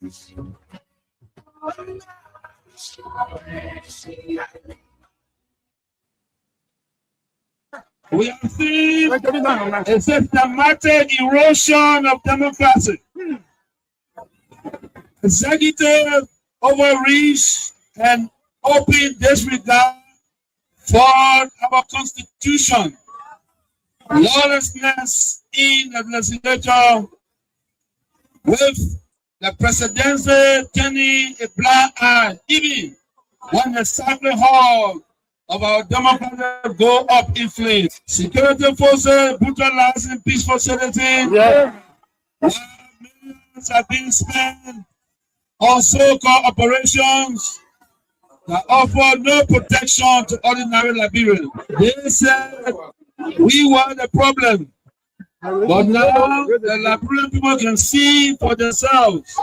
We have seen a systematic erosion of democracy. Executive overreach and open disregard for our constitution. Lawlessness in the legislature, with the presidency turning a blind eye, even when the sacred hall of our democracy go up in flames. Security forces brutalizing peaceful citizens. Yeah. Millions are being spent on so-called operations that offer no protection to ordinary Liberians. They said we were the problem, but now the Liberian people can see for themselves.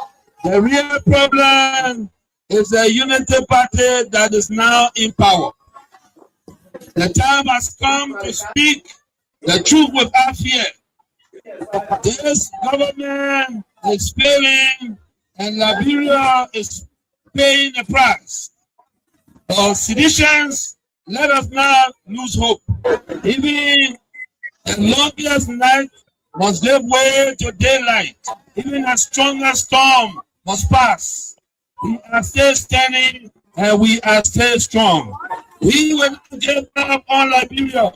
The real problem is the Unity Party that is now in power. The time has come to speak the truth without fear. This government is failing and Liberia is paying the price. For seditions, let us not lose hope. Even the longest night must give way to daylight. Even the strongest storm must pass. We are still standing and we are still strong. We will not give up on Liberia.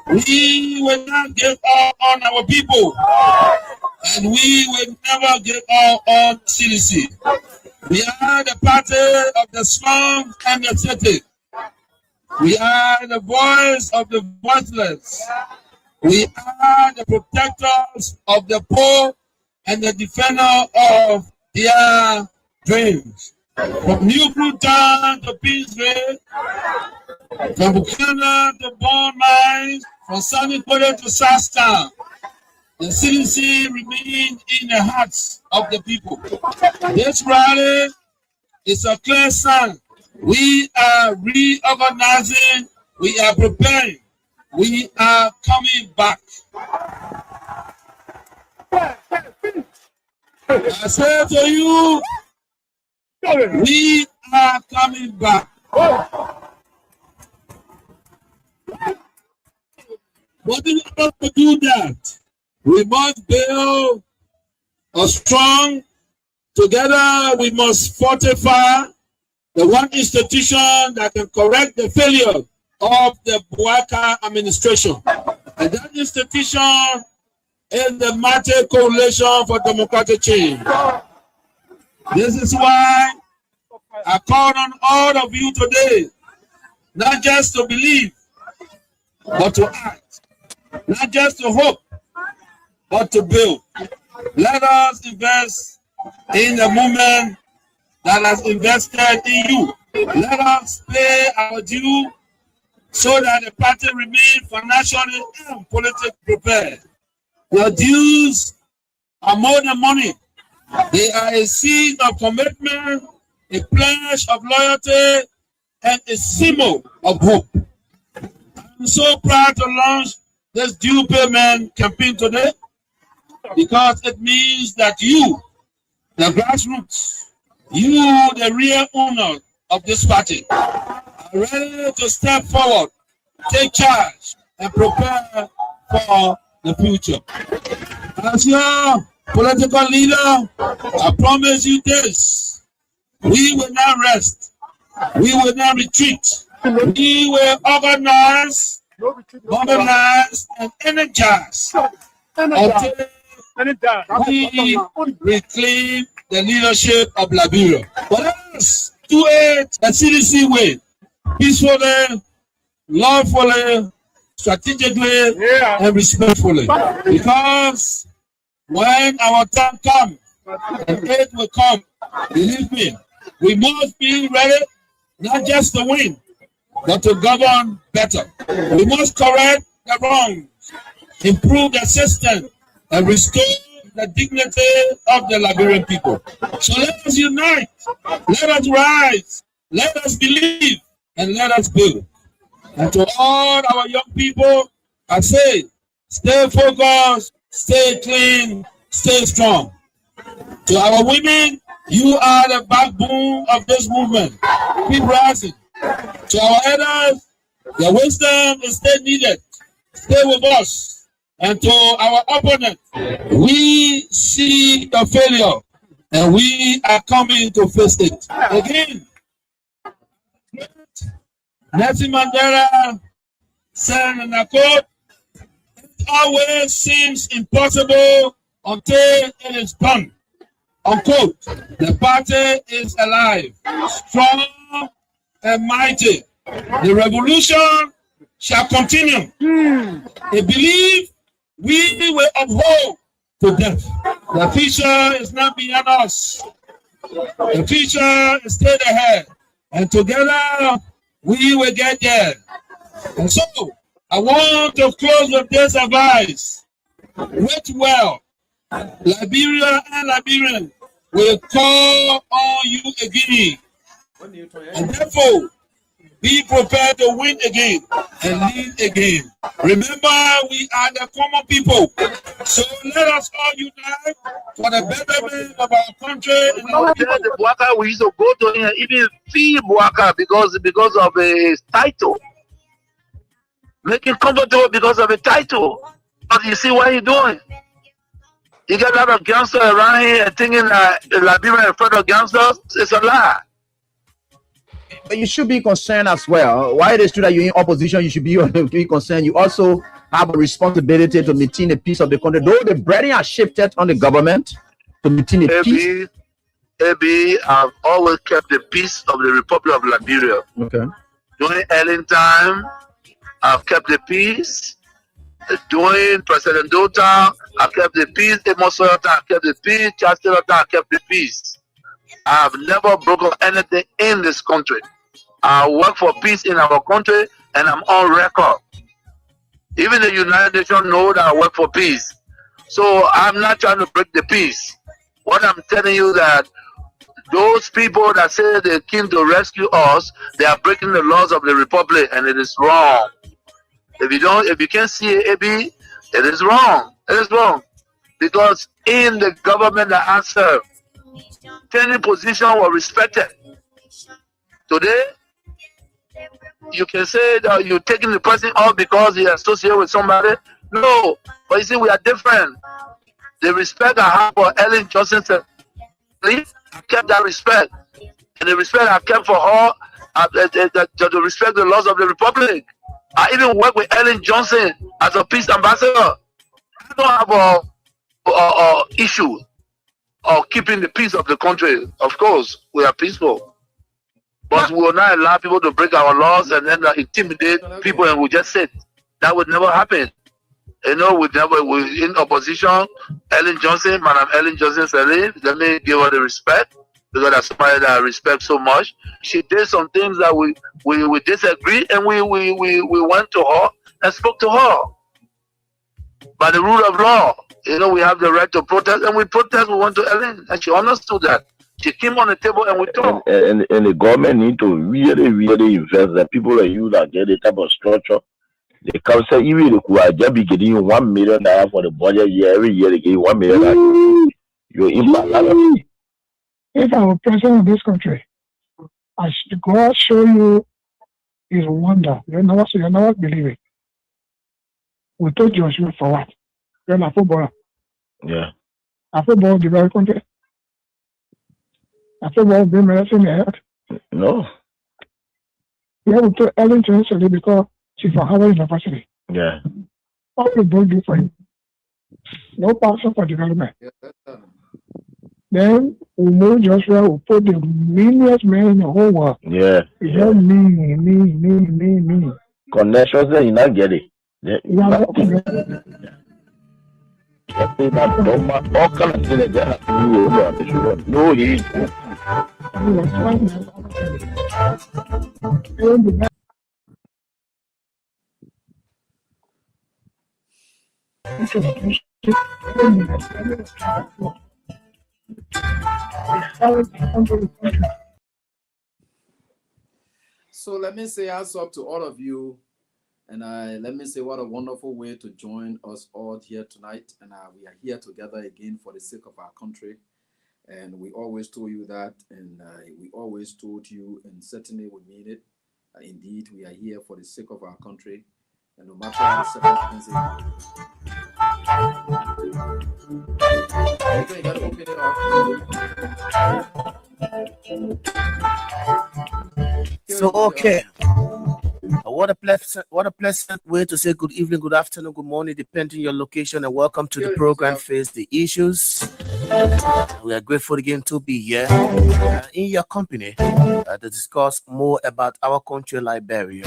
We will not give up on our people. And we will never give up on CDC. We are the party of the slums and the city. We are the voice of the voiceless. We are the protectors of the poor and the defender of their dreams. From New Bruton to Peaceville, from Buchanan to Bond Mines, from Sunny Quarter to Sastown, the CDC remains in the hearts of the people. This rally is a clear sign. We are reorganizing, we are preparing, we are coming back. I say to you, we are coming back. But in order to do that, we must build a strong, together we must fortify the one institution that can correct the failure of the Bouaka administration. And that institution is the Mate Coalition for Democratic Change. This is why I call on all of you today, not just to believe, but to act. Not just to hope, but to build. Let us invest in the movement that has invested in you. Let us pay our due so that the party remains financially and politically prepared. Your dues are more than money. They are a seed of commitment, a pledge of loyalty, and a symbol of hope. I'm so proud to launch this due payment campaign today because it means that you, the grassroots, you, the real owner of this party, are ready to step forward, take charge, and prepare for the future. As your political leader, I promise you this: we will not rest, we will not retreat, we will organize, mobilize, and energize until we reclaim the leadership of Liberia. But let us do it the CDC way, peacefully, lawfully, strategically, and respectfully. Because when our time comes, and it will come, believe me, we must be ready not just to win, but to govern better. We must correct the wrongs, improve the system, and restore the dignity of the Liberian people. So let us unite, let us rise, let us believe, and let us build. And to all our young people, I say, stay focused, stay clean, stay strong. To our women, You are the backbone of this movement. Keep rising. To our elders, your wisdom is still needed. Stay with us. And to our opponent, we see the failure and we are coming to face it. Again, Nelson Mandela said in a quote, it always seems impossible until it is done. Unquote. The party is alive, strong and mighty. The revolution shall continue. A belief we will uphold to death. The future is not beyond us. The future is still ahead. And together we will get there. And so I want to close with this advice. Wait well. Liberia and Liberians will call on you again. And therefore, be prepared to win again and lead again. Remember, we are the common people. So let us all unite for the betterment of our country and our people. The Bouaka, we used to go to him, even fee Bouaka because of his title. Make him comfortable because of a title. But you see what he's doing? You get a lot of gangsters around here thinking that Liberia in front of gangsters. It's a lie. But you should be concerned as well. Why it is true that you're in opposition, you should be concerned. You also have a responsibility to maintain the peace of the country. Though the burden has shifted on the government to maintain the peace. I've always kept the peace of the Republic of Liberia. Okay. During Ellen time, I've kept the peace. During President Dota, I kept the peace. Amos Oyota, I kept the peace. Charles Taylor, I kept the peace. I have never broken anything in this country. I work for peace in our country, and I'm on record. Even the United Nations know that I work for peace. So I'm not trying to break the peace. What I'm telling you that those people that say they came to rescue us, they are breaking the laws of the Republic, and it is wrong. If you can't see it, AB, it is wrong. It is wrong. Because in the government that I serve, training position was respected. Today, you can say that you're taking the person off because he associated with somebody. No, but you see, we are different. The respect I have for Ellen Johnson, I kept that respect. And the respect I kept for her, to respect the laws of the Republic. I even work with Ellen Johnson as a peace ambassador. I don't have a issue of keeping the peace of the country. Of course, we are peaceful. But we will not allow people to break our laws and then intimidate people and we just sit. That would never happen. You know, we're in opposition. Ellen Johnson, Madam Ellen Johnson Sirleaf, let me give her the respect because that's somebody that I respect so much. She did some things that we disagree and we went to her and spoke to her. By the rule of law, you know, we have the right to protest and we protest, we went to Ellen and she understood that. She came on the table and we talked. And the government need to really invest. The people like you that get the type of structure. They come say even if we are just be getting $1 million for the budget year every year, they give $1 million. You're impact. If I were president of this country, I should go out show you his wonder. You'll never believe it. We told you for what? You're a footballer. Yeah. A football the very country. A football being medicine in the head. No. Yeah, we told Ellen Johnson because she's from Harvard University. Yeah. What will God do for you? No passion for development. Then we move Joshua, we put the meanest man in the whole world. Yeah. It's just me. Connections, you not get it. Yeah. No, he. So let me say hats up to all of you, and let me say what a wonderful way to join us all here tonight. And we are here together again for the sake of our country. And we always told you that, and we always told you, and certainly we mean it. Indeed, we are here for the sake of our country, and no matter what the circumstances. You gotta open it up. So okay. What a pleasant way to say good evening, good afternoon, good morning, depending on your location, and welcome to the program Face the Issues. We are grateful again to be here in your company to discuss more about our country, Liberia.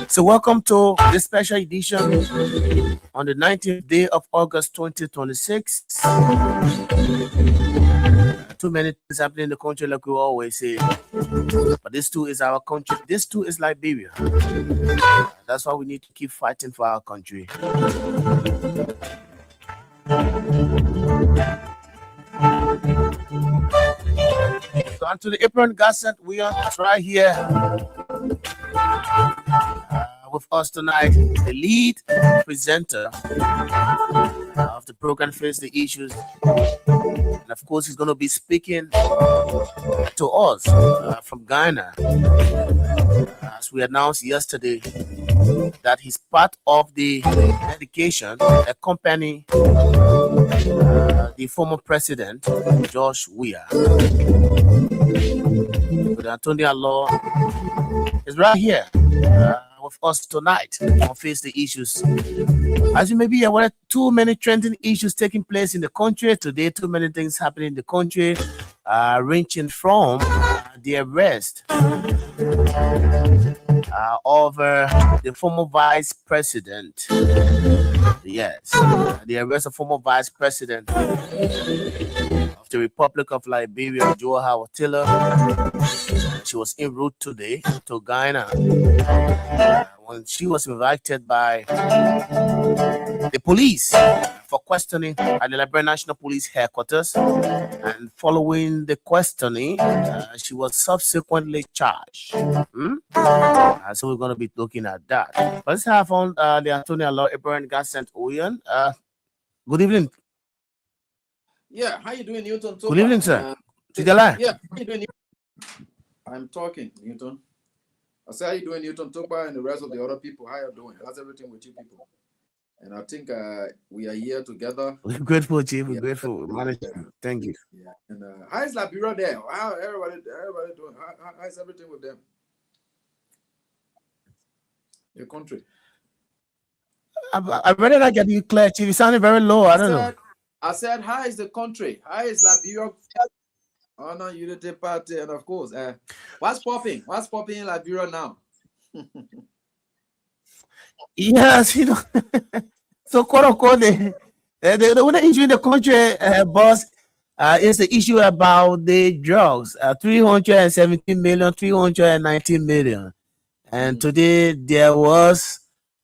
So welcome to this special edition on the 19th day of August 2026. Too many things happening in the country, like we always say. But this too is our country. This too is Liberia. That's why we need to keep fighting for our country. So onto the apron, Gossett, we are right here with us tonight, the lead presenter of the program Face the Issues. And of course, he's going to be speaking to us from Ghana. As we announced yesterday, that he's part of the delegation accompanying the former president, George Weah. But Antonio Law is right here with us tonight on Face the Issues. As you may be aware, too many trending issues taking place in the country today. Too many things happening in the country, ranging from the arrest of the former vice president. Yes, the arrest of former vice president of the Republic of Liberia, Joe Howard Taylor. She was en route today to Ghana when she was invited by the police for questioning at the Liberian National Police headquarters. And following the questioning, she was subsequently charged. So we're going to be looking at that. But let's have on the Antonio Law, Ibrahim Gassent Oyen. Good evening. Yeah, how you doing, Newton? Good evening, sir. Yeah, how you doing, Newton? I'm talking, Newton. I say, how you doing, Newton? Toba and the rest of the other people. How you doing? How's everything with you people? And I think we are here together. We're grateful, Chief. We're grateful. Thank you. Yeah. And how is Liberia there? How everybody doing? How's everything with them? Your country. I really not get you clear, Chief. You sounded very low. I don't know. I said, how is the country? How is Liberia? Honor Unity Party, and of course, what's popping? What's popping in Liberia now? Yes, you know. So, quote unquote, the one issue in the country, boss, is the issue about the drugs. 317 million, 319 million, and today there was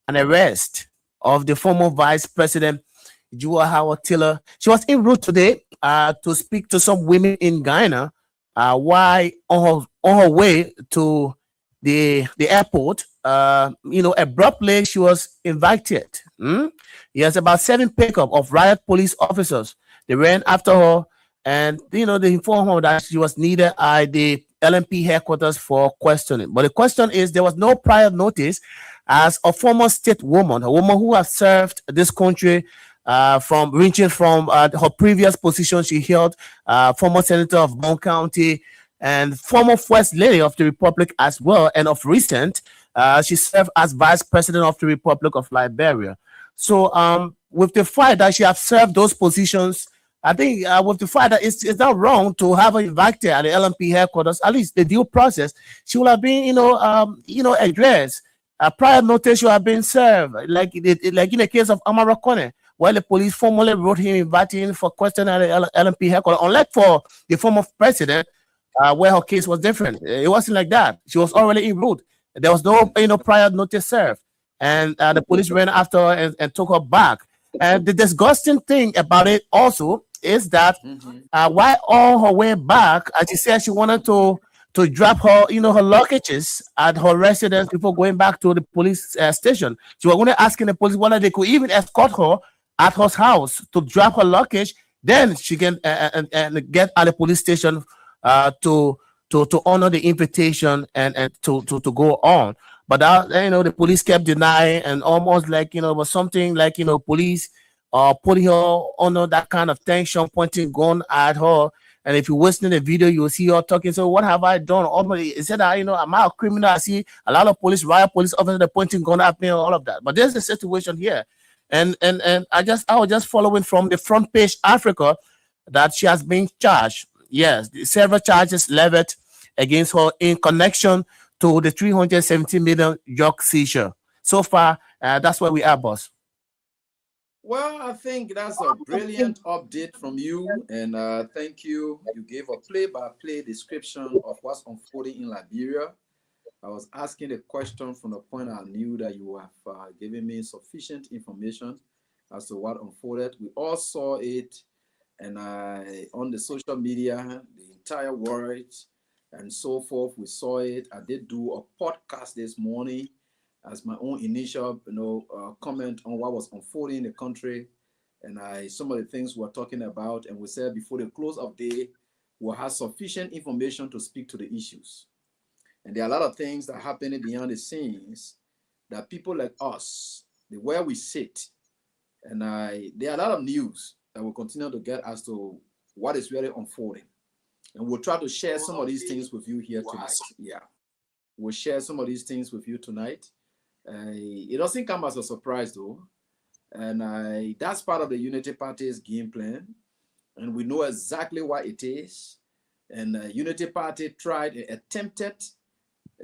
an arrest of the former vice president, Joe Howard Taylor. She was en route today to speak to some women in Ghana while on her way to the airport. Abruptly she was invited. Yes, about 7 pickup of riot police officers. They ran after her, and they informed her that she was needed at the LMP headquarters for questioning. But the question is, there was no prior notice as a former state woman, a woman who has served this country ranging from her previous position she held, former senator of Bon County and former first lady of the Republic as well. And of recent, she served as vice president of the Republic of Liberia. So with the fact that she has served those positions, I think with the fact that it's not wrong to have her invited at the LMP headquarters, at least the due process, she will have been, addressed. Prior notice should have been served, like in the case of Amara Kone, where the police formally wrote him inviting him for question at the LMP headquarters. Unlike for the former president, where her case was different. It wasn't like that. She was already en route. There was no prior notice served. And the police ran after her and took her back. And the disgusting thing about it also is that while on her way back, as she said, she wanted to drop her, her luggages at her residence before going back to the police station. She was only asking the police whether they could even escort her at her house to drop her luggage. Then she can and get at the police station to honor the invitation and to go on. But that, the police kept denying, and almost like, was something like, police putting her under that kind of tension, pointing gun at her. And if you listen to the video, you'll see her talking. So what have I done? Almost, it said that, am I a criminal? I see a lot of riot police officers, they're pointing gun at me and all of that. But there's a situation here. And I was just following from the front page Africa that she has been charged. Yes, several charges leveled against her in connection to the 370 million drug seizure. So far, that's where we are, boss. Well, I think that's a brilliant update from you, and thank you. You gave a play-by-play description of what's unfolding in Liberia. I was asking the question from the point I knew that you have given me sufficient information as to what unfolded. We all saw it, and on the social media, the entire world, and so forth. We saw it. I did do a podcast this morning as my own initial, comment on what was unfolding in the country, and some of the things we're talking about. And we said before the close of day, we'll have sufficient information to speak to the issues. And there are a lot of things that are happening behind the scenes that people like us, where we sit, and there are a lot of news that will continue to get as to what is really unfolding. And we'll try to share some of these things with you here tonight. Yeah, we'll share some of these things with you tonight. It doesn't come as a surprise though. And that's part of the Unity Party's game plan. And we know exactly what it is. And Unity Party attempted.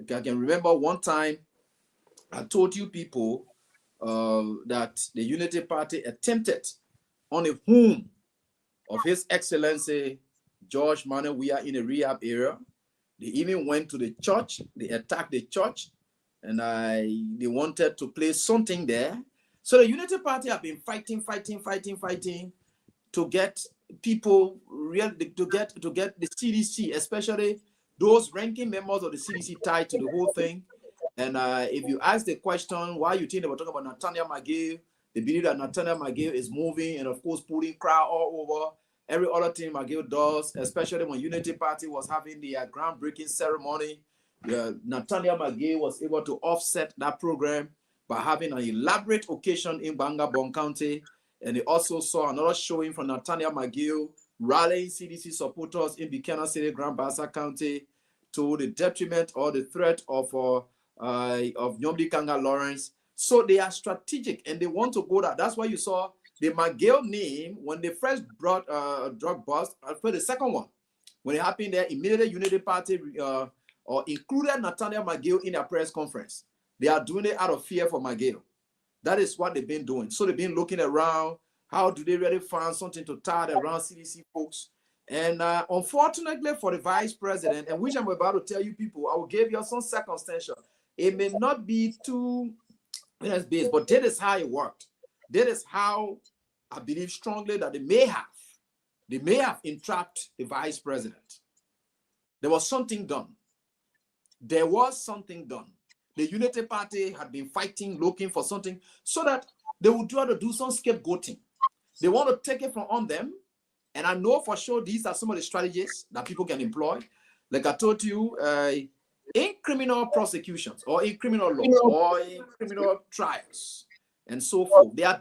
I can remember one time I told you people that the Unity Party attempted on the home of His Excellency George Manneh Weah in the rehab area. They even went to the church. They attacked the church, and they wanted to place something there. So the Unity Party have been fighting to get people to get the CDC, especially those ranking members of the CDC, tied to the whole thing. And if you ask the question why you think they were talking about Nathaniel McGill, they believe that Nathaniel McGill is moving and of course pulling crowd all over. Every other thing McGill does, especially when Unity Party was having the groundbreaking ceremony, Nathaniel McGill was able to offset that program by having an elaborate occasion in Bangabong County. And they also saw another showing from Nathaniel McGill rallying CDC supporters in Buchanan City, Grand Bassa County, to the detriment or the threat of Nyomdi Kanga Lawrence. So they are strategic and they want to go there. That's why you saw the McGill name when they first brought drug bust. For the second one, when it happened there, immediately Unity Party included Nathaniel McGill in their press conference. They are doing it out of fear for McGill. That is what they've been doing. So they've been looking around. How do they really find something to tie around CDC folks? And unfortunately for the vice president, and which I'm about to tell you people, I will give you some circumstantial. It may not be too based, but that is how it worked. That is how I believe strongly that they may have entrapped the vice president. There was something done. There was something done. The Unity Party had been fighting, looking for something so that they would try to do some scapegoating. They want to take it from on them. And I know for sure these are some of the strategies that people can employ. Like I told you, in criminal prosecutions or in criminal law or in criminal trials and so forth, there are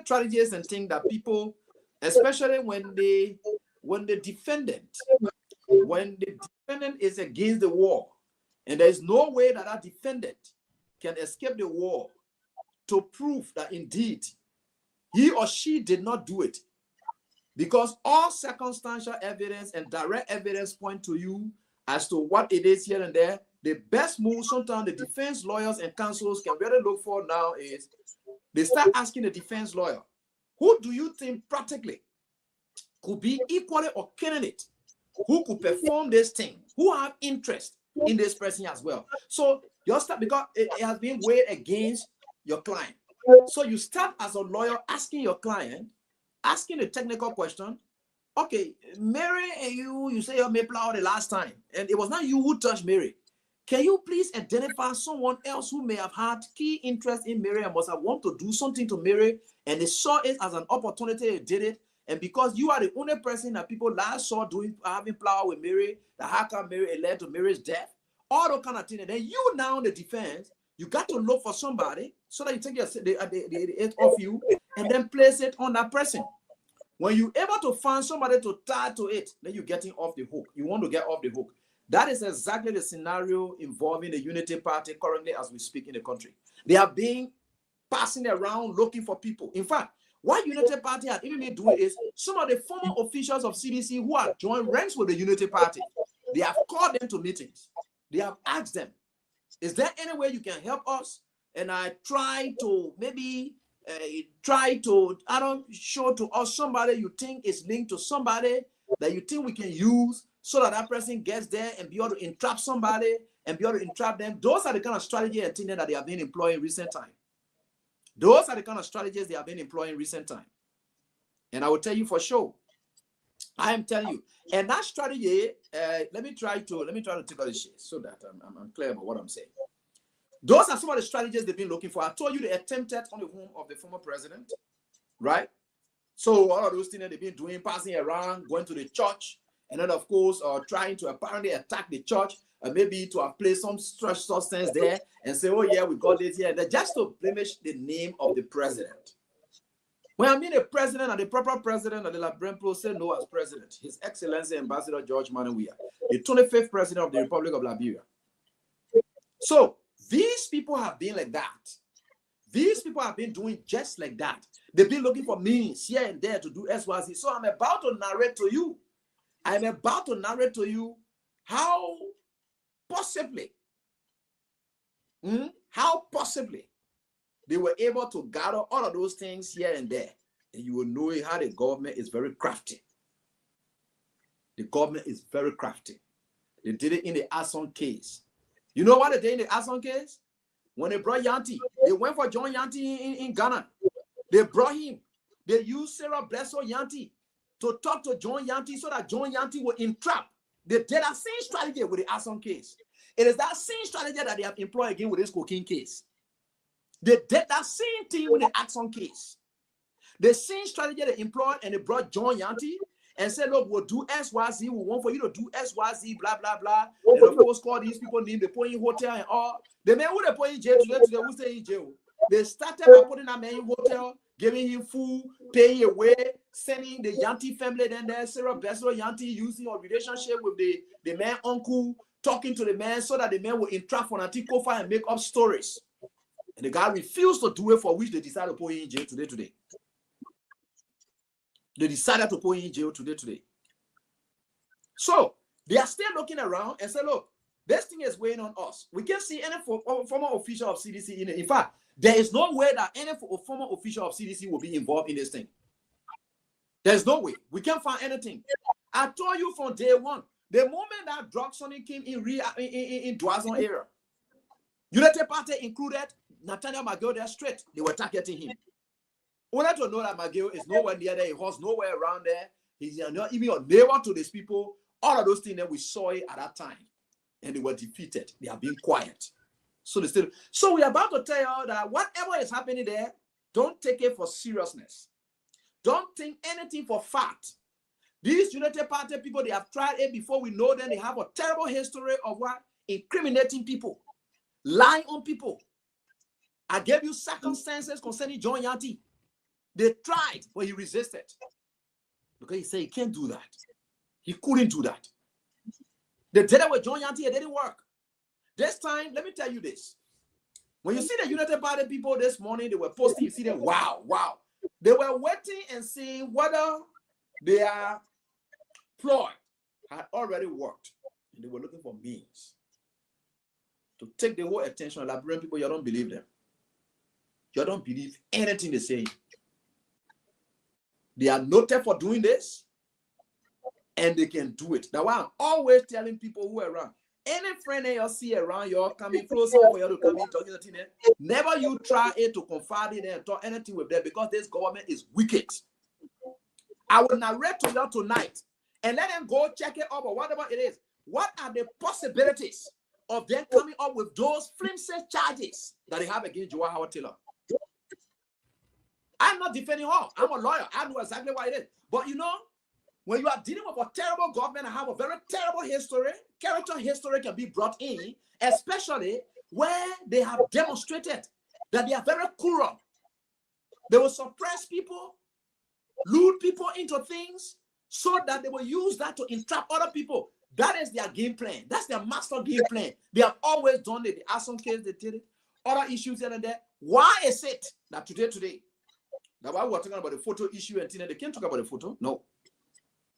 strategies and things that people, especially when the defendant is against the war, and there is no way that that defendant can escape the war to prove that indeed he or she did not do it. Because all circumstantial evidence and direct evidence point to you as to what it is here and there. The best move sometimes the defense lawyers and counsels can really look for now is they start asking the defense lawyer, who do you think practically could be equally or candidate who could perform this thing, who have interest in this person as well? So you start, because it has been weighed against your client. So you start as a lawyer asking your client, asking a technical question. Okay, Mary, you say you made flower the last time, and it was not you who touched Mary. Can you please identify someone else who may have had key interest in Mary and must have want to do something to Mary, and they saw it as an opportunity, they did it, and because you are the only person that people last saw having power with Mary, that how come Mary it led to Mary's death, all those kind of things, and then you now in the defense, you got to look for somebody so that you take it off you and then place it on that person. When you're able to find somebody to tie to it, then you're getting off the hook. You want to get off the hook. That is exactly the scenario involving the Unity Party currently as we speak in the country. They are being passing around looking for people. In fact, what Unity Party has even been doing is some of the former officials of CDC who have joined ranks with the Unity Party, they have called them to meetings. They have asked them, is there any way you can help us? And I try to maybe show to us somebody you think is linked to somebody that you think we can use so that that person gets there and be able to entrap somebody and be able to entrap them. Those are the kind of strategy and things that they have been employing in recent time. Those are the kind of strategies they have been employing in recent time. And I will tell you for sure. I am telling you. And that strategy, let me try to take all this shit so that I'm clear about what I'm saying. Those are some of the strategies they've been looking for. I told you they attempted on the home of the former president, right? So all of those things that they've been doing, passing around, going to the church, and then of course, trying to apparently attack the church, maybe to have placed some substance there and say, oh yeah, we got this here, and just to blemish the name of the president. When I mean the president and the proper president of the Liberian Pro say no as president, His Excellency Ambassador George Manneh, the 25th president of the Republic of Liberia. So these people have been like that. These people have been doing just like that. They've been looking for means here and there to do SYZ. So I'm about to narrate to you. How possibly they were able to gather all of those things here and there. And you will know how the government is very crafty. The government is very crafty. They did it in the Asson case. You know what they did in the Asson case? When they brought Yanti, they went for John Yanti in Ghana. They brought him. They used Sarah Blesso Yanti to talk to John Yanti so that John Yanti would entrap. They did that same strategy with the Asson case. It is that same strategy that they have employed again with this cocaine case. They did that same thing with the Asson case. The same strategy they employed, and they brought John Yanti and said, look, we'll do SYZ. We want for you to do SYZ, blah, blah, blah. And of course, call these people named the Point Hotel and all. The man who they put in jail today, who stay in jail. They started by putting that man in hotel, giving him food, paying away, sending the Yanti family, then there, Sarah Blesso Yanti using a relationship with the man uncle, talking to the man so that the man will entrap on Antikofa and make up stories. And the guy refused to do it, for which they decided to put him in jail today. They decided to put him in jail today. So they are still looking around and say, look, this thing is weighing on us. We can't see any former official of CDC in it. In fact, there is no way that any former official of CDC will be involved in this thing. There's no way. We can't find anything. I told you from day one, the moment that drug Sonny came in Dwazon area, United Party included Nathaniel McGill there straight. They were targeting him. We have to know that McGill is nowhere near there. He was nowhere around there. He's not even a neighbor to these people. All of those things that we saw it at that time. And they were defeated. They are being quiet. So we are about to tell you that whatever is happening there, don't take it for seriousness. Don't think anything for fact. These United Party people, they have tried it before. We know them. They have a terrible history of what? Incriminating people. Lying on people. I gave you circumstances concerning John Yanti. They tried, but he resisted. Because he said he can't do that. He couldn't do that. They did it with John Yanti, it didn't work. This time, let me tell you this. When you see the United Party people this morning, they were posting, you see them, wow. They were waiting and seeing whether their ploy had already worked. And they were looking for means to take the whole attention of Liberian people. You don't believe them. You don't believe anything they say. They are noted for doing this, and they can do it. That's why I'm always telling people who are around, any friend that you see around, you're coming close for you to come in talking to them. Never you try it to confide in them and talk anything with them, because this government is wicked. I will narrate to you tonight and let them go check it up or whatever it is. What are the possibilities of them coming up with those flimsy charges that they have against Joe Howard Taylor. I'm not defending her. I'm a lawyer. I know exactly why it is. But you know, when you are dealing with a terrible government and have a very terrible history, character history can be brought in, especially where they have demonstrated that they are very cruel. They will suppress people, lure people into things so that they will use that to entrap other people. That is their game plan. That's their master game plan. They have always done it. The Aston case, they did it. Other issues here and there. Why is it that today, that why we're talking about the photo issue and they can't talk about the photo? No.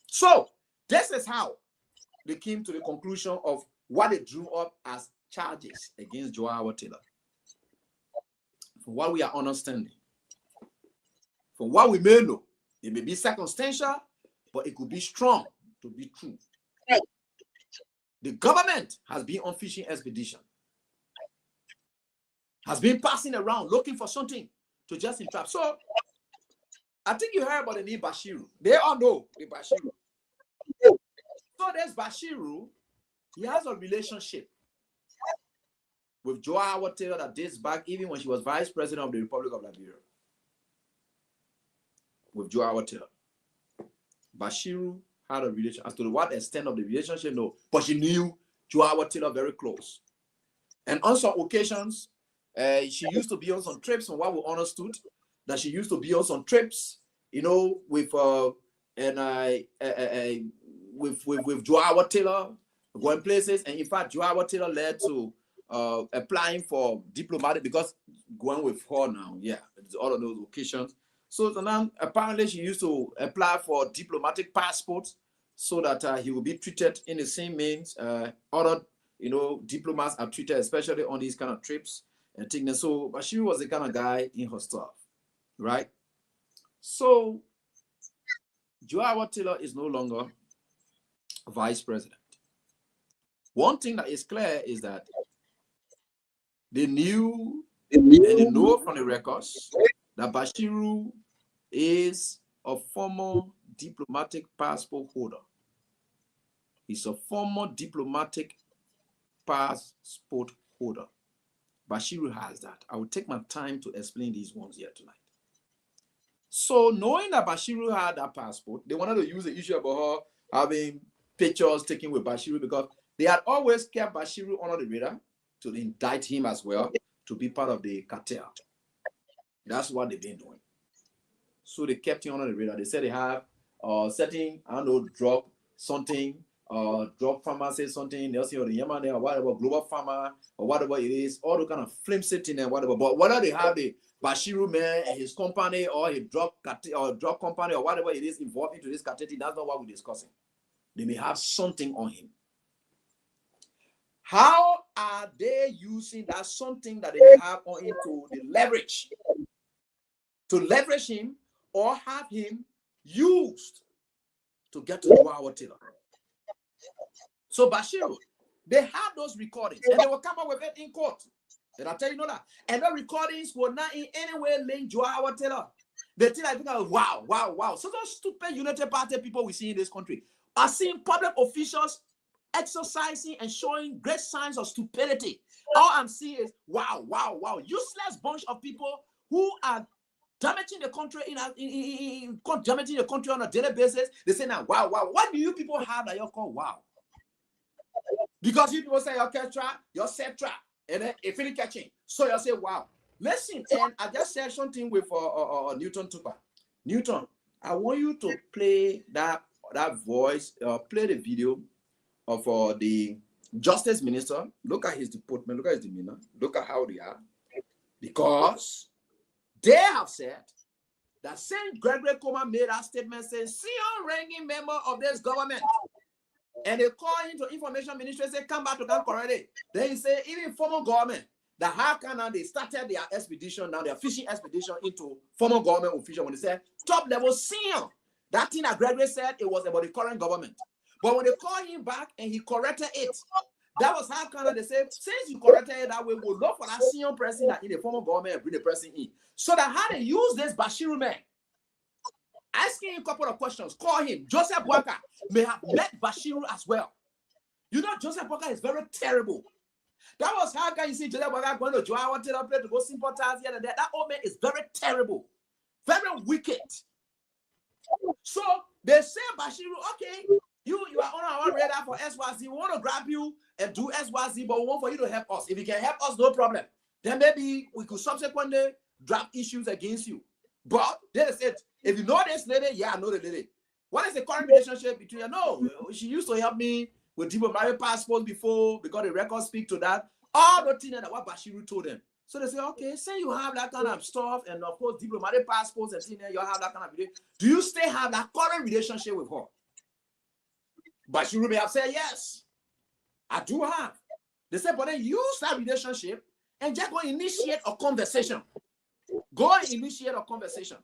So this is how they came to the conclusion of what they drew up as charges against Joe Howard Taylor. From what we are understanding, from what we may know, it may be circumstantial, but it could be strong to be true. The government has been on fishing expedition, has been passing around looking for something to just entrap. So I think you heard about the name Bashiru. They all know the Bashiru. So there's Bashiru. He has a relationship with Joe Howard Taylor that dates back even when she was vice president of the Republic of Liberia. With Joe Howard Taylor. Bashiru had a relationship. As to what extent of the relationship, no. But she knew Joe Howard Taylor very close. And on some occasions, she used to be on some trips, from what we understood, that she used to be on some trips, you know, with Joe Howard Taylor, going places. And in fact, Joe Howard Taylor led to applying for diplomatic, because going with her now, yeah, it's all of those occasions. So now apparently she used to apply for diplomatic passports so that he will be treated in the same means other, you know, diplomats are treated, especially on these kind of trips and things. So Bashiru was the kind of guy in her stuff, right? So Joe Howard Taylor is no longer vice president. One thing that is clear is that they knew and they know from the records that Bashiru is a former diplomatic passport holder. He's a former diplomatic passport holder. Bashiru has that. I will take my time to explain these ones here tonight. So knowing that Bashiru had that passport, they wanted to use the issue about her having pictures taken with Bashiru, because they had always kept Bashiru under the radar to indict him as well, to be part of the cartel. That's what they've been doing. So they kept him under the radar. They said they have setting, I don't know, drug something, drug pharmacy something, they'll say, or the Yemen or whatever, global pharma or whatever it is, all the kind of flim sitting and whatever. But whether they have the Bashiru man and his company or his drug company or whatever it is involved into this cartel, that's not what we're discussing. They may have something on him. How are they using that something that they have on him to leverage him or have him used to get to Joe Howard Taylor? So Bashiru, they have those recordings and they will come up with it in court. Did I tell you that? And the recordings will not in any way link Joe Howard Taylor. They think I think, wow. So those stupid United Party people we see in this country are seeing public officials exercising and showing great signs of stupidity. All I'm seeing is wow. Useless bunch of people who are damaging the country damaging the country on a daily basis. They say now, wow. What do you people have that you call wow? Because you people say your Ketra, your Cetra, and then if it's catching, so you say wow. Listen, and I just said something with Newton Tupa. Newton, I want you to play that voice, play the video of the Justice Minister. Look at his deportment, look at his demeanor, look at how they are. Because they have said that St. Gregory Comer made a statement saying, senior ranking member of this government. And they call into information ministry and say, come back to camp already. Then he say, even former government, that how can they started their expedition, now their fishing expedition into former government official when they said top level senior. That thing that Gregory said, it was about the current government. But when they called him back and he corrected it, that was how can they say, since you corrected it that way, we'll look for that senior person that in the former government and bring the person in. So that how they use this Bashiru man, asking him a couple of questions, call him. Joseph Boakai may have met Bashiru as well. You know, Joseph Boakai is very terrible. That was how can you see Joseph Boga going to Joao Taylor play to go sympathize here and there. That old man is very terrible, very wicked. So they say Bashiru, okay, you are on our radar for SYZ. We want to grab you and do SYZ, but we want for you to help us. If you can help us, no problem. Then maybe we could subsequently drop issues against you. But they said, if you know this lady, yeah, I know the lady. What is the current relationship between you? No, she used to help me with diplomatic passports before because the records speak to that. All the things that what Bashiru told them. So they say, okay, say you have that kind of stuff, and of course, diplomatic passports and things, you have that kind of relationship. Do you still have that current relationship with her? Bashiru may have said, yes, I do have. They said, but then use that relationship and just go initiate a conversation. Go and initiate a conversation.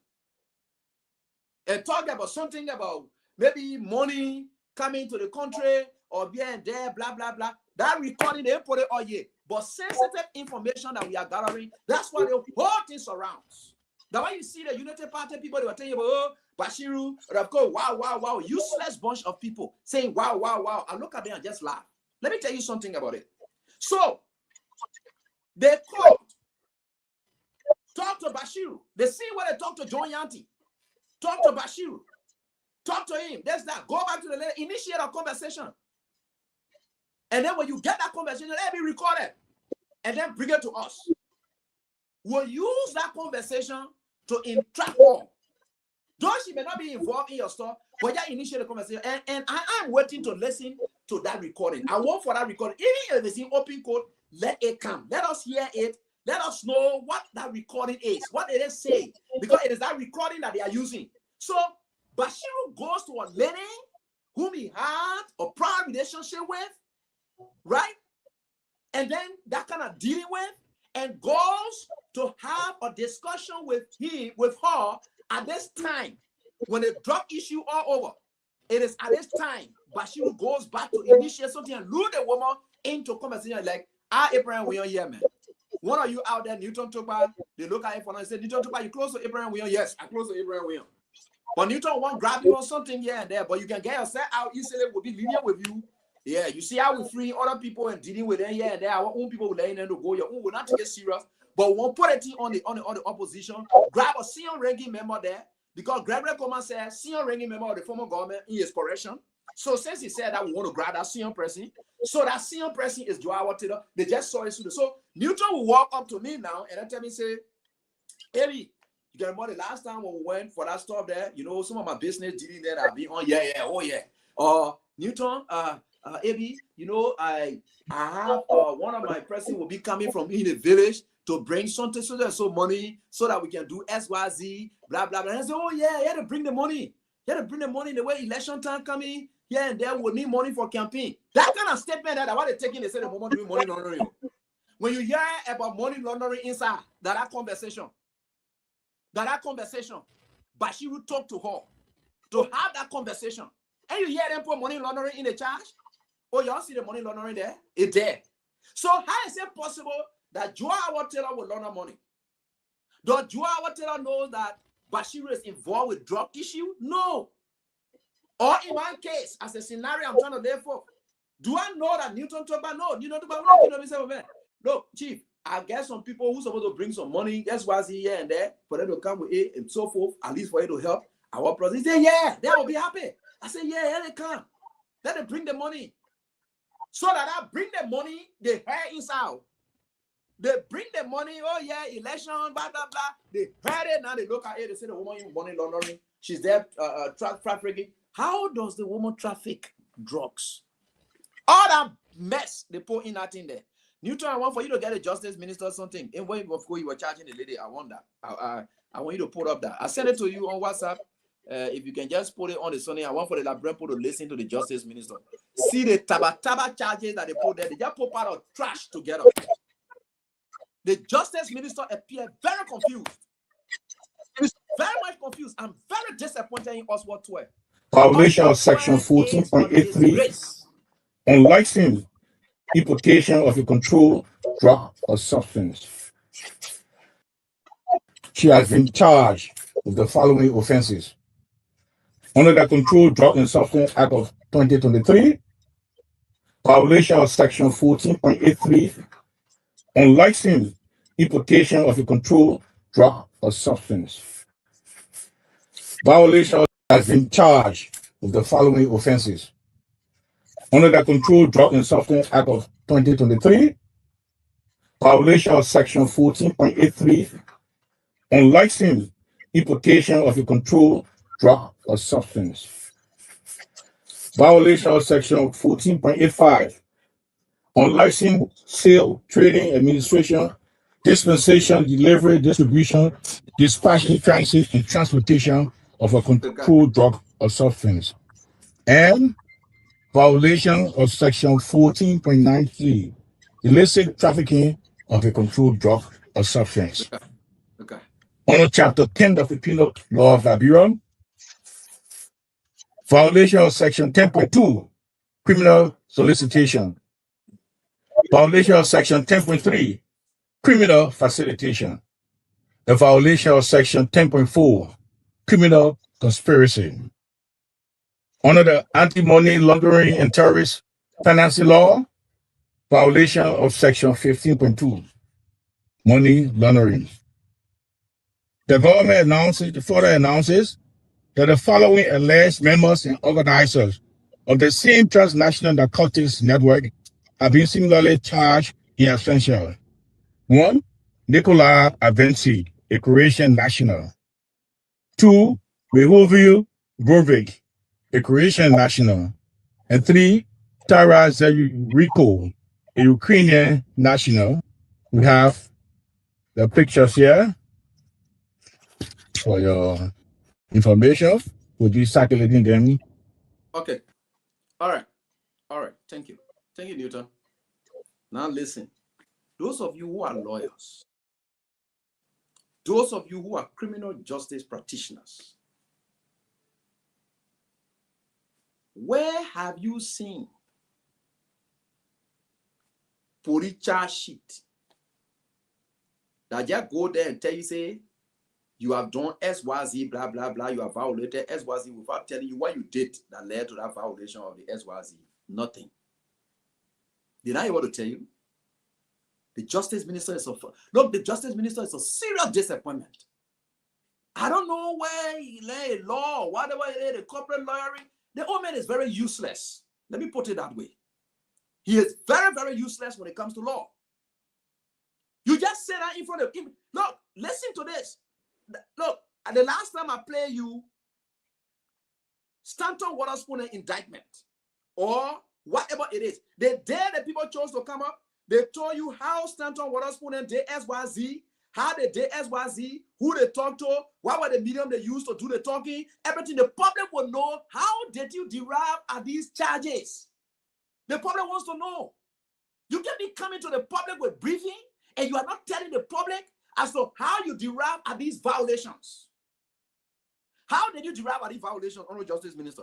And talk about something about maybe money coming to the country or being there, blah, blah, blah. That recording, they put it all year. But sensitive information that we are gathering, that's what the whole thing surrounds. That's why you see the United Party people, they were telling you about, oh, Bashiru, and of course, wow, wow, wow, useless bunch of people saying, wow, wow, wow. I look at them and just laugh. Let me tell you something about it. So, they called, talk to Bashiru. They see where they talk to John Yanti. Talk to Bashiru. Talk to him. There's that. Go back to the letter. Initiate a conversation. And then when you get that conversation, let it be recorded. And then bring it to us. We'll use that conversation to interact more. Though she may not be involved in your stuff, but just initiate a conversation. And I am waiting to listen to that recording. I want for that recording. Even if it's in open code, let it come. Let us hear it. Let us know what that recording is. What did they say? Because it is that recording that they are using. So Bashiru goes to a lady whom he had a prior relationship with, right? And then that kind of dealing with, and goes to have a discussion with her at this time when the drug issue all over. It is at this time Bashiru goes back to initiate something and lure the woman into conversation like, Abraham, we are here, man. One of you out there, Newton Topa, they look at it and say, Newton Topa, you close to Abraham William? Yes, I close to Abraham William. But Newton won't grab you on something here and there, but you can get yourself out easily, will be linear with you. Yeah, you see how we free other people and dealing with them here and there. Our own people will letting them to go. Your own will not take it serious, but we won't put it on the opposition. Grab a senior ranking member there, because Gregory Coleman said senior ranking member of the former government in his correction. So since he said that we want to grab that senior person, so that senior person is Joao Taylor. They just saw it. So Newton will walk up to me now and then tell me, say, Eli, you can remember the last time when we went for that stuff there, you know, some of my business dealing there I've been on, Newton, Eli, you know, I have one of my person will be coming from in the village to bring something so money so that we can do SYZ, blah, blah, blah. And I said, oh yeah, you had to bring the money. You had to bring the money the way election time coming. Yeah, and then we'll need money for campaign. That kind of statement that what they're taking, they say the moment doing money laundering. When you hear about money laundering inside that conversation, Bashiru talk to her to have that conversation. And you hear them put money laundering in the charge? Oh, y'all see the money laundering there? It's there. So how is it possible that Joao Taylor will launder money? Does Joao Taylor know that Bashiru is involved with drug issue? No. Or in my case, as a scenario I'm trying to lay for, do I know that Newton Toba? No, Newton Toba will not know himself. No, Chief, I guess some people who's supposed to bring some money, that's why he's here and there, for them to come with it and so forth, at least for it to help our brothers. He said, yeah, they will be happy. I said, yeah, here they come. Let them bring the money. So that I bring the money, the hair inside. They bring the money, oh yeah, election, blah, blah, blah. They heard it, now they look at it, they say the woman in money laundering, she's there trafficking. How does the woman traffic drugs? All that mess they put in that in there. Newton, I want for you to get a justice minister or something. And when of course you were charging the lady, I want that. I want you to put up that. I sent it to you on WhatsApp. If you can just put it on the Sunday, I want for the Labren to listen to the justice minister. See the taba charges that they put there. They just put part of trash together. The justice minister appeared very confused. Very much confused. I'm very disappointed in Oswald Twelve. Violation of section 14.83 on licensed importation of a controlled drug or substance. She has been charged with the following offenses. Under the Controlled Drug and Substance Act of 2023, Violation of section 14.83 unlicensed importation of a controlled drug or substance. Violation has been charged with the following offenses. Under the Controlled Drug and Substance Act of 2023, violation of section 14.83 unlicensed importation of a controlled drug or substance. Violation of section 14.85 unlicensed sale, trading, administration, dispensation, delivery, distribution, dispatching, transit, and transportation of a controlled drug or substance. And violation of section 14.93 illicit trafficking of a controlled drug or substance. Okay. Under chapter 10 of the Penal Law of Liberia, violation of section 10.2 criminal solicitation. Violation of section 10.3 criminal facilitation. The violation of section 10.4 criminal conspiracy. Under the Anti-Money Laundering and Terrorist Financing Law, violation of section 15.2 money laundering. The government further announces that the following alleged members and organizers of the same transnational narcotics network have been similarly charged in absentia. 1. Nicolas Avensi, a Croatian national. 2. Rehovil Grovic, a Croatian national. And 3. Tara Zeriko, a Ukrainian national. We have the pictures here for your information. We'll be circulating them. Okay. All right. Thank you. Thank you, Newton. Now listen. Those of you who are lawyers, those of you who are criminal justice practitioners, where have you seen police charge sheet that just go there and tell you, say, you have done XYZ, blah, blah, blah, you have violated XYZ without telling you what you did that led to that violation of the XYZ? Nothing. Did I able to tell you? The justice minister is the justice minister is a serious disappointment. I don't know where he lay law, whatever he lay, the corporate lawyering. The old man is very useless. Let me put it that way. He is very, very useless when it comes to law. You just sit down in front of him. Look, listen to this. Look, at the last time I play you Stanton Waterspoon indictment or whatever it is, the day the people chose to come up, they told you how Stanton Waterspoon did XYZ, how they did XYZ, who they talked to, what were the medium they used to do the talking, everything. The public will know. How did you derive at these charges? The public wants to know. You can be coming to the public with briefing and you are not telling the public as to how you derive at these violations. How did you derive at these violations, Honorable Justice Minister?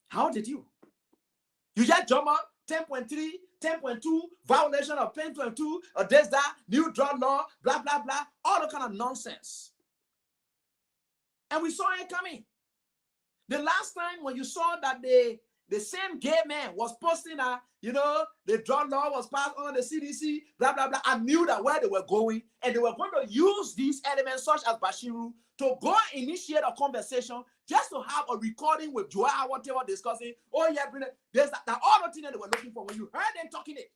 How did you? You just jump on 10.3, 10.2, violation of 10.2, or this, that, new drug law, blah, blah, blah, all the kind of nonsense. And we saw it coming. The last time when you saw that the same gay man was posting that, the drug law was passed on the CDC, blah, blah, blah. I knew that where they were going, and they were going to use these elements such as Bashiru to go initiate a conversation just to have a recording with Joel Howard Taylor discussing, oh yeah, there's that all the thing that they were looking for when you heard them talking it.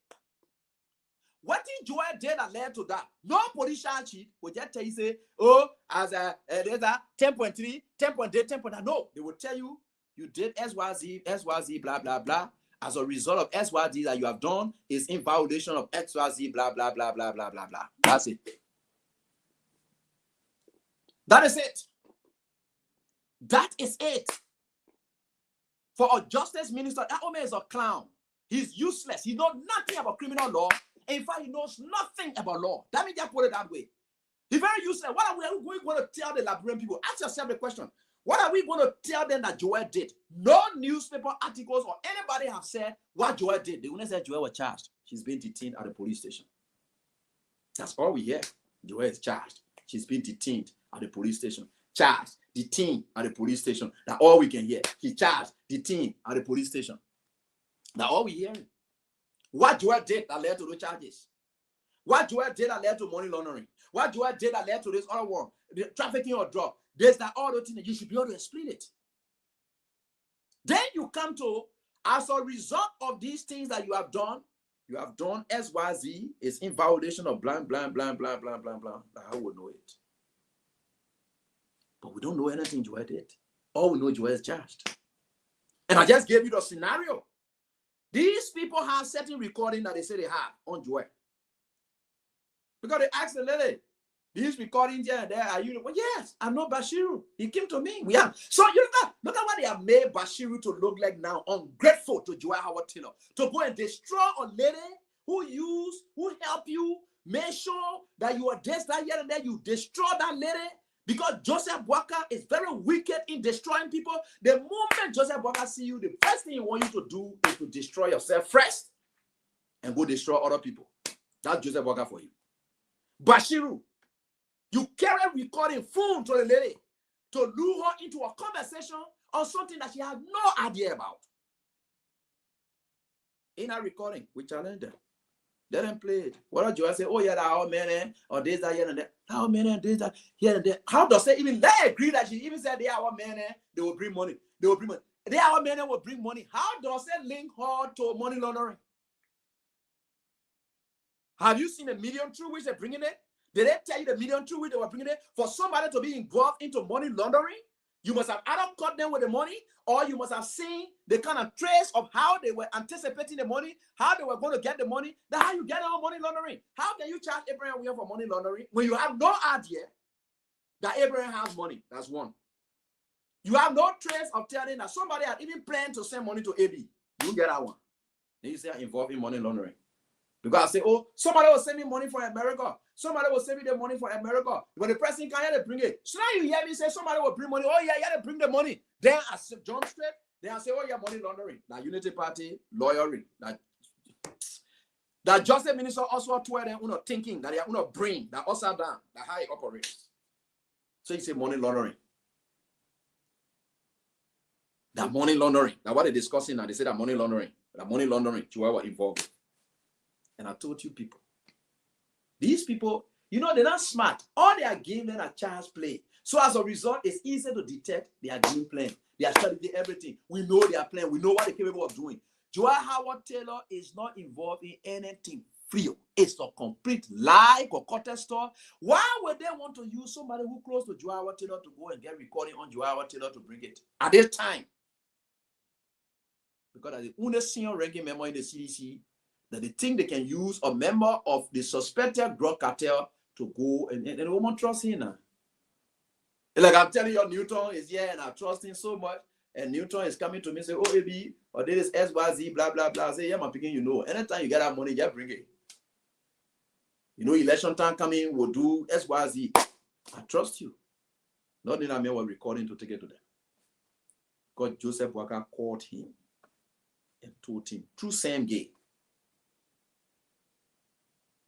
What did Joel did that led to that? No politician cheat will just tell you, say, oh, as there's a 10.3, 10.8, 10.9. No, they will tell you, you did XYZ, blah, blah, blah. As a result of XYZ that you have done is in violation of XYZ, blah, blah, blah, blah, blah, blah, blah. That's it. That is it. That is it. For a justice minister, that woman is a clown. He's useless. He knows nothing about criminal law. In fact, he knows nothing about law. Let me just put it that way. He's very useless. What are we going to tell the Liberian people? Ask yourself the question. What are we going to tell them that Joel did? No newspaper articles or anybody have said what Joel did. They only said Joel was charged. She's been detained at the police station. That's all we hear. Joel is charged. She's been detained at the police station. Charged, detained at the police station. That's all we can hear. He charged, detained at the police station. Now all we hearing. What Joel did that led to the charges? What Joel did that led to money laundering? What Joel did that led to this other one? The trafficking or drug. There's that all the things that you should be able to explain it. Then you come to, as a result of these things that you have done XYZ is in violation of blah, blah, blah, blah, blah, blah, blah. I would know it. But we don't know anything Joel did. All we know Joel is charged. And I just gave you the scenario. These people have certain recording that they say they have on Joel. Because they asked the lady, these recordings here and there, are you? Well, yes, I know Bashiru. He came to me. We are. So you look at what they have made Bashiru to look like now. Ungrateful to Joel Howard Taylor. To go and destroy a lady who help you, make sure that you are this, that, here and there. You destroy that lady because Joseph Boakai is very wicked in destroying people. The moment Joseph Boakai see you, the first thing he wants you to do is to destroy yourself first and go destroy other people. That's Joseph Boakai for you. Bashiru, you carry recording phone to the lady to lure her into a conversation on something that she had no idea about. In a recording, we challenge them. Let them play it. What does Joel say? Oh, yeah, that our man, or this, that, here and there. Our man, this, that, here and there. How does they even they agree that she even said they are our man, they will bring money. They will bring money. They are our man, will bring money. How does it link her to money laundering? Have you seen the medium through which they're bringing it? Did they tell you the medium through which they were bringing it? For somebody to be involved into money laundering, you must have either caught them with the money, or you must have seen the kind of trace of how they were anticipating the money, how they were going to get the money. That's how you get on money laundering. How can you charge Abraham Williams for money laundering when you have no idea that Abraham has money? That's one. You have no trace of telling that somebody had even planned to send money to AB. You get that one. Then you say I'm involved in money laundering. Because I say, oh, somebody will send me money for America. Somebody will send me the money for America. When the person can't hear, they bring it. So now you hear me say somebody will bring money. Oh, yeah, they bring the money. Then I say, jump straight. Then I say, oh, yeah, money laundering. That Unity Party lawyering. That Justice Minister also told them, thinking that they are bring that also down, that how it operates. So you say money laundering. That money laundering. That what they're discussing now, they say that money laundering. That money laundering, you are involved. And I told you people, these people, they're not smart. All they are game men are child's play. So as a result, it's easy to detect their game plan. Their strategy, everything. We know their plan. We know what they're capable of doing. Joel Howard Taylor is not involved in anything free. It's a complete lie, concocted stuff. Why would they want to use somebody who close to Joel Howard Taylor to go and get recording on Joel Howard Taylor to bring it at this time? Because as the only senior ranking member in the CDC, that they think they can use a member of the suspected drug cartel to go and they won't trust him now. Like I'm telling you, Newton is here and I trust him so much. And Newton is coming to me and say, oh, AB, or this is XYZ, blah, blah, blah. I say, yeah, I'm picking, anytime you get that money, just bring it. Election time coming, we'll do XYZ. I trust you. Not that I mean we're recording to take it to them. God, Joseph Boakai called him and told him through same gate.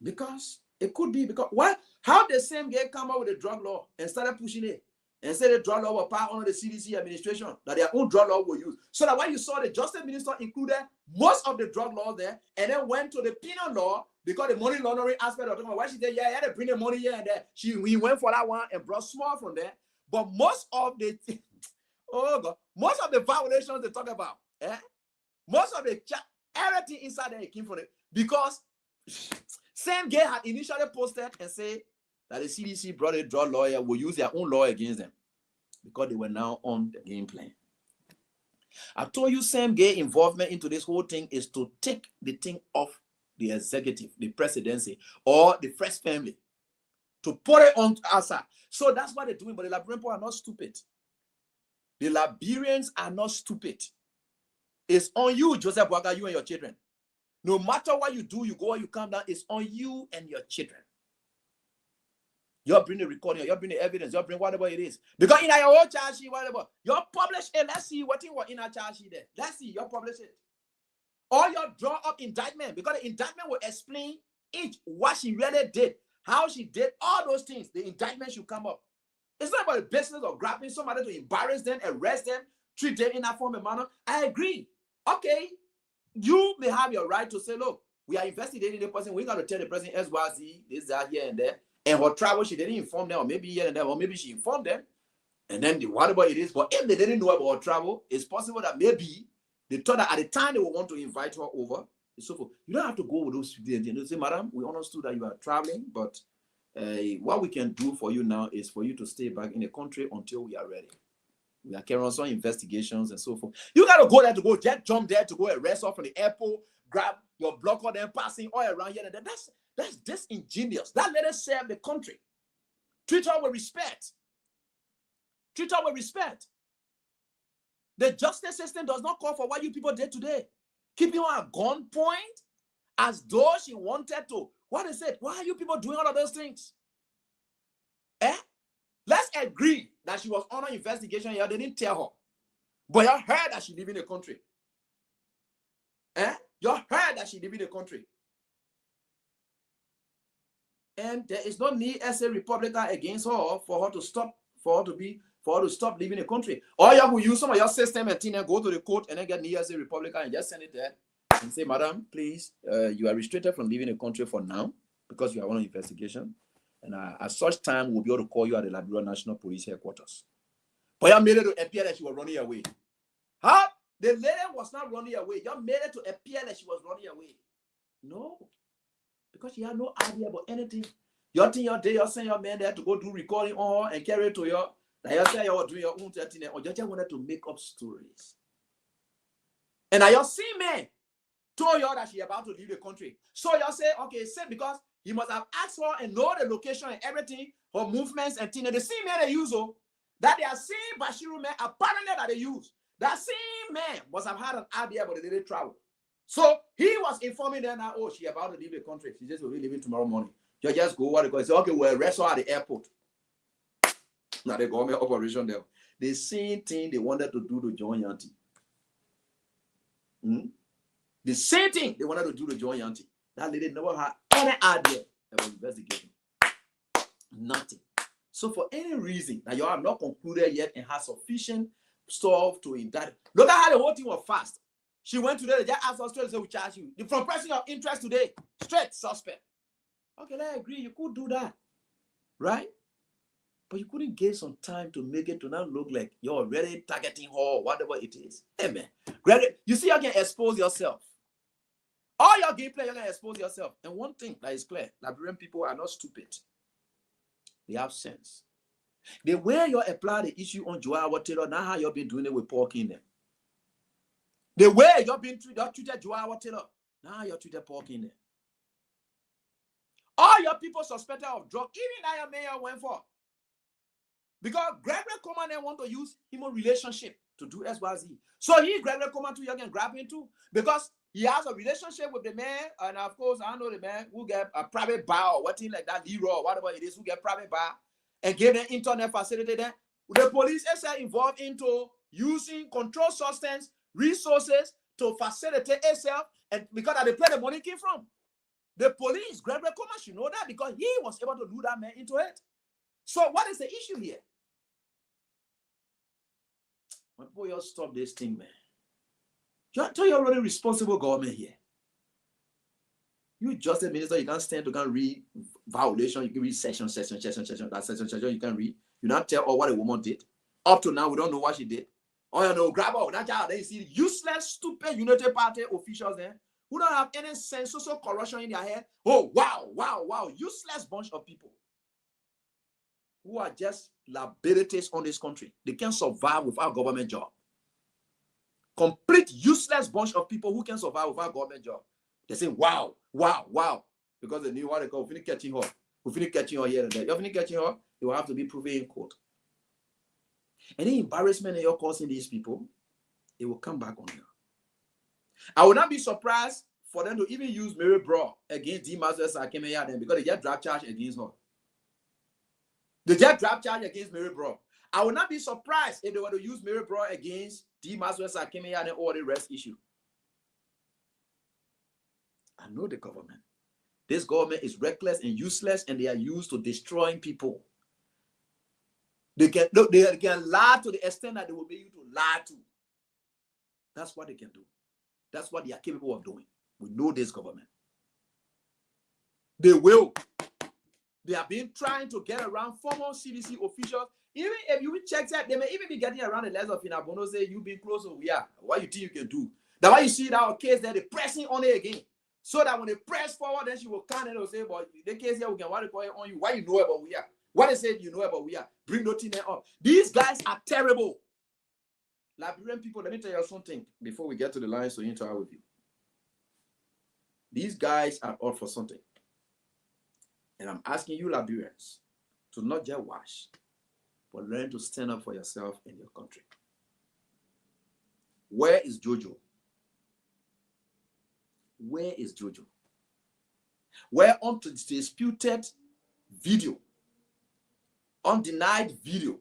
Because it could be because how the same guy come up with a drug law and started pushing it and said the drug law was part under the CDC administration that their own drug law will use. So that when you saw the Justice Minister included most of the drug laws there and then went to the penal law because the money laundering aspect of it. Why she said, yeah, had to bring the money here and there. We went for that one and brought small from there. But most of the most of the violations they talk about, most of the everything inside there came from it because same guy had initially posted and said that the CDC brought a drug lawyer will use their own law against them because they were now on the game plan. I told you same gay involvement into this whole thing is to take the thing off the executive, the presidency, or the first family to put it on outside. So that's what they're doing. But the Liberian people are not stupid. The Liberians are not stupid. It's on you, Joseph Boakai, you and your children. No matter what you do, you go or you come down, it's on you and your children. You bring the recording, you bring the evidence, you bring whatever it is. Because in your own charge sheet, whatever, you publish it. Let's see what in our charge sheet there. Let's see, you publish it. Or you draw up indictment, because the indictment will explain each what she really did, how she did, all those things. The indictment should come up. It's not about the business of grabbing somebody to embarrass them, arrest them, treat them in that form of manner. I agree. Okay. you may have your right to say, look, we are investigating the person. We got to tell the person XYZ, this, that, here, and there. And her travel, she didn't inform them, or maybe here and there, or maybe she informed them. And then whatever it is, but if they didn't know about her travel, it's possible that maybe they thought that at the time they would want to invite her over. And so forth. You don't have to go with those students. You say, madam, we understood that you are traveling, but what we can do for you now is for you to stay back in the country until we are ready. We are carrying on some investigations and so forth. You got to go there to go just jump there to go arrest her from the airport, grab your blocker, then passing all around here. And that's disingenuous. That let us serve the country. Treat her with respect. Treat her with respect. The justice system does not call for what you people did today. Keeping her at gunpoint as though she wanted to. What is it? Why are you people doing all of those things? Let's agree that she was under investigation here. They didn't tell her. But you heard that she live in the country. You heard that she live in the country. And there is no need as a Republican against her for her to stop, for her to stop leaving the country. Or you will use some of your system and go to the court and then get me as a Republican and just send it there and say, madam, please, you are restricted from leaving the country for now because you are under investigation. And at such time, we'll be able to call you at the Liberia National Police Headquarters. But you made it to appear that she was running away. Huh? The lady was not running away. You made it to appear that she was running away. No. Because she had no idea about anything. You think your day, you send your man there to go do recording on her and carry it to you. Now you say you were doing your own thing, or you just wanted to make up stories. And now you see me told you that she about to leave the country. So you say, okay, say because he must have asked her and know the location and everything, her movements and things. The same man they use, that they are seeing Bashiru man, apparently that they use. That same man must have had an idea about the daily travel. So he was informing them that, oh, she about to leave the country. She just will be leaving tomorrow morning. You just go what they call it. Say, okay, we'll arrest her at the airport. Now the government operation there. The same thing they wanted to do to John Yanti. The same thing they wanted to do to John Yanti. That lady never had any idea about investigation. Nothing. So for any reason that you have not concluded yet and has sufficient stuff to indict. Look at how the whole thing was fast. She went today, they just asked us straight and said, we charge you. From person of interest today, straight suspect. Okay, I agree, you could do that. Right? But you couldn't get some time to make it to not look like you're already targeting her, whatever it is. Hey, man. You see, you can expose yourself. All your gameplay, you're going to expose yourself. And one thing that is clear, Liberian people are not stupid. They have sense. The way you apply the issue on Joao Taylor, now how you've been doing it with Paul Kingdom. The way you've been treated Joao Taylor, now you're treated Paul Kingdom. All your people suspected of drug, even that your mayor went for. Because Gregory Coleman want to use human relationship to do SYZ. So Gregory Coleman too, you can grab him too. Because he has a relationship with the man, and of course, I know the man who get a private bar or what thing like that, Leroy, or whatever it is, who get private bar and give them internet facility there. The police is involved into using controlled substance resources to facilitate itself, and because that's where the money came from. The police, Gregory Coleman, should know that because he was able to lure that man into it. So what is the issue here? When people stop this thing, man. You're really responsible government here. You just a minister, you can't stand to can read violation, you can read section, you can read. You not tell what a woman did. Up to now, we don't know what she did. Oh, you know, grab out that child. Then you see useless, stupid United Party officials there who don't have any sense, social corruption in their head. Oh, wow. Useless bunch of people who are just liabilities on this country. They can't survive without government job. Complete useless bunch of people who can survive without government job. They say, wow. Because they knew what they call, we finish catching her. We finish catching her here and there. You finish catching her, it will have to be proven in court. Any embarrassment that you're causing these people, it will come back on you. I would not be surprised for them to even use Mary Bro against D. Mazes Akemeya then because they just draft charge against her. They just draft charge against Mary Bro. I would not be surprised if they were to use Mary Bro against D. Mazes Akemeya and all the rest issue. I know the government. This government is reckless and useless, and they are used to destroying people. They can lie to the extent that they will be able to lie to. That's what they can do. That's what they are capable of doing. We know this government. They will. They have been trying to get around former CDC officials. Even if you check that, they may even be getting around the legs of Inabono, say you be close to we are. What you think you can do? That's why you see that case that they're pressing on it again. So that when they press forward, then she will come and will say, but the case here we can what they call it on you. Why you know about we are? What they said you know about we are. Bring nothing up. These guys are terrible. Liberian people, let me tell you something before we get to the line so you interact with you. These guys are all for something. And I'm asking you, Liberians, to not just watch, but learn to stand up for yourself and your country. Where is Jojo? Where is Jojo? Where on the disputed video, undenied video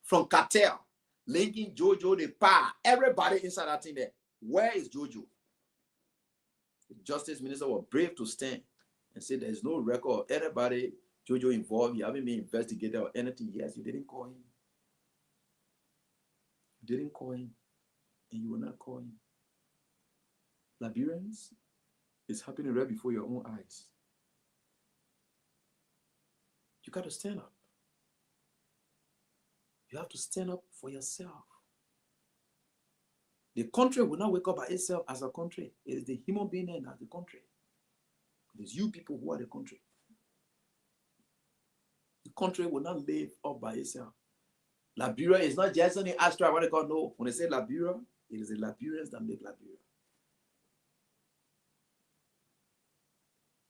from Cartel, linking Jojo, the power, everybody inside that thing there. Where is Jojo? The Justice Minister was brave to stand and say there is no record of anybody Jojo involved. You haven't been investigated or anything. Yes, you didn't call him. You didn't call him. And you will not call him. Liberians, it's happening right before your own eyes. You got to stand up. You have to stand up for yourself. The country will not wake up by itself as a country. It is the human being and as the country. It is you people who are the country. The country will not live up by itself. Liberia is not just any Astra, what they call no. When they say Liberia, it is the Liberians that make Liberia.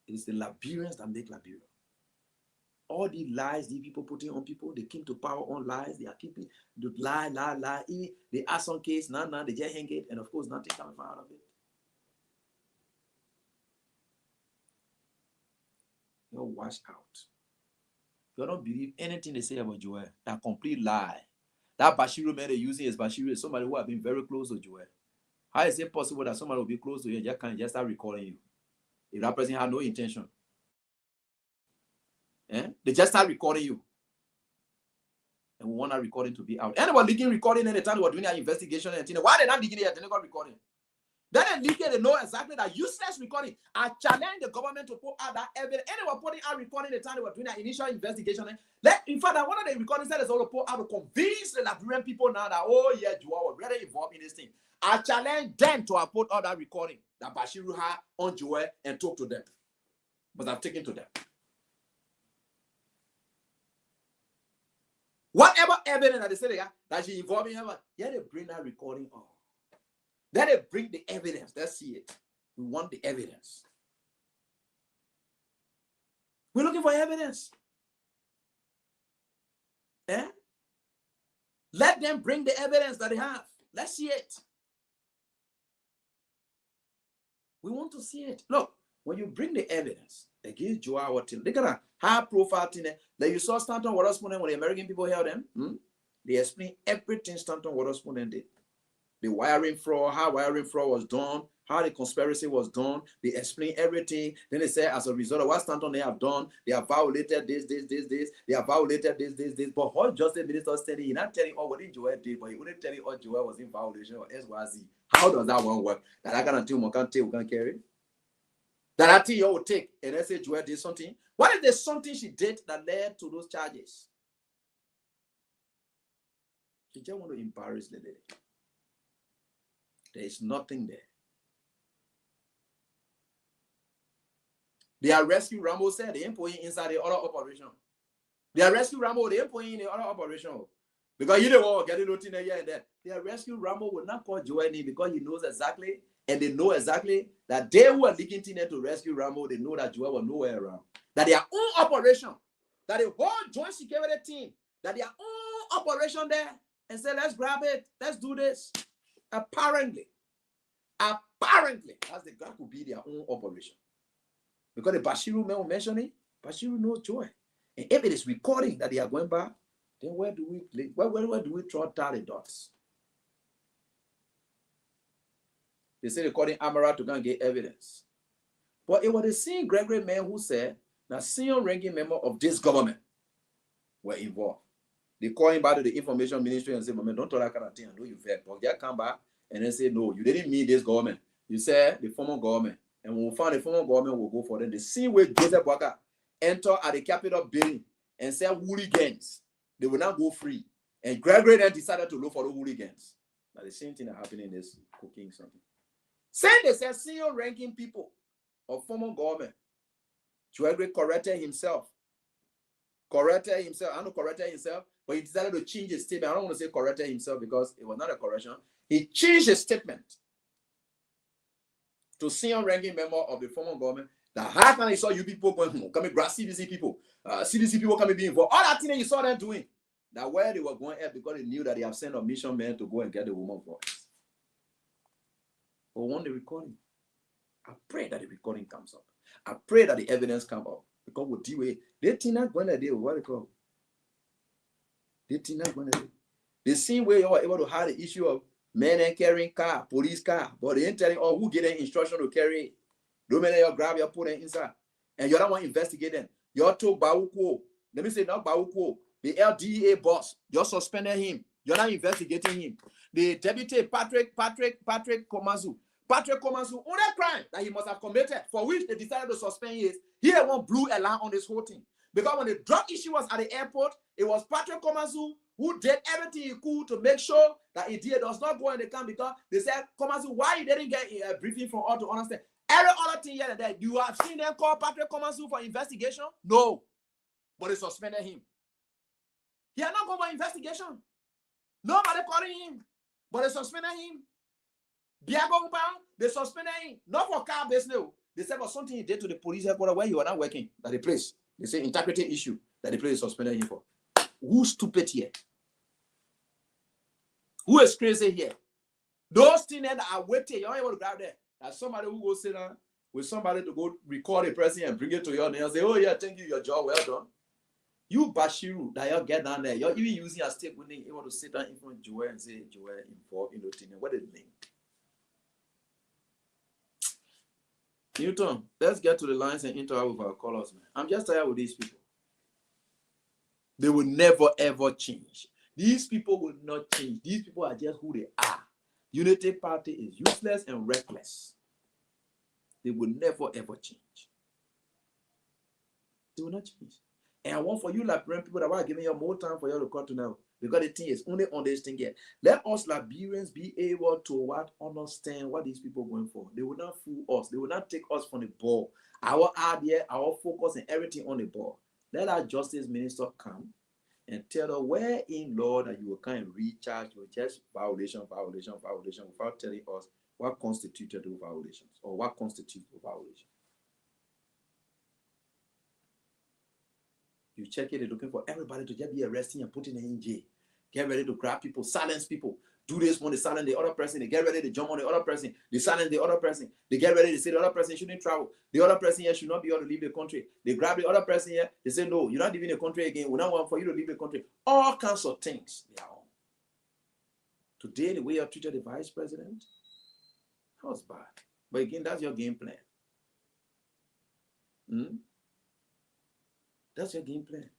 It is the Liberians that make Liberia. All the lies these people putting on people, they came to power on lies. They are keeping the lie. They ask some case, now they just hang it, and of course nothing coming out of it. You know, watch out. You don't believe anything they say about Joel. That complete lie. That Bashiru man they're using is Bashiru is somebody who have been very close to Joel. How is it possible that somebody will be close to you and just can't just start recalling you? If that person had no intention. They just start recording you. And we want that recording to be out. Anyone leaking recording anytime they were doing an investigation and things. Why they not leaking it? They got recording. Then they leak it, they know exactly that useless recording. I challenge the government to put out that evidence. Anyone putting out recording the time they were doing an initial investigation. In fact, one of the recordings that is all put out to convince the Liberian people now that, oh yeah, you are already involved in this thing. I challenge them to have put out that recording that Bashiru had on Joel and talk to them. But I've taken to them. Whatever evidence that they say that she involved in her, yeah, they bring that recording on. Then they bring the evidence. Let's see it. We want the evidence. We're looking for evidence. Let them bring the evidence that they have. Let's see it. We want to see it. Look, when you bring the evidence against Joao Till, look at that high-profile thing that you saw Stanton Waterspoon when the American people held them. They explain everything Stanton Waterspoon did. The wiring fraud, how wiring fraud was done, how the conspiracy was done. They explain everything. Then they say, as a result of what Stanton they have done, they have violated this. They have violated this. But what Justice Minister said, he's not telling all what Joel did, but he wouldn't tell you all Joel was in violation of SYZ. How does that one work? That I can't tell you, we can't carry. That I think you will take, and let's say Joel did something. What if there's something she did that led to those charges? She just want to embarrass the lady. There is nothing there. The rescue Rambo said they ain't putting inside the other operation. The rescue Rambo, they ain't putting in the other operation. Because you don't want to get it nothing here and there. The rescue Rambo will not call Joel because he knows exactly, and they know exactly that they who are leaking things to rescue Rambo, they know that Joel was nowhere around. That their own operation, that the whole joint security team, that their own operation there, and say, let's grab it, let's do this. Apparently, that could be their own operation. Because the Bashiru man mentioned it, Bashiru knows Joy. And if it is recording that they are going back, then where do we draw the dots? They say they're calling Amara to go and get evidence. But it was the same Gregory man who said that senior ranking member of this government were involved. They call him back to the information ministry and say, "Mama, don't talk that kind of thing. I know you vet." But they come back and then say, "No, you didn't mean this government. You say the former government, and when we find the former government will go for them. The same way Joseph Boakai enter at the Capitol building and say hooligans, they will not go free. And Gregory then decided to look for the hooligans. Now the same thing that happened in this cooking something. Saying they said senior ranking people of former government. Gregory corrected himself. I don't know corrected himself, but he decided to change his statement. I don't want to say corrected himself because it was not a correction. He changed his statement to senior ranking member of the former government. That how can I saw you people going, coming grab CDC people, CDC people coming be involved. All that thing that you saw them doing. That where they were going at because they knew that they have sent a mission man to go and get the woman voice. But when the recording, I pray that the recording comes up. I pray that the evidence comes up. Because with D-Way, they think not going to do what they call. They think not going to do. The same way you are able to have the issue of men and carrying car, police car, but they ain't telling who get an instruction to carry it. Don't matter you grab your put it inside. And you're not one investigate them. You're told Bauko. Let me say not Bauko. The LDA boss, you're suspending him. You're not investigating him. The deputy Patrick Komazu. Patrick Komazu, only crime that he must have committed for which they decided to suspend him is he had one blue alarm on this whole thing. Because when the drug issue was at the airport, it was Patrick Komazu who did everything he could to make sure that Idia does not go in the camp because they said, Komazu, why you didn't get a briefing from all to understand? Every other thing here and there, you have seen them call Patrick Komazu for investigation? No. But they suspended him. He had not gone for investigation. Nobody calling him. But they suspended him. Biago Ubang, they suspended him. Not for car business. They said for something he did to the police headquarters where he was not working at the place. They say integrity issue that the place suspended him for. Who's stupid here? Who is crazy here? Those things that are waiting, you're able to grab there. As somebody who goes sit down with somebody to go record a person and bring it to your name and say, oh yeah, thank you, your job well done. You Bashiru, that you get down there, you're even using a stick when you want to sit down in front of Joel and say, Joel involved in the thing. What is the name? Newton, let's get to the lines and interact with our callers, man. I'm just tired with these people. They will never ever change. These people will not change. These people are just who they are. Unity Party is useless and reckless. They will never ever change. They will not change. And I want for you Liberian people that are giving you more time for you to come to now. Because the thing is only on this thing here. Let us Liberians be able to understand what these people are going for. They will not fool us. They will not take us from the ball. Our idea, our focus, and everything on the ball. Let our justice minister come and tell us where in law that you will come and recharge with just violation without telling us what constituted those violations or what constitutes the violation. You check it, they're looking for everybody to just be arresting and putting in jail. Get ready to grab people, silence people. Do this one, they silence the other person. They get ready to jump on the other person. They silence the other person. They get ready to say the other person shouldn't travel. The other person here should not be able to leave the country. They grab the other person here. They say, no, you're not leaving the country again. We don't want for you to leave the country. All kinds of things they are on. Today, the way you treated the vice president, that was bad. But again, that's your game plan. That's your game plan.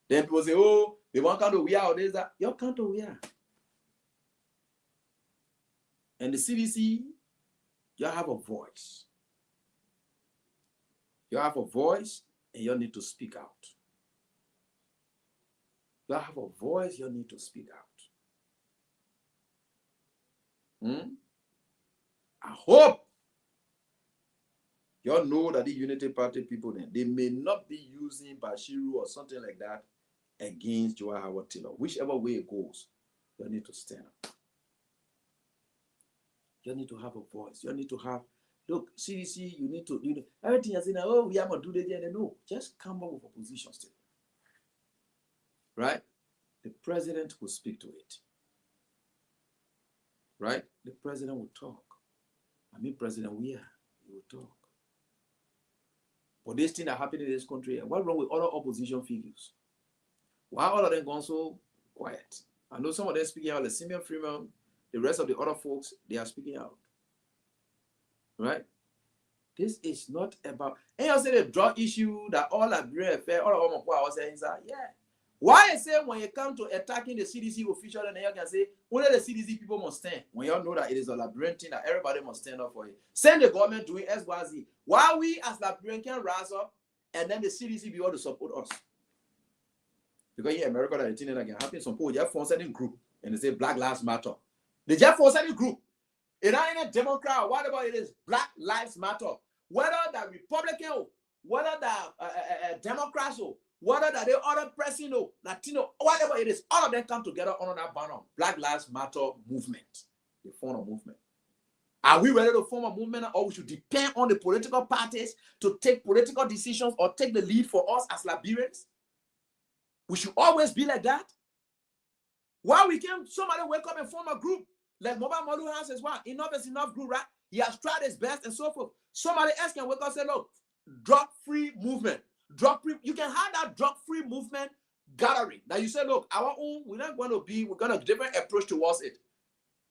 Then people say, oh, they want count to we are, there's that. Your count to we are. And the CDC, you have a voice. You have a voice and you need to speak out. You have a voice, you need to speak out. I hope you all know that the Unity Party people, then they may not be using Bashiru or something like that against Joel Howard Taylor. Whichever way it goes, you need to stand up. You need to have a voice. You need to have, look, CDC, you need to, everything you're saying, oh, we are going to do that. No, just come up with a position statement. Right? The president will speak to it. Right? The president will talk. President Weah, he will talk. But this thing that happened in this country, what's wrong with other opposition figures? Why all of them gone so quiet? I know some of them speaking out, like Simeon Freeman, the rest of the other folks, they are speaking out. Right? This is not about, and you say the drug issue that all Liberia affair, all of them was saying, yeah. Why I say when you come to attacking the CDC official, and you can say only the CDC people must stand. When you all know that it is a labyrinth that everybody must stand up for it. Send the government doing XYZ. Why we as labyrinth can rise up, and then the CDC be able to support us? Because in America, that thing that can happen. Some people just form certain group and they say Black Lives Matter. They just form certain group. It ain't a Democrat, whatever it is, Black Lives Matter. Whether the Republican, whether the Democrats, whether that they other person, Latino, whatever it is, all of them come together under that banner, Black Lives Matter movement. They form a movement. Are we ready to form a movement, or we should depend on the political parties to take political decisions or take the lead for us as Liberians? We should always be like that. Why we can't somebody wake up and form a group like Mobile Malu has as well? Enough is enough group, right? He has tried his best and so forth. Somebody else can wake up and say, look, drug-free movement. Drug-free, you can have that drug-free movement gathering. Now you say, look, our own, we're not going to be, we're going to different approach towards it.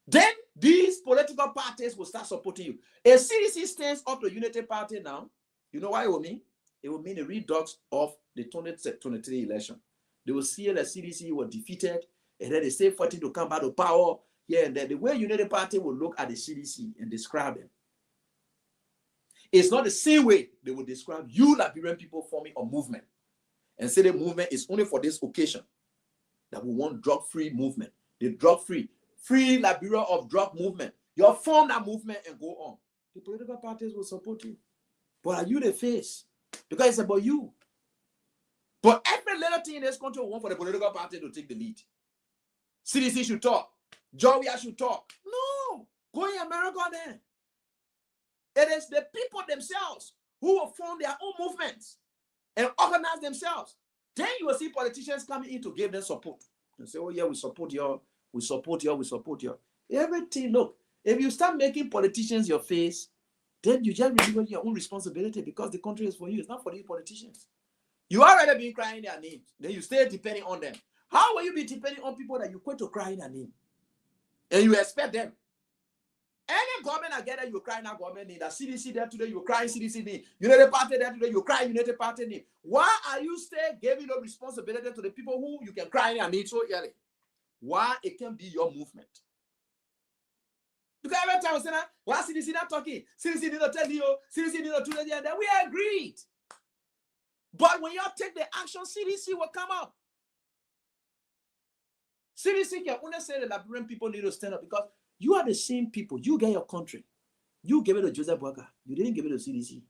Then these political parties will start supporting you. A CDC stands up to Unity Party now. You know what it will mean? It will mean the redux of the 2023 election. They will see that CDC was defeated, and then they say fighting to come back to power. Yeah, and then the way Unity Party will look at the CDC and describe them. It's not the same way they will describe you Liberian people forming a movement and say the movement is only for this occasion. That we want drug-free movement. The drug-free, free Liberia of drug movement. You form that movement and go on. The political parties will support you. But are you the face? Because it's about you. But every little thing in this country will want for the political party to take the lead. CDC should talk. Georgia should talk. No. Go in America then. It is the people themselves who will form their own movements and organize themselves. Then you will see politicians coming in to give them support. And say, oh yeah, we support you, we support you, we support you. Everything, look, if you start making politicians your face, then you just remember your own responsibility because the country is for you. It's not for these politicians. You already been crying their names. Then you stay depending on them. How will you be depending on people that you quit to cry their name? And you expect them? Any government I get that you cry now government name. That CDC there today, you cry CDC name. United Party there today, you cry United Party name. Why are you still giving no responsibility to the people who you can cry their name so early? Why it can be your movement? Because every time we say that, why CDC not talking? CDC did not tell you, CDC did not do that, then we agreed. But when you take the action, CDC will come up. CDC can only say the Liberian people need to stand up because you are the same people. You get your country. You gave it to Joseph Boakai. You didn't give it to CDC.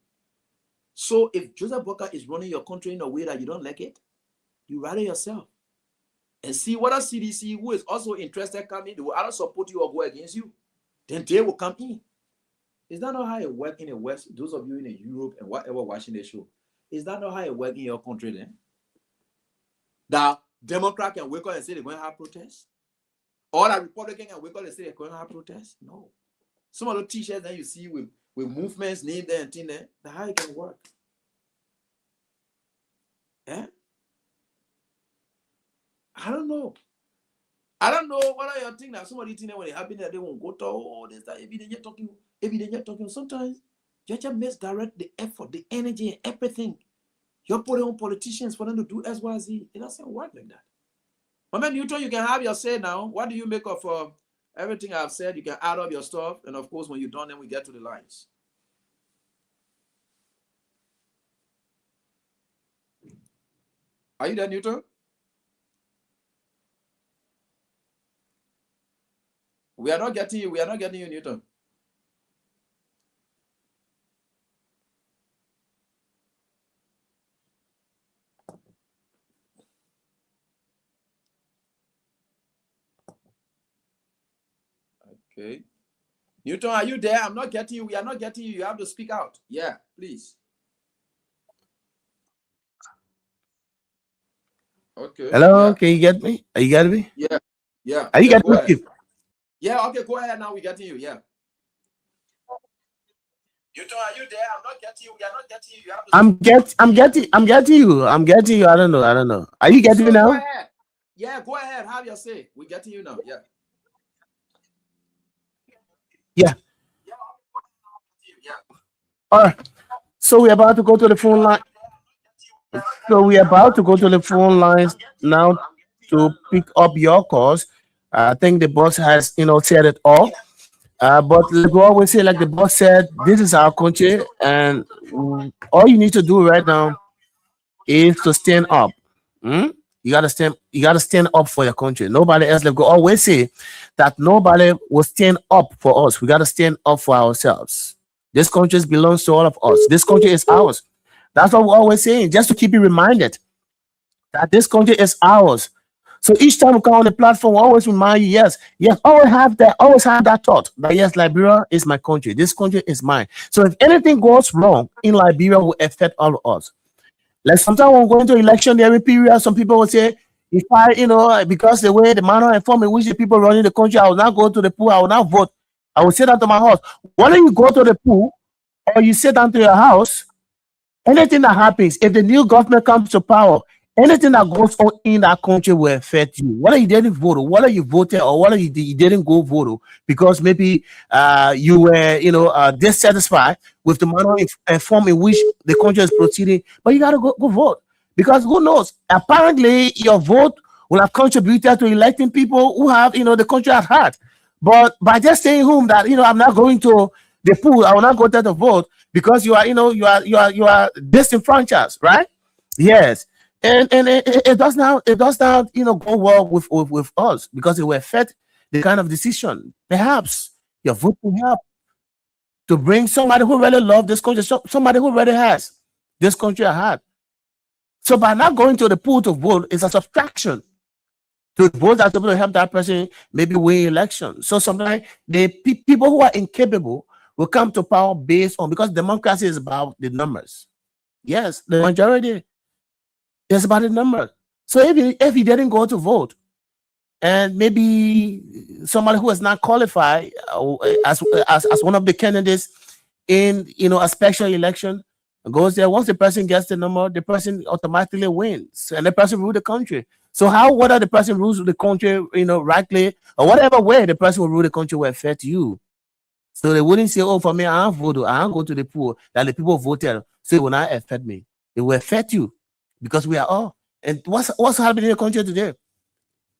So if Joseph Boakai is running your country in a way that you don't like it, you write it yourself. And see whether CDC, who is also interested, come in, they will either support you or go against you. Then they will come in. Is that not how it works in the West? Those of you in Europe and whatever watching the show, is that not how it works in your country then? That Democrat can wake up and say they're going to have protests? Or that Republican can wake up and say they're going to have protests? No. Some of the t-shirts that you see with movements named there and thing there, that's how it can work. Yeah? I don't know. I don't know what are your thing that somebody think that when it happens that they won't go to all this, that if they just talking, sometimes you just misdirect the effort, the energy, and everything. You're putting on politicians for them to do XYZ. It doesn't work like that. Mama Newton, you can have your say now. What do you make of everything I've said? You can add up your stuff. And of course, when you're done, then we get to the lines. Are you there, Newton? We are not getting you. We are not getting you, Newton. Okay. Newton, are you there? I'm not getting you. We are not getting you. You have to speak out. Yeah, please. Okay. Hello, Yeah. can you get me? Are you getting me? Yeah. Yeah. Are you Yeah, getting go me? ahead. Yeah, okay, go ahead now. We're getting you. Yeah. Newton, are you there? I'm not getting you. We are not getting you. You have to I'm getting you. I'm getting you. I don't know. Are you getting me Go now? ahead. Yeah, go ahead. Have your say. We're getting you now. Yeah. Yeah. Yeah. All right. So we're about to go to the phone line. So we are about to go to the phone lines now to pick up your calls. I think the boss has, said it all. But like we always say, like the boss said, this is our country, and all you need to do right now is to stand up. Hmm? You gotta stand. You gotta stand up for your country. Nobody else. Like we always say, that nobody will stand up for us. We gotta stand up for ourselves. This country belongs to all of us. This country is ours. That's what we're always saying. Just to keep you reminded that this country is ours. So each time we come on the platform, we always remind you, yes, always have that thought that yes, Liberia is my country. This country is mine. So if anything goes wrong in Liberia, will affect all of us. Like sometimes when we go into election every period, some people will say, if I, because the way the manner and form in which the people running the country, I will not go to the pool, I will not vote. I will sit down to my house. Whether you go to the pool or you sit down to your house, anything that happens, if the new government comes to power, anything that goes on in that country will affect you. Whether you didn't vote, or whether you voted, or whether you didn't go vote, because maybe you were, dissatisfied with the manner and form in which the country is proceeding, but you got to go vote. Because who knows? Apparently, your vote will have contributed to electing people who have, the country at heart. But by just staying home, that I'm not going to the pool, I will not go there to vote because you are disenfranchised, right? Yes, and it does not go well with us because it will affect the kind of decision. Perhaps your vote will help to bring somebody who really loves this country, somebody who really has this country at heart. So by not going to the pool to vote is a subtraction to vote that's able to help that person maybe win election. So sometimes the people who are incapable will come to power based on, because democracy is about the numbers. Yes, the majority is about the numbers. So if you didn't go to vote, and maybe somebody who is not qualified as one of the candidates in a special election goes there, once the person gets the number, the person automatically wins, and the person rules the country. So how whether the person rules the country, rightly or whatever way the person will rule the country will affect you. So they wouldn't say, "Oh, for me, I don't vote. I don't go to the pool that the people voted, so it will not affect me." It will affect you because we are all. And what's happening in the country today?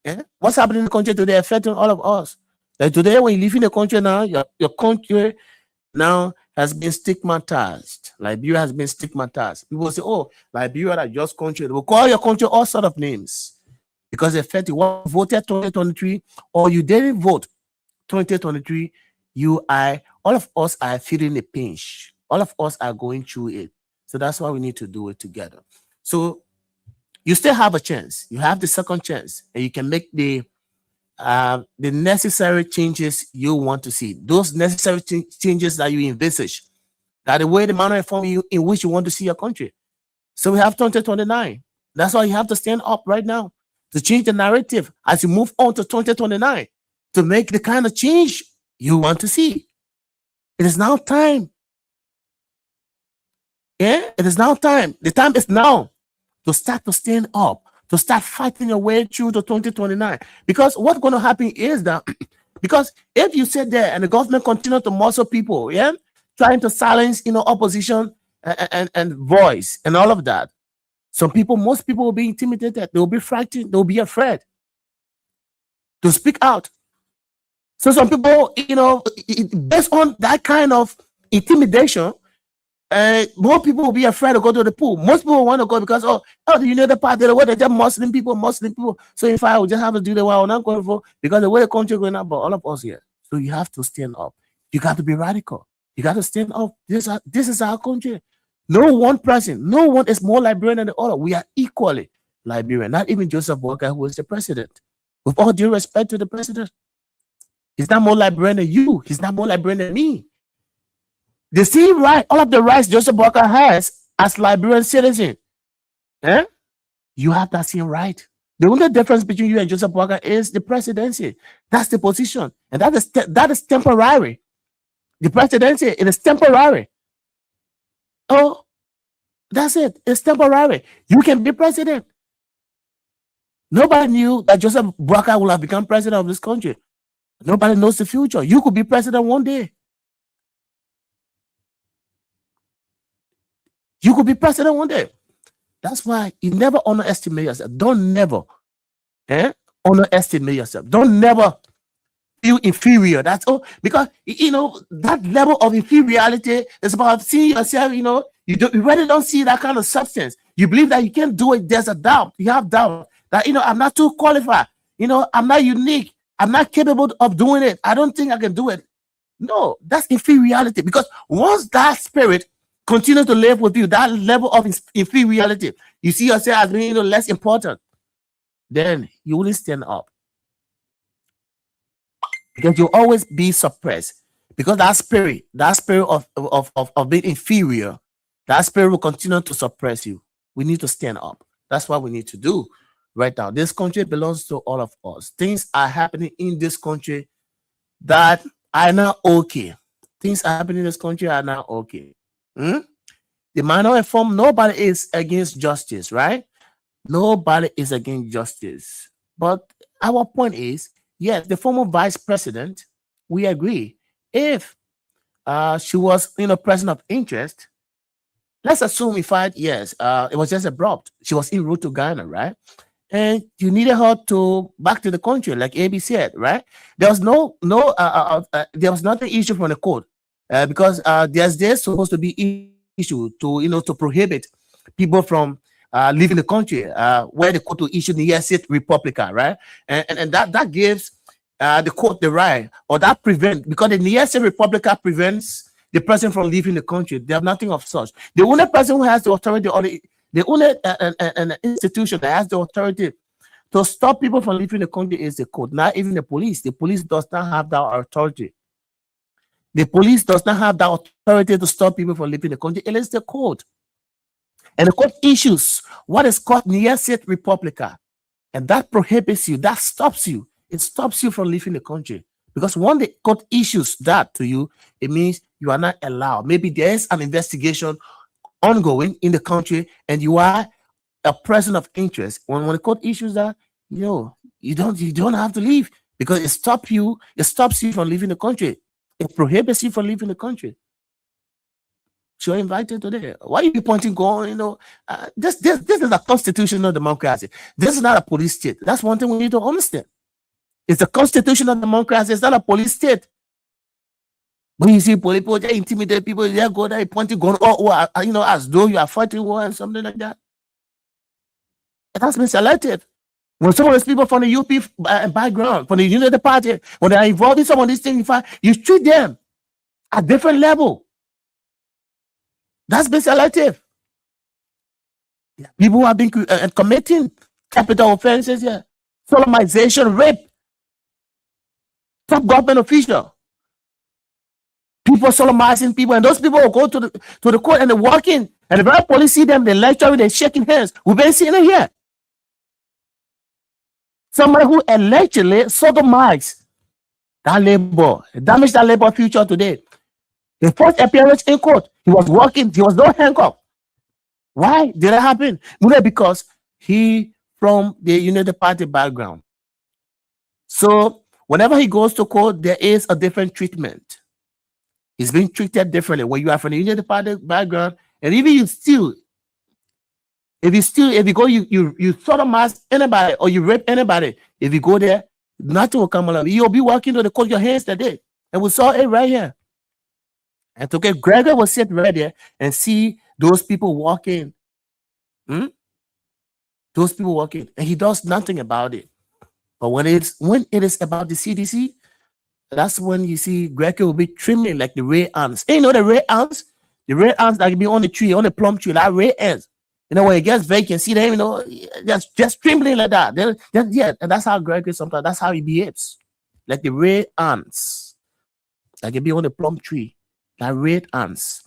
Yeah? What's happening in the country today affecting all of us? Like today, when you live in the country now, your country now has been stigmatized. Liberia has been stigmatized. People say, "Oh, Liberia are just country." They will call your country all sort of names because they affect you. One voted 2023 or you didn't vote 2023. All of us are feeling the pinch. All of us are going through it. So that's why we need to do it together. So you still have a chance. You have the second chance, and you can make the necessary changes you want to see. Those necessary changes that you envisage, that the way, the manner and form in which you want to see your country. So we have 2029. That's why you have to stand up right now to change the narrative as you move on to 2029 to make the kind of change you want to see. It is now time. Yeah, it is now time. The time is now to start to stand up, to start fighting your way through to 2029. Because what's going to happen is that, because if you sit there and the government continue to muscle people, trying to silence, opposition and voice and all of that, most people will be intimidated. They will be frightened. They will be afraid to speak out. So some people, based on that kind of intimidation, more people will be afraid to go to the pool. most people want to go because the party, the way they're just Muslim people. So if I would just have to do the way, I will not go for, because the way the country is going up, but all of us here. So you have to stand up. You got to be radical. You got to stand up. This is our country. No one person, no one is more Liberian than the other. We are equally Liberian. Not even Joseph Boakai, who is the president. With all due respect to the president, he's not more Liberian than you. He's not more Liberian than me. The same right, all of the rights Joseph Boakai has as Liberian citizen, you have that same right. The only difference between you and Joseph Boakai is the presidency. That's the position, and that is temporary. The presidency, it is temporary. Oh, that's it. It's temporary. You can be president. Nobody knew that Joseph Boakai will have become president of this country. Nobody knows the future. You could be president one day. You could be president one day. That's why you never underestimate yourself. Don't never underestimate yourself. Don't never feel inferior. That's all, because that level of inferiority is about seeing yourself. You really don't see that kind of substance. You believe that you can't do it. There's a doubt. You have doubt that I'm not too qualified. I'm not unique. I'm not capable of doing it. I don't think I can do it. No, that's inferiority. Because once that spirit continues to live with you, that level of inferiority, you see yourself as being less important, then you will stand up. Because you'll always be suppressed. Because that spirit of being inferior, that spirit will continue to suppress you. We need to stand up. That's what we need to do right now. This country belongs to all of us. Things are happening in this country that are not okay. Things are happening in this country are not okay. The minority form, nobody is against justice, right? Nobody is against justice. But our point is, yes, the former vice president, we agree. If she was person of interest, let's assume it was just abrupt. She was en route to Ghana, right? And you needed her to back to the country, like AB said, right? There was there was nothing issued from the court because there's supposed to be issue to prohibit people from leaving the country, where the court will issue the Niacet Republica, right? And that gives the court the right, or that prevents, because the Niacet Republica prevents the person from leaving the country. They have nothing of such. The only person who has the authority, or the only an institution that has the authority to stop people from leaving the country is the court, not even the police. The police does not have that authority. The police does not have that authority to stop people from leaving the country. It is the court. And the court issues what is called Niacet Republica. And that prohibits you, that stops you. It stops you from leaving the country. Because when the court issues that to you, it means you are not allowed. Maybe there is an investigation ongoing in the country and you are a person of interest. When the court issues that, you don't have to leave, because it stops you from leaving the country. It prohibits you from leaving the country. So you're invited today. Why are you pointing going? This is a constitutional democracy. This is not a police state. That's one thing we need to understand. It's a constitutional democracy. It's not a police state. When you see people, they intimidate people, they go there, pointing gun, as though you are fighting war and something like that. It has been selective. When some of these people from the UP background, from the United Party, when they are involved in some of these things, you treat them at different level. That's been selective. People who have been committing capital offenses here, solemnization, rape, top government official. People solemnizing people, and those people will go to the court and they walk in, and the very police see them, they lecture, they're shaking hands. We've been seeing it here. Somebody who allegedly sodomized that labor, damaged that labor future today. His first appearance in court, he was walking, he was no handcuff. Why did that happen? Because he from the United Party background. So whenever he goes to court, there is a different treatment. He's being treated differently. When you are from the United Party background, and even if you go, you sodomize anybody or you rape anybody, if you go there, nothing will come along. You'll be walking to the court, your hands that day. And we saw it right here. And okay, Gregor will sit right there and see those people walking. Those people walking, and he does nothing about it. But when it is about the CDC, that's when you see Gregor will be trimming like the red ants. And the red ants? The red ants that can be on the tree, on the plum tree, like red ants. When it gets vacant, see them, just trembling like that. And that's how Gregor sometimes, that's how he behaves. Like the red ants. That can be on the plum tree. Like red ants.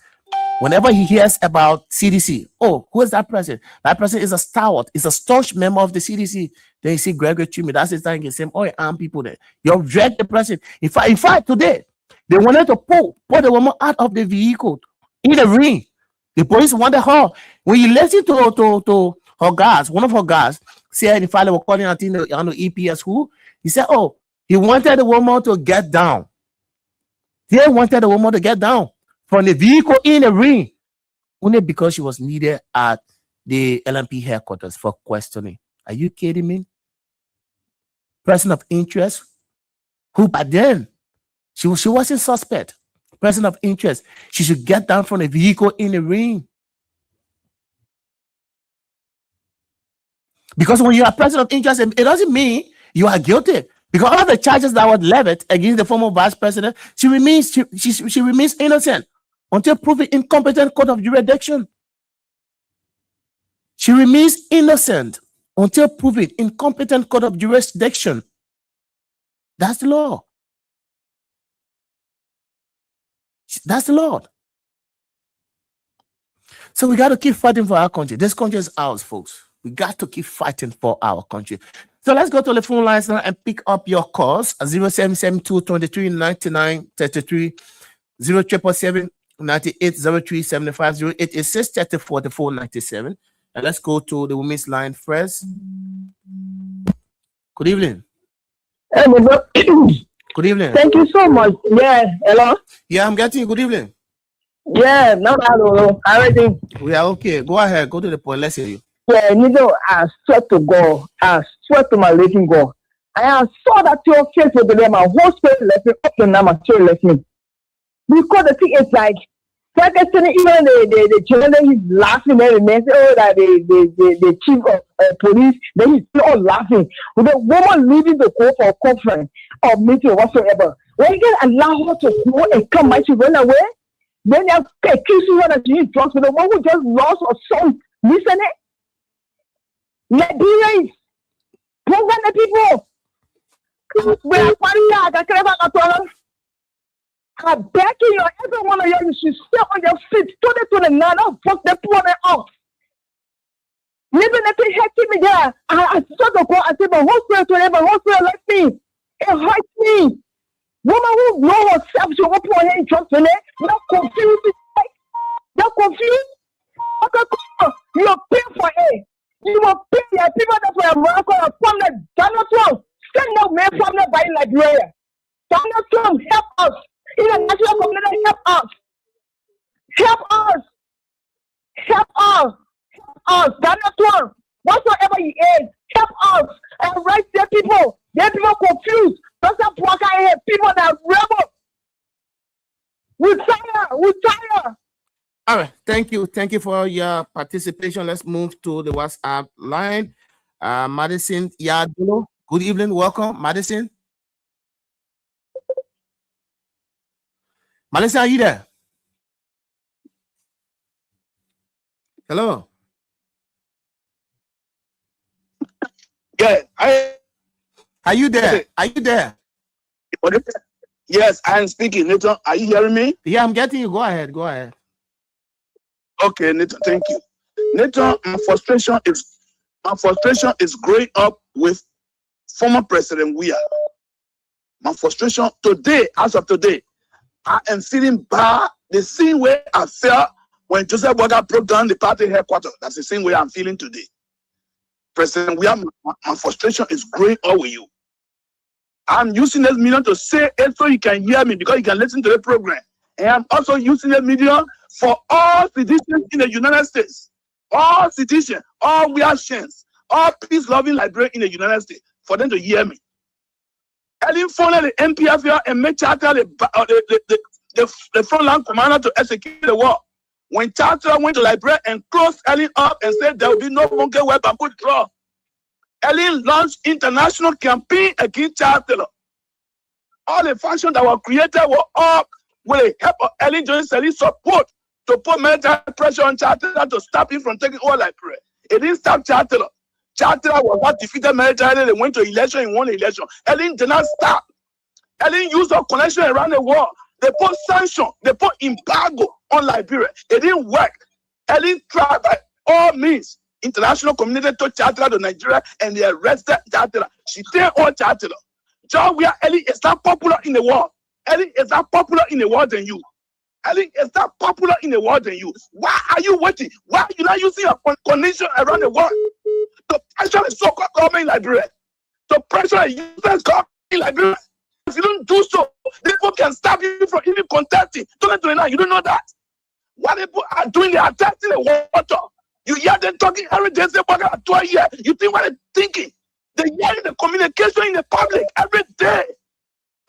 Whenever he hears about CDC, who is that person? That person is a stalwart, is a staunch member of the CDC. Then you see Gregor Chimme, that's his time, same armed people there. You drag the person. In fact, today, they wanted to pull the woman out of the vehicle in the ring. The police wanted her. When you listen to her guards, one of her guards said, in fact, they were calling on the EPS who? He said, he wanted the woman to get down. They wanted the woman to get down from the vehicle in the ring, only because she was needed at the LMP headquarters for questioning. Are you kidding me? Person of interest, who by then, she wasn't suspect. Person of interest, she should get down from the vehicle in the ring. Because when you are person of interest, it doesn't mean you are guilty. Because all the charges that were levied against the former vice president, she remains innocent until proven incompetent court of jurisdiction. She remains innocent until proven incompetent court of jurisdiction. That's the law. That's the law. So we got to keep fighting for our country. This country is ours, folks. We got to keep fighting for our country. So let's go to the phone lines now and pick up your calls. 0772 23 99 33 0777 98 03 75 0886 30 44 97. And let's go to the women's line first. Good evening. Good evening. Thank you so much. Yeah, hello? Yeah, I'm getting you. Good evening. Yeah, no, everything. We are okay. Go ahead. Go to the point. Let's hear you. Yeah, I swear to God. I swear to my living God. I saw that your face with the my whole spirit left me up and now my soul left me. Because the thing is like I said, even the children, he's laughing and they say, oh, that the chief of police, then he's still all laughing. With the woman leaving the court for a conference or meeting or whatsoever. When you can allow her to go and come back to run away, then you accuse her that she is drugs with the one who just lost or son. Listen it. Nigerians, program the people. We are fighting. I'm begging you, every one of you, you should stay on your feet. 2029, I'll fuck the poor man off. Even if it hurts me there, I sort of go and say, my whole spirit like me. It hurts me. Woman who know herself, she won't put her hand in trust in it. Not confused. Not confused. You're paying for it. You will pay your people that were Morocco and from the Donald Trump. Send no man from the by Liberia. Donald Trump, help us. In the national community, help us. Help us. Help us. Help us. Donald Trump, whatsoever he is, help us. And right there, people. There people confused. Don't stop walking here. People that are rebel. We're tired. All right. Thank you. Thank you for your participation. Let's move to the WhatsApp line. Madison Yadulo. Good evening. Welcome, Madison. Madison, are you there? Hello. Yeah, Are you there? Are you there? Yes, I'm speaking. Nathan, are you hearing me? Yeah, I'm getting you. Go ahead. Go ahead. Okay, Nathan, thank you. Nathan, my frustration is growing up with former President Weah. My frustration today, as of today, I am feeling bad. The same way I felt when Joseph Boakai broke down the party headquarters. That's the same way I'm feeling today. President Weah, my frustration is growing up with you. I'm using this medium to say it so you can hear me because you can listen to the program. And I'm also using the medium for all citizens in the United States. All citizens, all Weahians, all peace-loving Liberians in the United States, for them to hear me. Ellen phoned the MPFL and made Charter the frontline commander to execute the war. When Charter went to Liberia and closed Ellen up and said there will be no longer weapon withdraw, Ellen launched international campaign against Charter. All the factions that were created were all with the help of Ellen Johnson support to put military pressure on Charter to stop him from taking over Liberia. It didn't stop Charter. Charter was not defeated militarily. They went to election and won the election. Ellen did not stop. Ellen used her connection around the world. They put sanction, they put embargo on Liberia. It didn't work. Ellen tried by all means. International community took Charter to Nigeria and they arrested Charter. She stayed on Charter. John Weah, Ellen is not popular in the world. Ellen is not popular in the world than you. Ellen is not popular in the world than you. Why are you waiting? Why are you not using your connection around the world? The pressure is so-called government in Liberia. The pressure is useless government in Liberia. If you don't do so, people can stop you from even contesting 2029. You don't know that. What people are doing, they are testing the water. You hear them talking every day, say, twice a year. You think what they're thinking? They hear the communication in the public every day.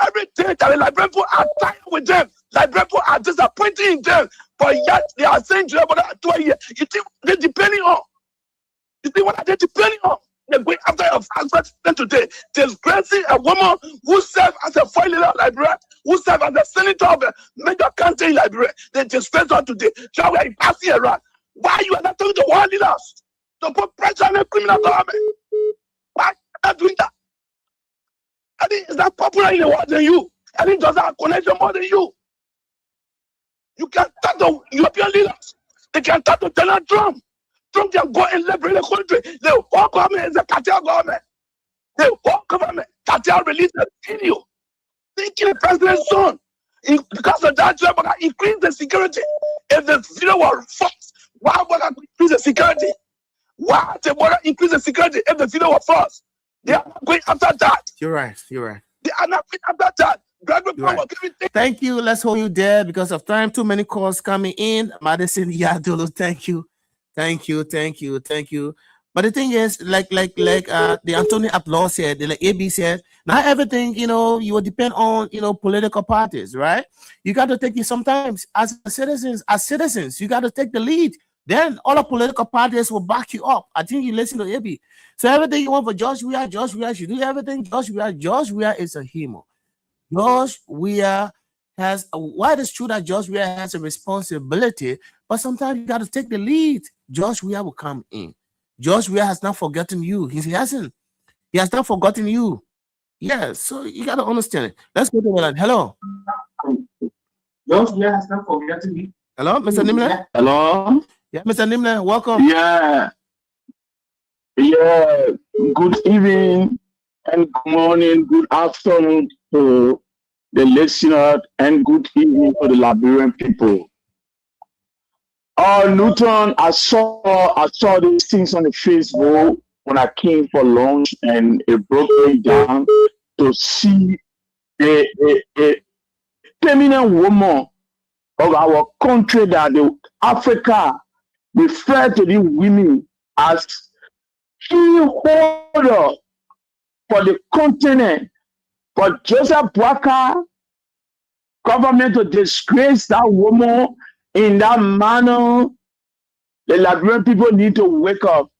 Every day, the Liberian people are tired with them. Liberian people are disappointed in them. But yet, they are saying to them, twice a year. You think they're depending on? You think what are they depending on? They're going after your husband today. Disgracing a woman who served as a foreign leader of Liberia, who served as a senator of a major country in Liberia. They disgrace her today. So we are passing around. Why you are not talking to world leaders to put pressure on the criminal government? Why are you not doing that? I think it's not popular in the world than you. I think does have connection more than you. You can talk to European leaders. They can talk to Donald Trump. Trump can go and liberate the country. The whole government is a cartel government. The whole government cartel released a video thinking the president's son. Because of that, they're going to increase the security. If the video was false, why would I increase the security? Why they want to increase the security if the video was false? They are not going after that. You're right. You're right. They are not going after that. Right. Thank you. Let's hold you there because of time. Too many calls coming in. Madison Yadolo, thank you. Thank you. But the thing is, like the Anthony Applaw said, like AB said, not everything, you will depend on, political parties, right? You got to take it sometimes as citizens, you got to take the lead. Then all the political parties will back you up. I think you listen to AB. So everything you want for Josh Weah should do everything. Josh Weah is a hero. Josh Weah has, while it's true that Josh Weah has a responsibility, but sometimes you got to take the lead. Josh Weah will come in. Josh Weah has not forgotten you. He hasn't. He has not forgotten you. Yeah, so you got to understand it. Let's go to the line. Hello. Josh Weah has not forgotten me. Hello, Mr. Nimle? Hello? Yeah, Mr. Nimle, welcome. Yeah. Good evening and good morning, good afternoon to the listener and good evening to the Liberian people. Newton, I saw these things on the Facebook when I came for lunch, and it broke me down to see a feminine woman of our country that Africa refer to the women as key holder for the continent. For Joseph Boakai government to disgrace that woman in that manner, the Liberian people need to wake up.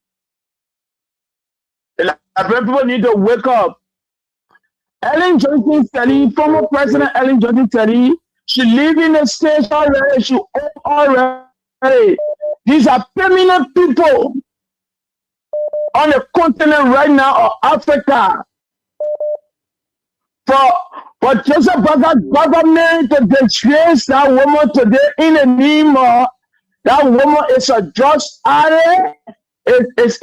The Liberian people need to wake up. Ellen Johnson Sirleaf, former President Ellen Johnson Sirleaf, she live in the States already, she own already. These are permanent people on the continent right now of Africa. For Joseph Boakai government to disgrace that woman today in the name of that woman is a just adder. It's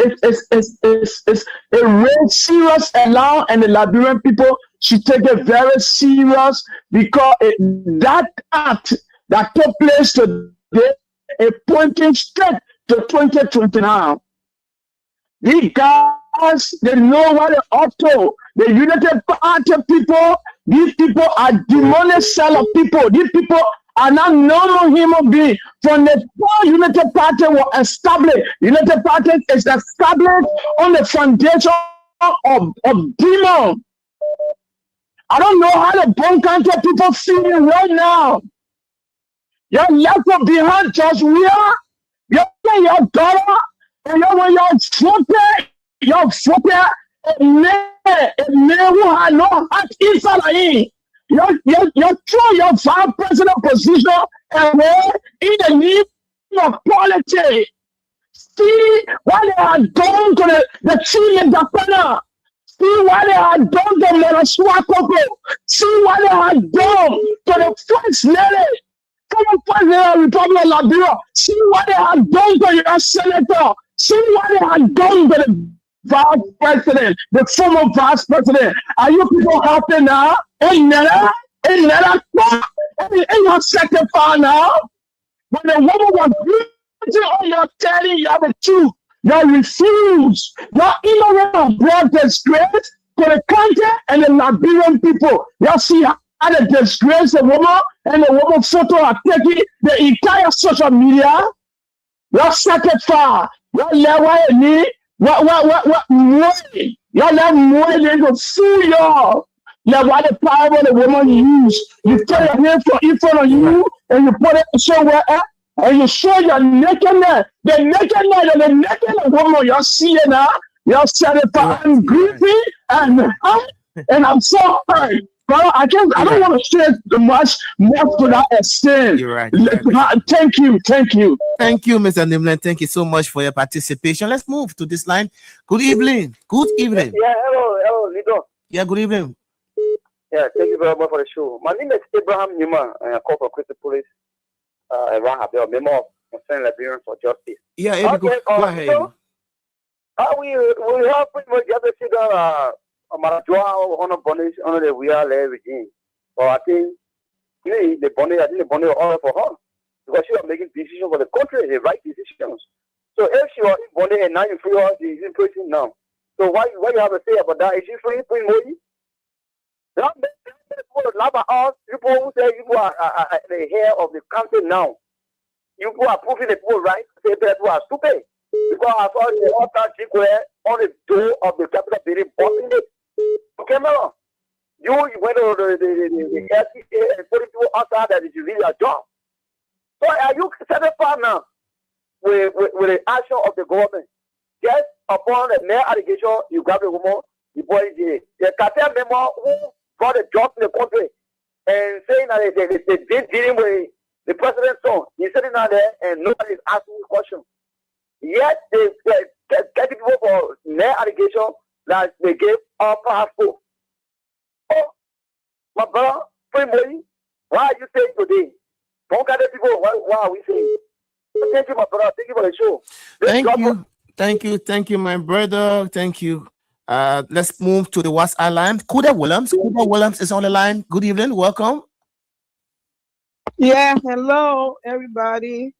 a real serious alarm, and the Liberian people should take it very serious because that act that took place today is pointing straight to 2029. These guys, they know what they're up to. The United Party people, these people are demonic cell of people. These people are not normal human beings. From the time United Party was established, United Party is established on the foundation of demon. I don't know how the Bone Country people feeling right now. You're left behind Josh Weah. You're your daughter, and you're footed. You're footed. A man who had no heart inside of him. You're through your vice president position and in the name of politics. See what they had done to the team in Japan. See what they had done to Meraswakoko. See what they had done to the first lady. Former president of the Republic of Liberia. See what they had done to your senator. See what they had done to the vice president, the former vice president. Are you people happy now? In your second file now? When the woman was beautiful on your telling you the truth, you refuse. Your ignorance brought disgrace to the country and the Liberian people. You see how they disgrace the woman, and the woman photo are taking the entire social media. Your second file. What money? Y'all let money they go fool y'all. Like what the power the woman use. You put your hand in front of you and you put it somewhere else and you show your nakedness. The naked woman y'all see it now. Y'all said it I'm greedy and I'm so hurt. But I don't want to say much more to that extent. You're right. Thank you. Thank you, Mr. Nimland. Thank you so much for your participation. Let's move to this line. Good evening. Yeah, hello, Lido. Yeah, good evening. Yeah, thank you very much for the show. My name is Abraham Nima, and I call for Crystal Police around Habel, member of Concerned Liberians for Justice. Yeah, go ahead. So, we have pretty much got to see the Marajoa on a bonus on the real regime. So I think the bonnet order for her because she was making decisions for the country, the right decisions. So if she was in bonnet and now you free her, she's in prison now. So why you have to say about that? Is she free Moyi? People laugh at us. People who say you are the hair of the country now. You are proving the people right. Say people are stupid. Because I saw the altar on the door of the capital building, bossing it. Okay, no. You went to the LCA and put it outside that is really a job. So are you satisfied now with the action of the government? Just upon the mere allegation, you got the woman, the boy, the cartel member who got a job in the country and saying that they dealing with the president's son. He's sitting out there and nobody is asking the question. Yet they get people for mere allegation that they gave our passport. Oh, my brother, Primoy, why are you saying today? Don't get the people, why are we saying? Thank you, my brother. Thank you for the show. Thank you, my brother. Thank you. Let's move to the WhatsApp line. Kuda Williams is on the line. Good evening. Welcome. Yeah, hello, everybody.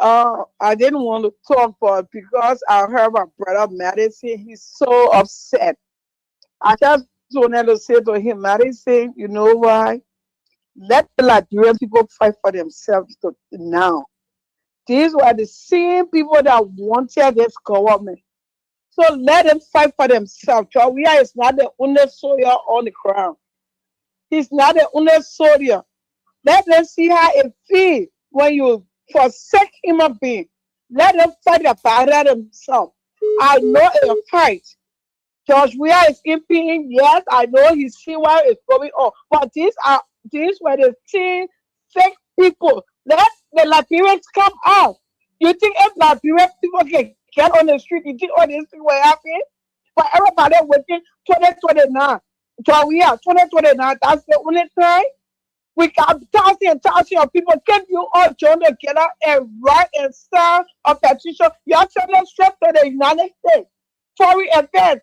I didn't want to talk because I heard my brother Madison. He's so upset. I just wanted to say to him, Madison, you know why? Let the Liberian people fight for themselves now. These were the same people that wanted this government. So let them fight for themselves. Chawia is not the only soldier on the ground. He's not the only soldier. Let them see how it feels when you forsake human being. Let them fight the battle themselves. I know it's fight. George Weah is imping. Yes, I know he see why it's going on. But these were the same fake people. Let the Liberians come out. You think if Liberian people can get on the street, you think all this thing will happen? But everybody waiting 2029. So we are 2029. That's the only time. We got thousands of people. Can you all join together and write and sign a petition? You're sending straight to the United States for an event.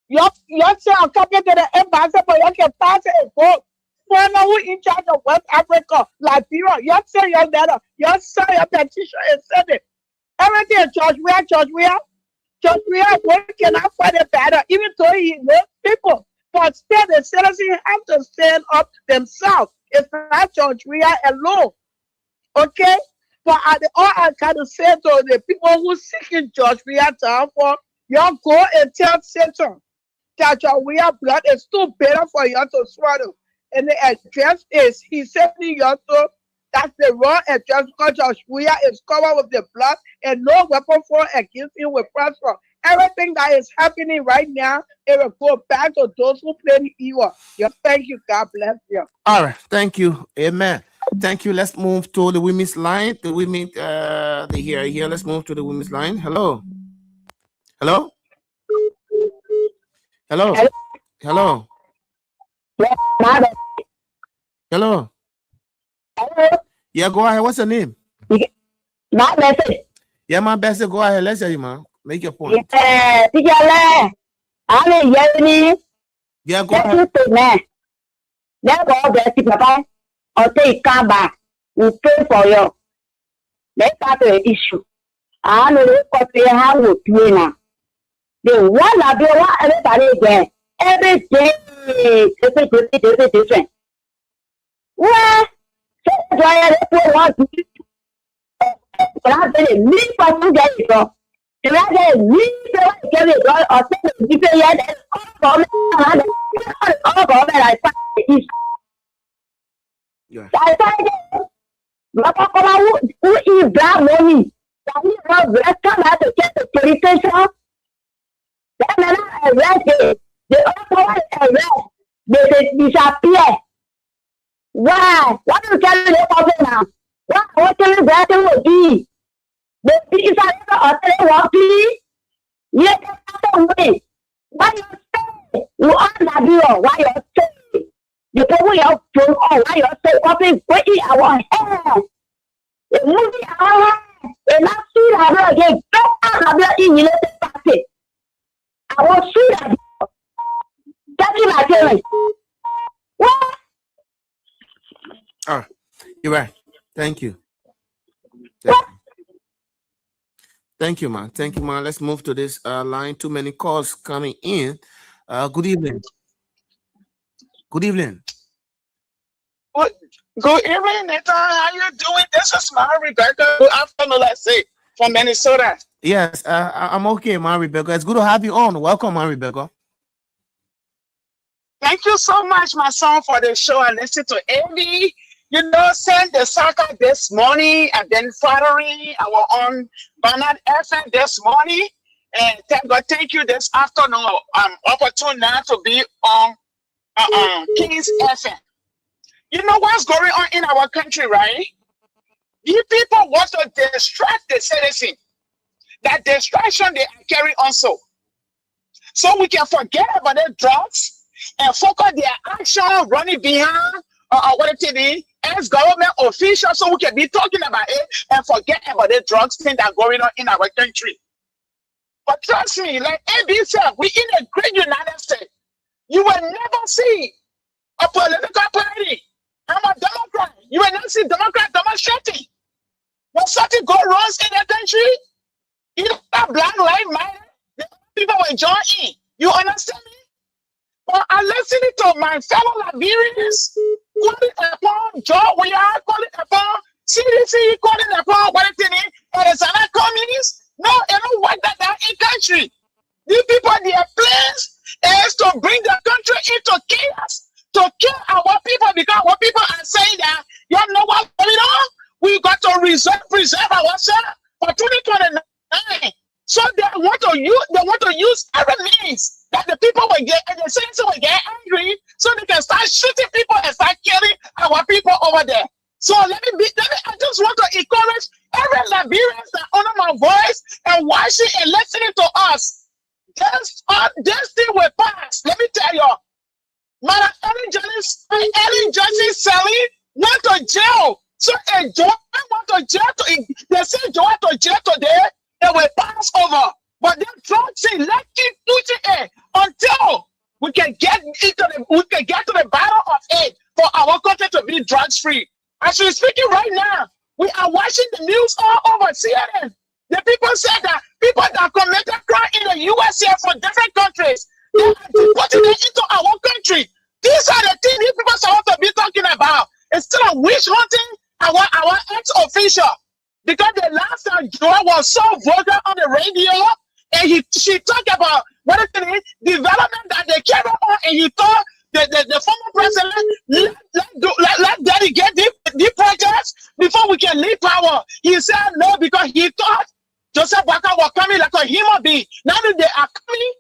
You're sending a copy to the embassy, but you can pass it and vote. Find out who in charge of West Africa, Liberia. You send your letter. You send your petition and send it. Everything, George Weah, what can I fight it better? Even though he knows people. But still, the citizens have to stand up themselves. It's not George Weah alone. Okay? But all I got to say to the people who seeking George Weah down for, y'all go and tell Satan that George Weah blood is too bitter for y'all to swallow. And the address is, he sending y'all to, that's the wrong address because George Weah is covered with the blood and no weapon formed against him will prosper. Everything that is happening right now, it will go back to those who play evil. Thank you. God bless you. All right. Thank you. Amen. Thank you. Let's move to the women's line. The women, here. Let's move to the women's line. Hello. Hello. Yeah, go ahead. What's your name? My message. Yeah, my best. Go ahead. Let's hear you, man. Make your point. Yeah, go ahead. Let God bless you, Papa. Until you come back, we pray for you. Let's start the issue. I know what they have with you now. The one that they want everybody again. Every day, different. Well, so why are they want to But I tell you, me for two days ago. And I tell you, me for get it or send it to you and all government I find is. Yeah. I find it. Who is that money? That is not rest come out to get the police station. Then I arrest it. They also arrest. They disappear. Why? What do you tell me about now? What can you get to be? The police are not walking. Yet away. Why you say? You are not here. Why you say? The people you have from all why you say copy waiting our hair. The movie our hair. And I see that again. Don't have in the party. I will see that. That's my feeling. What? Oh, you're right. Thank you. Thank you, man. Thank you, man. Let's move to this line. Too many calls coming in. Good evening. Good evening. Good evening, Nathan. How you doing? This is my Rebecca. Good afternoon, let's say, from Minnesota. Yes, I'm okay, man, Rebecca. It's good to have you on. Welcome, man, Rebecca. Thank you so much, my son, for the show. I listened to Andy. Send the soccer this morning, and then following our own Bernard FM this morning. And thank God, thank you this afternoon. I'm opportune now to be on Kings FM. You know what's going on in our country, right? You people want to distract the citizen. That distraction they carry also. So we can forget about the drugs and focus their action running behind ex-government officials, so we can be talking about it and forget about the drugs thing that's going on in our country. But trust me, like ABC, we in a great United States. You will never see a political party. I'm a Democrat. You will not see Democrat demonstrating. When something goes wrong in the country, either Black Lives Matter, people will join in. You understand me? But I'm listening to my fellow Liberians calling upon Joe, we are calling upon CDC, calling upon what it is, and it's an communist. No, it don't work that down in country. These people, their plans is to bring the country into chaos, to kill our people, because our people are saying that, you know what's going on? We got to preserve ourselves for 2029. So they want to use every means that the people will get, and the citizens will get angry, so they can start shooting people and start killing our people over there. So I just want to encourage every Liberian that honor my voice and watching and listening to us. This thing will pass. Let me tell you, Madam Ellen Johnson Sally went to jail. So if Joanne went to jail, they sent Joanne to jail today. It will pass over. But they're trying let's keep pushing it until we can get to the bottom of it for our country to be drugs free. As we're speaking right now, we are watching the news all over CNN. The people said that people that committed crime in the US here from different countries, they are deporting them into our country. These are the things these people are supposed to be talking about. Instead of witch hunting our ex-official. Because the last time Joe was so vulgar on the radio, and she talked about what is the development that they carry on, and he thought the former president let Daddy get the projects before we can leave power. He said no because he thought Joseph Baka was coming like a human being. Now that they are coming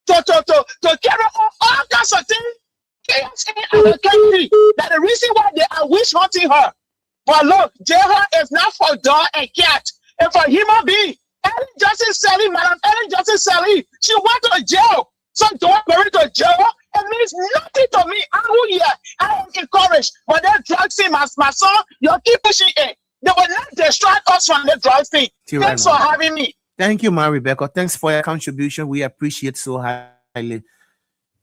to carry on all kinds of things in the country. That the reason why they are witch hunting her. But look, jail is not for dog and cat, and for human being. Ellen Johnson Sally, Madam Ellen Johnson Sally, she went to jail. So don't go to jail. It means nothing to me. I am encouraged. But that drug thing, my son, you keep pushing it. They will not distract us from the drug thing. Thanks for having me. Thank you, ma, Rebecca. Thanks for your contribution. We appreciate so highly.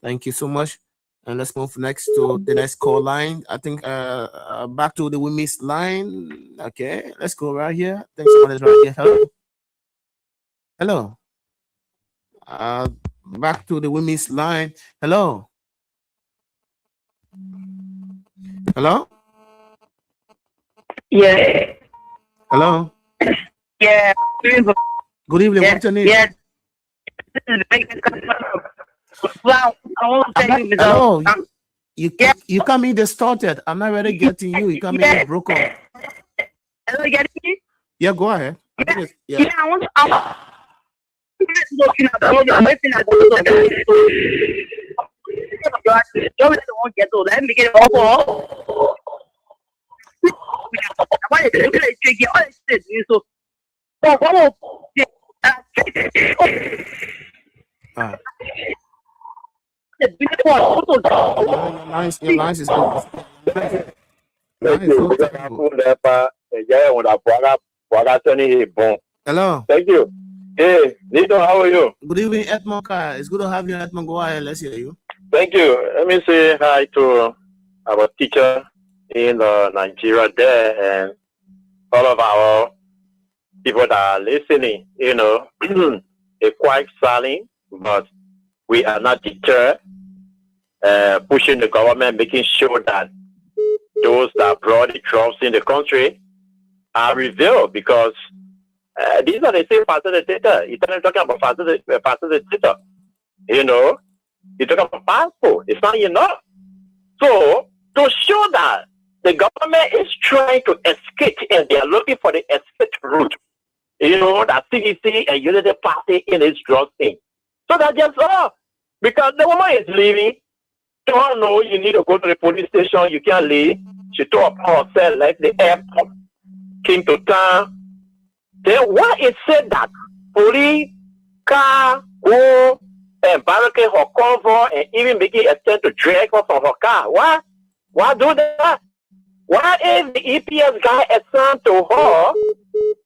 Thank you so much. And let's move next to the next call line. I think back to the women's line. Okay, let's go right here. Thanks, someone is right here. Hello. Hello. Back to the women's line. Hello. Hello. Yeah. Hello. Yeah. Good evening. Yes, What's your name? yes. Well, I want to tell you, Mr. Hello. You come in distorted. I'm not really getting you. You come in broken. Hello, you getting me? Yeah, go ahead. Yeah, I want to. Looking at the road, I'm waiting at the road. Let me get it all. Your lines is good. Hello. Thank you. Hey, Nito, how are you? Good evening, Edmond. It's good to have you, Edmond. Go ahead. Let's hear you. Thank you. Let me say hi to our teacher in Nigeria there and all of our people that are listening. You know, it's quite silent, but we are not deterred. Pushing the government, making sure that those that brought the drugs in the country are revealed, because these are the same facilitator. You're talking about facilitator. You know, you're talking about passport. It's not enough. So, to show that the government is trying to escape and they are looking for the escape route, you know, that CDC and Unity Party in its drug thing. So that just, because the woman is leaving, don't know you need to go to the police station, you can't leave. She told upon herself, like the airport, came to town. Then why is said that police car go and barricade her convoy and even make it attempt to drag her from her car? Why? Why do that? Why is the EPS guy assigned to her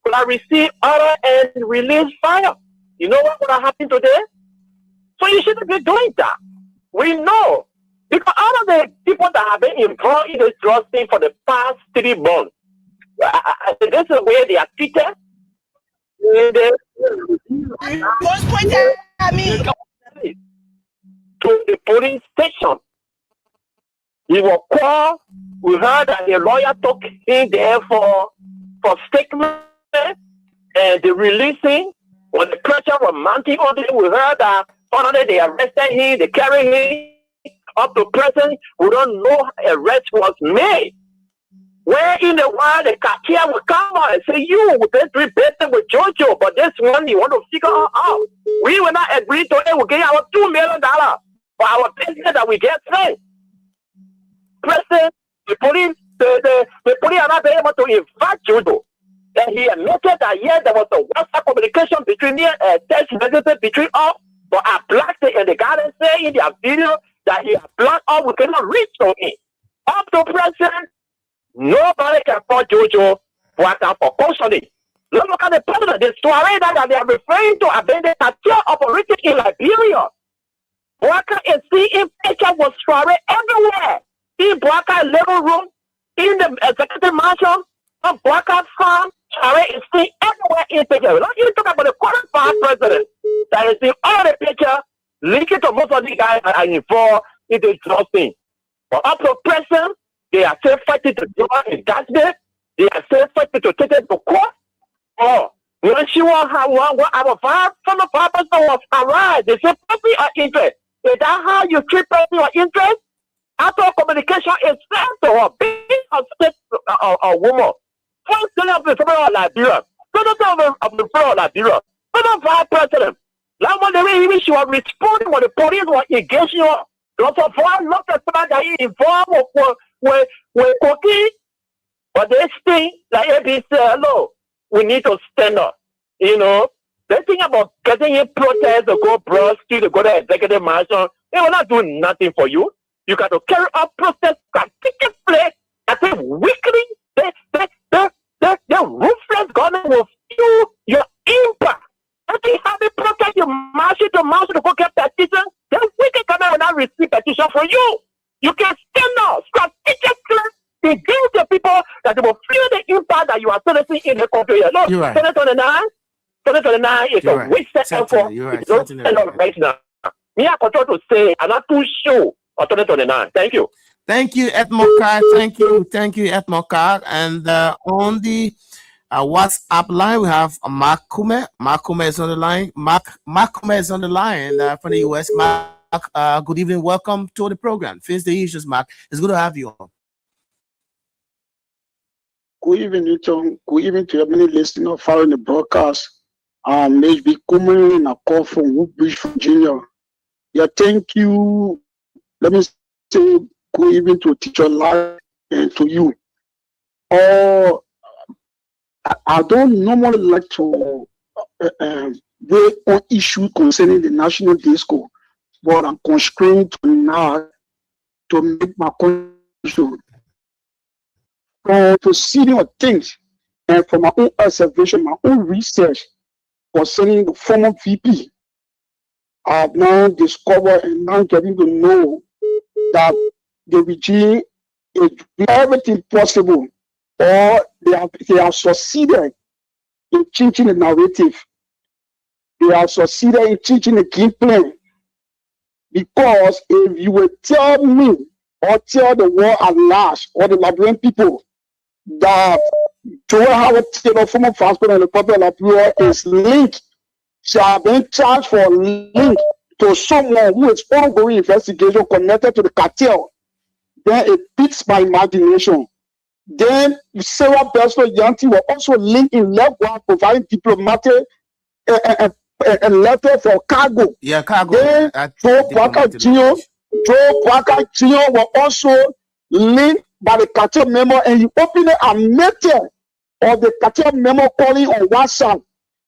could have received order and release fire? You know what would have happened today? So you shouldn't be doing that. We know. Because all of the people that have been involved in this drug thing for the past 3 months, this is where they are treated. What's pointing at me? To the police station. He was called. We heard that the lawyer took him there for statement and the releasing. When the pressure was mounting on him, we heard that finally they arrested him, they carried him up to prison. We don't know arrest was made. Where in the world the cartel will come out and say, you will be three better with Jojo, but this one you want to figure out. We will not agree to it. We'll get our $2 million for our business that we get paid. President, the police are not able to invite Jojo. And he admitted that yes, there was a WhatsApp communication between me and text messages between us, but I blocked it, and the guy say in their video that he blocked us, we cannot reach to him. Up to present, nobody can call Jojo for cautioning. Look at the president, the story that they are referring to abandoned cartel operating in Liberia. Boaka is seeing picture was story everywhere. In Boaka living room, in the executive mansion, on Boaka farm, story is seen everywhere in picture. Not even talk about the current past president that is in all the picture, linking to most of the guys that are involved in the drug thing. But up to present, they are still fighting to draw indictment. They are still fighting to take it to court. Oh, when she was our former purpose was arrived, they said person of interest. Is that how you treat person of interest? After communication is sent to her, being a state woman. First senator of the federal of Liberia, senator of the federal of Liberia, federal vice president. Like when the way she was responding when the police were engaging her. Lots of one, not the fact that he involved with cooking, but they think like ABC, hello, we need to stand up. You know, they think about getting in protest to go Broski, to go to executive mansion. They will not do nothing for you. You got to carry out protest, ticket play. I think weekly, the ruthless government will feel your impact. I think how they protest, you march to go get petition. Then wicked government will not receive petition from you. You can stand up, strategically engage the people that they will feel the impact that you are citizen in the country. Look, Right. 2029 is a wasted effort. It's not stand up right now. Me, I control to say, I'm not too sure of 2029. Thank you. Thank you, Edmond Carr. Thank you, Edmond Carr. And on the WhatsApp line, we have Mark Kume. Mark Kume is on the line. Mark Kume is on the line from the US. Mark, good evening. Welcome to the program. Face the issues, Mark. It's good to have you on. Good evening, Newton. Good evening to everybody listening or following the broadcast. HB Kume and a call from Woodbridge, Virginia. Yeah, thank you. Let me say good evening to Teacher Live and to you. I don't normally like to weigh on issue concerning the national disco, but I'm constrained now to make my contribution. From proceeding of things and from my own observation, my own research concerning the former VP, I've now discovered and now getting to know that the regime is doing everything possible, or they have succeeded in changing the narrative. They have succeeded in changing the game plan. Because if you will tell me or tell the world at large or the Liberian people that Joel Howard Taylor, former Vice President of the Republic of Liberia, is linked, shall be charged for link to someone who is ongoing investigation connected to the cartel, then it piques my imagination. Then Sarah Besler Yanti were also linked in Legua, providing diplomatic a letter for cargo. Yeah, cargo. Then Joe Parker Jr. were also linked by the cartel memo, and he opened a letter of the cartel memo calling on WhatsApp.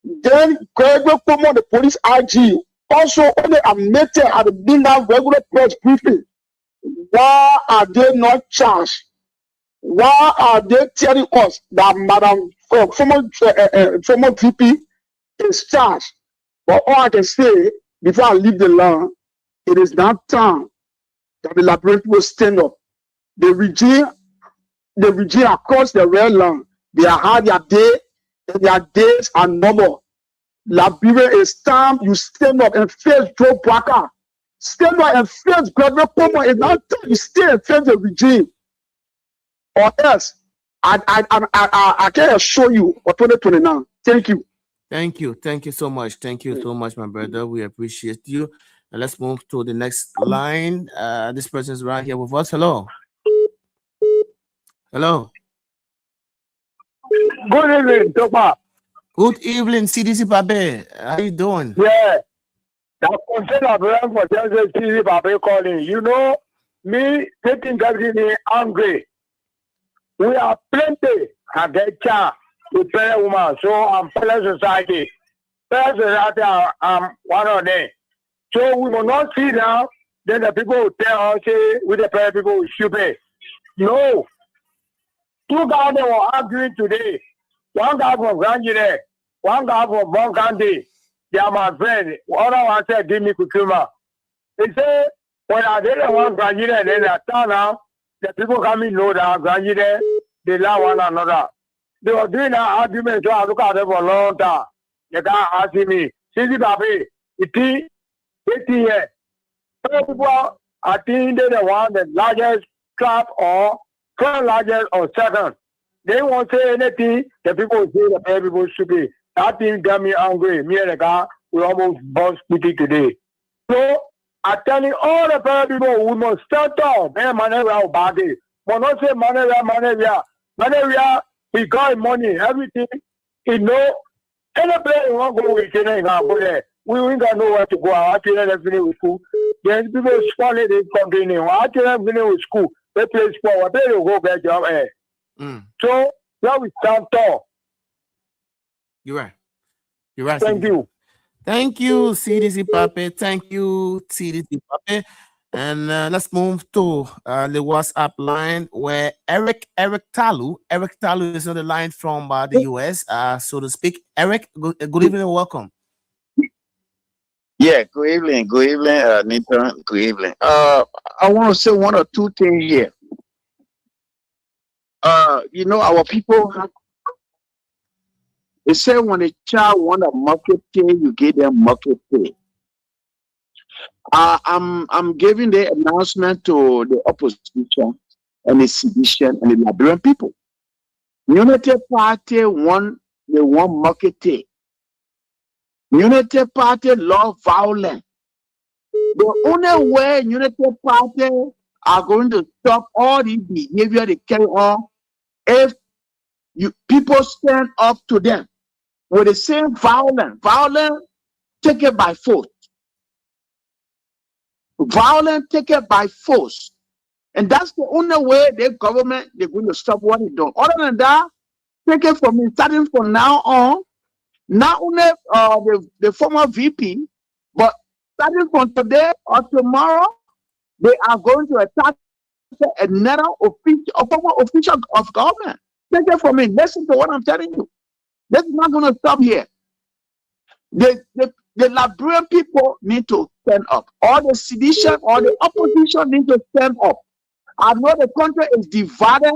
Then Gregory Cuomo, the police IG, also opened a letter at the midnight regular press briefing. Why are they not charged? Why are they telling us that Madam former VP is charged? But all I can say before I leave the land, it is now time that the Liberian people stand up. The regime across the red land, they are had their day, and their days are numbered. Liberia, is time you stand up and face Joe Parker. Stand up and face Gregory Cuomo. It's not time you stay and face the regime. Or else, I can assure you for 2029. Thank you. Thank you. Thank you so much. Thank you so much, my brother. We appreciate you. And let's move to the next line. This person is right here with us. Hello. Hello. Good evening, Topa. Good evening, CDC Babe. How you doing? Yeah. That concern of for CDC Babe calling. You know, me taking that me angry. We are plenty. I get chance to play woman. So I'm fellow society. Fellow society, I'm one of them. So we will not see now. Then the people will tell us, say, with the prayer people will stupid. No. Two guys that were arguing today. One guy from Granjire, one guy from Bonkandi. They are my friend. Other one said, give me Kukuma. He said, when I didn't want Granjire, and then I turn now, the people coming know that Granjire, they love one another. They were doing that argument, so I look at them for a long time. They can't ask me, Sisi Babe, it 18 years. People are thinking they want the largest club or first largest or second. They won't say anything. The people say the people should be. That thing got me angry. Me and the guy, we almost bust it today. So I'm telling all the people, we must start off. Man, Manevia about it. But not say Manevia. Manevia, he got money, everything. He know any place you want to go with, you go there. We ain't got nowhere to go. I tell them finish with school. Then people spoil it, they continue. I tell them finish with school. They play sport. They will go get job. So now we stand tall. You're right. You're right. Thank you. Thank you, CDC Pape. Thank you, CDC Pape. And let's move to the WhatsApp line where Eric Talu is on the line from the US, so to speak. Eric, good evening and welcome. Yeah, good evening, Nathan. Good evening. I want to say one or two things here. You know, our people, they say when a child want a market pay, you give them market pay. I'm giving the announcement to the opposition and the sedition and the Liberian people. Unity Party they want marketing. Unity Party love violence. The only way Unity Party are going to stop all the behavior they carry on if people stand up to them with the same violence. Violence taken by force. Violence taken by force. And that's the only way the government they're going to stop what they're doing. Other than that, take it from me, starting from now on, not only the former VP, but starting from today or tomorrow, they are going to attack another former official of government. Take it from me. Listen to what I'm telling you. This is not going to stop here. The Liberian people need to stand up. All the sedition, all the opposition need to stand up. I know the country is divided,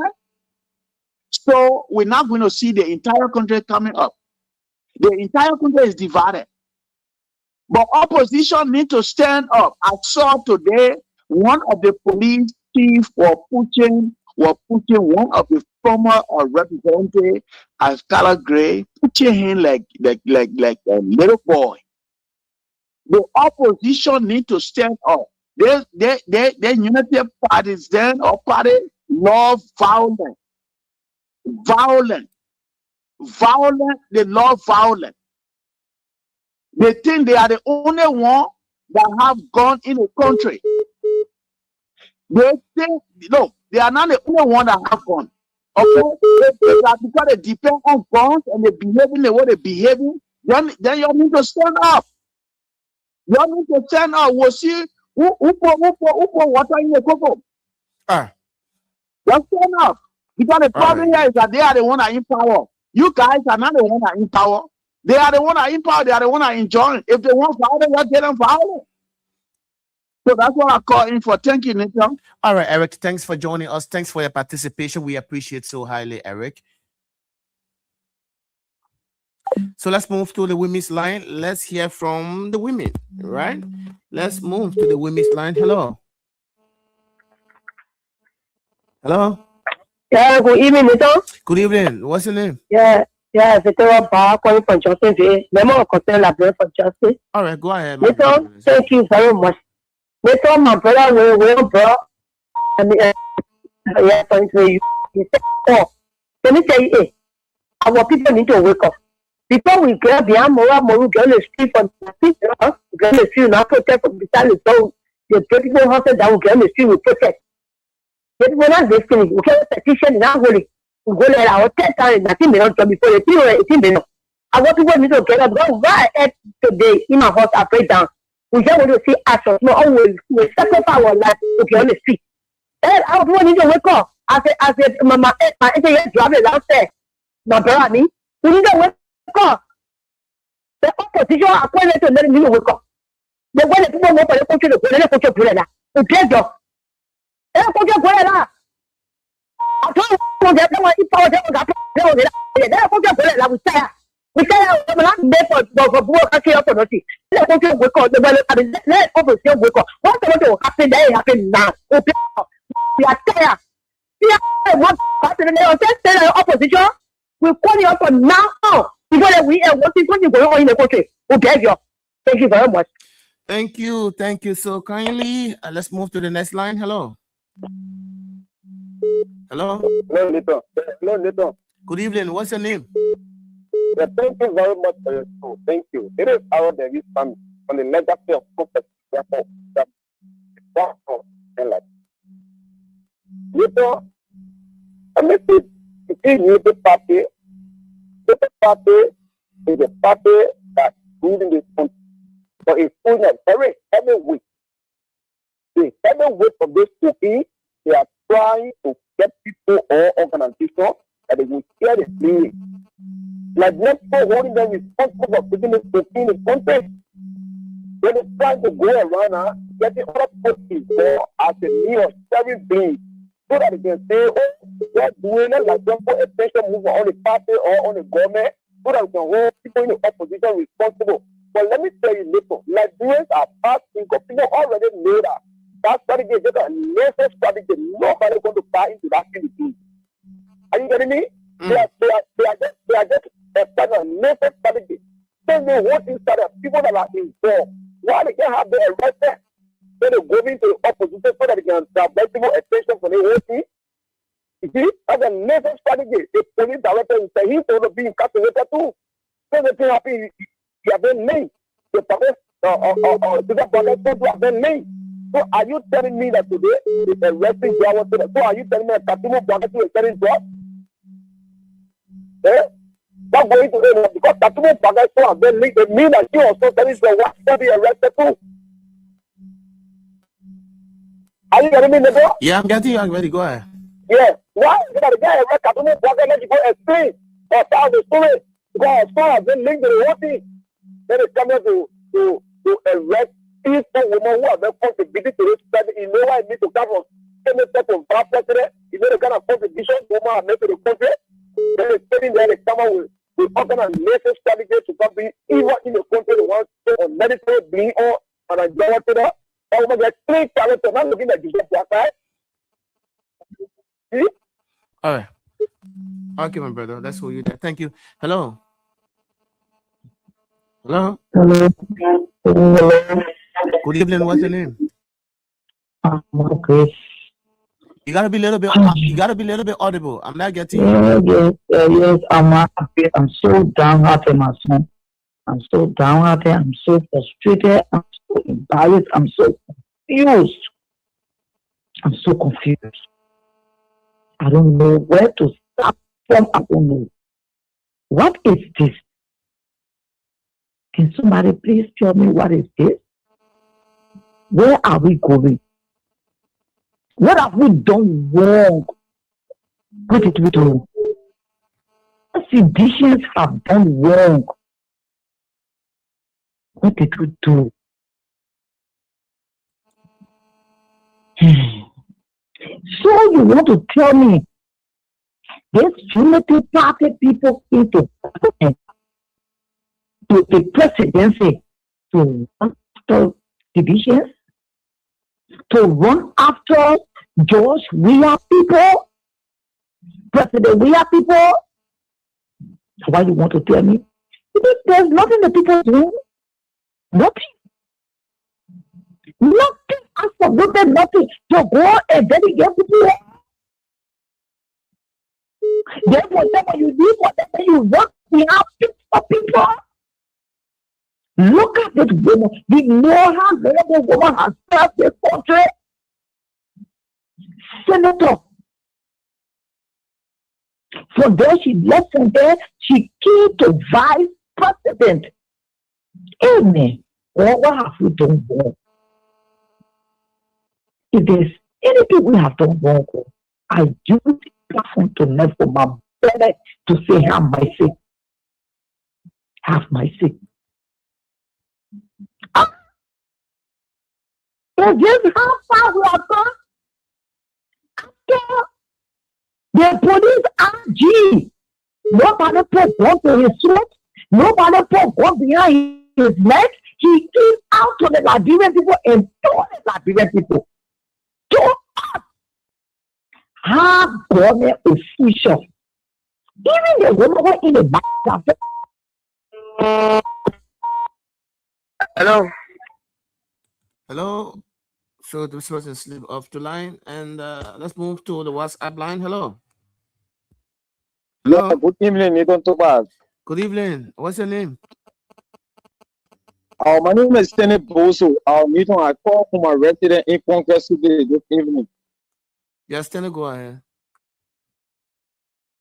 so we're not going to see the entire country coming up. The entire country is divided. But opposition need to stand up. I saw today one of the police chiefs were pushing one of the former representatives as color gray, pushing him like a little boy. The opposition need to stand up. The unity parties then or party love violence. They love violence. They think they are the only one that have gun in the country. They think no, they are not the only one that have gun. Okay, because they depend on guns and they behaving the way they behaving. Then you need to stand up. You need to stand up. We'll see who put water in the cocoa. Just stand up. Because the problem here is that they are the one that are in power. You guys are not the one that are in power. They are the one that are in power. They are the one that are enjoying. If they want violence, let them violence. So that's what I call in for. Thank you, Nathan. All right, Eric. Thanks for joining us. Thanks for your participation. We appreciate so highly, Eric. So let's move to the women's line. Let's hear from the women, right? Let's move to the women's line. Hello. Hello. Yeah, good evening, Nathan. Good evening. What's your name? Yeah, Veteran Bar calling from Justin. Member of Concern Library for Justice. All right, go ahead. Nathan, thank you very much. Nathan, my brother, will bro. I mean, yeah, thank you. Let me tell you, our people need to wake up. Before we get beyond moral, we get the street for the people, we get the street, not protect from beside the zone. The people have said that we get the street, we protect. But we're not listening. We can't petition in our holy. We go there, our 10 times, nothing may not come before the people, 18 minutes. I want people need to get up. Because why today, in my house, I pray down. We just want to see action. No, always, we sacrifice our life to get on the street. And our people need to wake up. I said, my internet driving downstairs. My brother, me, we need to wake up. The opposition are calling to let me wake up. But when the people want to go to the government, they go to the we get up. They go to the I told you that they want to power them. They go to the we say. We say I'm not there for work. I can't for nothing. They go to wake up. Let opposition wake up. What's going to happen? They happen now. We are tired. What happened? The opposition. We call you up for now. Because we are what is going on in the country. Okay, thank you very much. Thank you so kindly. Let's move to the next line. Hello. Hello, Nathan. Good evening. What's your name? Yeah, thank you very much for your show. Thank you. It is our Davis family on the legacy of prophet. Nathan, I mean, it is the party. The party is a party that ruling this country. But it's pulling a very heavy weight. The heavy weight of this city, they are trying to get people or organizations that they will share the blame. Like next for holding them responsible for putting this in the country. When it's trying to go around getting other people involved as a means of sharing blame. So that they can say, oh, they're doing it like just for attention move on the party or on the government, so that we can hold people in the opposition responsible. But let me tell you, listen, Nigerians are past because people already know that strategy is just a laser strategy. Nobody's going to buy into that thing. Are you getting me? They are just a kind of naked strategy. Then the whole thing started. People that are involved, why they can't have the arrested, then they go into opposition so that they can divert people attention for the whole thing. You see, that's a naked strategy. The police director said he's going to be incarcerated too. So the thing happen, he have been named. The police have been named. So are you telling me that today is arresting Jawa? So are you telling me that Katimu Bwakatu is telling drugs? Not going to end because Katimu Bwakatu have been linked. It means that you also telling the what to be arrested too. Are you getting me, neighbor? Yeah, I'm getting you. I'm ready. Go ahead. Yeah. Why is that the guy arrest Katimu Bwakatu? Let you go explain or tell the story because as far as they link to the whole thing, then it's coming to arrest peaceful women who have been contributing to this study. You know why I need to come from any type of bad president? You know the kind of contribution women have made to the country? Then they're sitting there, they come out with all kind of latest strategy to come be even in the country. They want to on medical being on and enjoy to that. All of them get 3 characters, not looking at Jesus right? See? All right. Okay, my brother. That's who you there. Thank you. Hello. Hello. Hello. Good evening. What's your name? Okay. You gotta be a little bit. You gotta be a little bit audible. I'm not getting. Yes. I'm happy. I'm so downhearted, my son. I'm so downhearted. I'm so frustrated. I'm so embarrassed. I'm so confused. I'm so confused. I don't know where to start from. I don't know. What is this? Can somebody please tell me what is this? Where are we going? What have we done wrong? What did we do? What seditions have done wrong? What did we do? So you want to tell me this Unity Party people into to the presidency to run after divisions, to run after George Weah people, President Weah people? Why you want to tell me? Because there's nothing the people do. Nothing. Nothing. Absolutely nothing. To go and dedicate people. Then whatever you do, whatever you want, we have for people. Look at this woman. We know how the woman has served the country. Senator. From there, she left from there. She came to vice president. Amen. Well, what have we done wrong? If there's anything we have done wrong, I use the platform to learn from my belly to say, have mercy. Have mercy. So just how far we have gone after the police RG. Nobody put gun to his throat. Nobody put gun behind his neck. He came out to the Liberian people and told the Liberian people to us have government officials. Even the woman who in the back. Hello. Hello. So this person slip off the line, and let's move to the WhatsApp line. Hello. Hello. Good evening, Nathan Topaz. Good evening. What's your name? My name is Stanley Boso. Nathan, I call from my resident in Congress today this evening. Yes, Stanley, go ahead.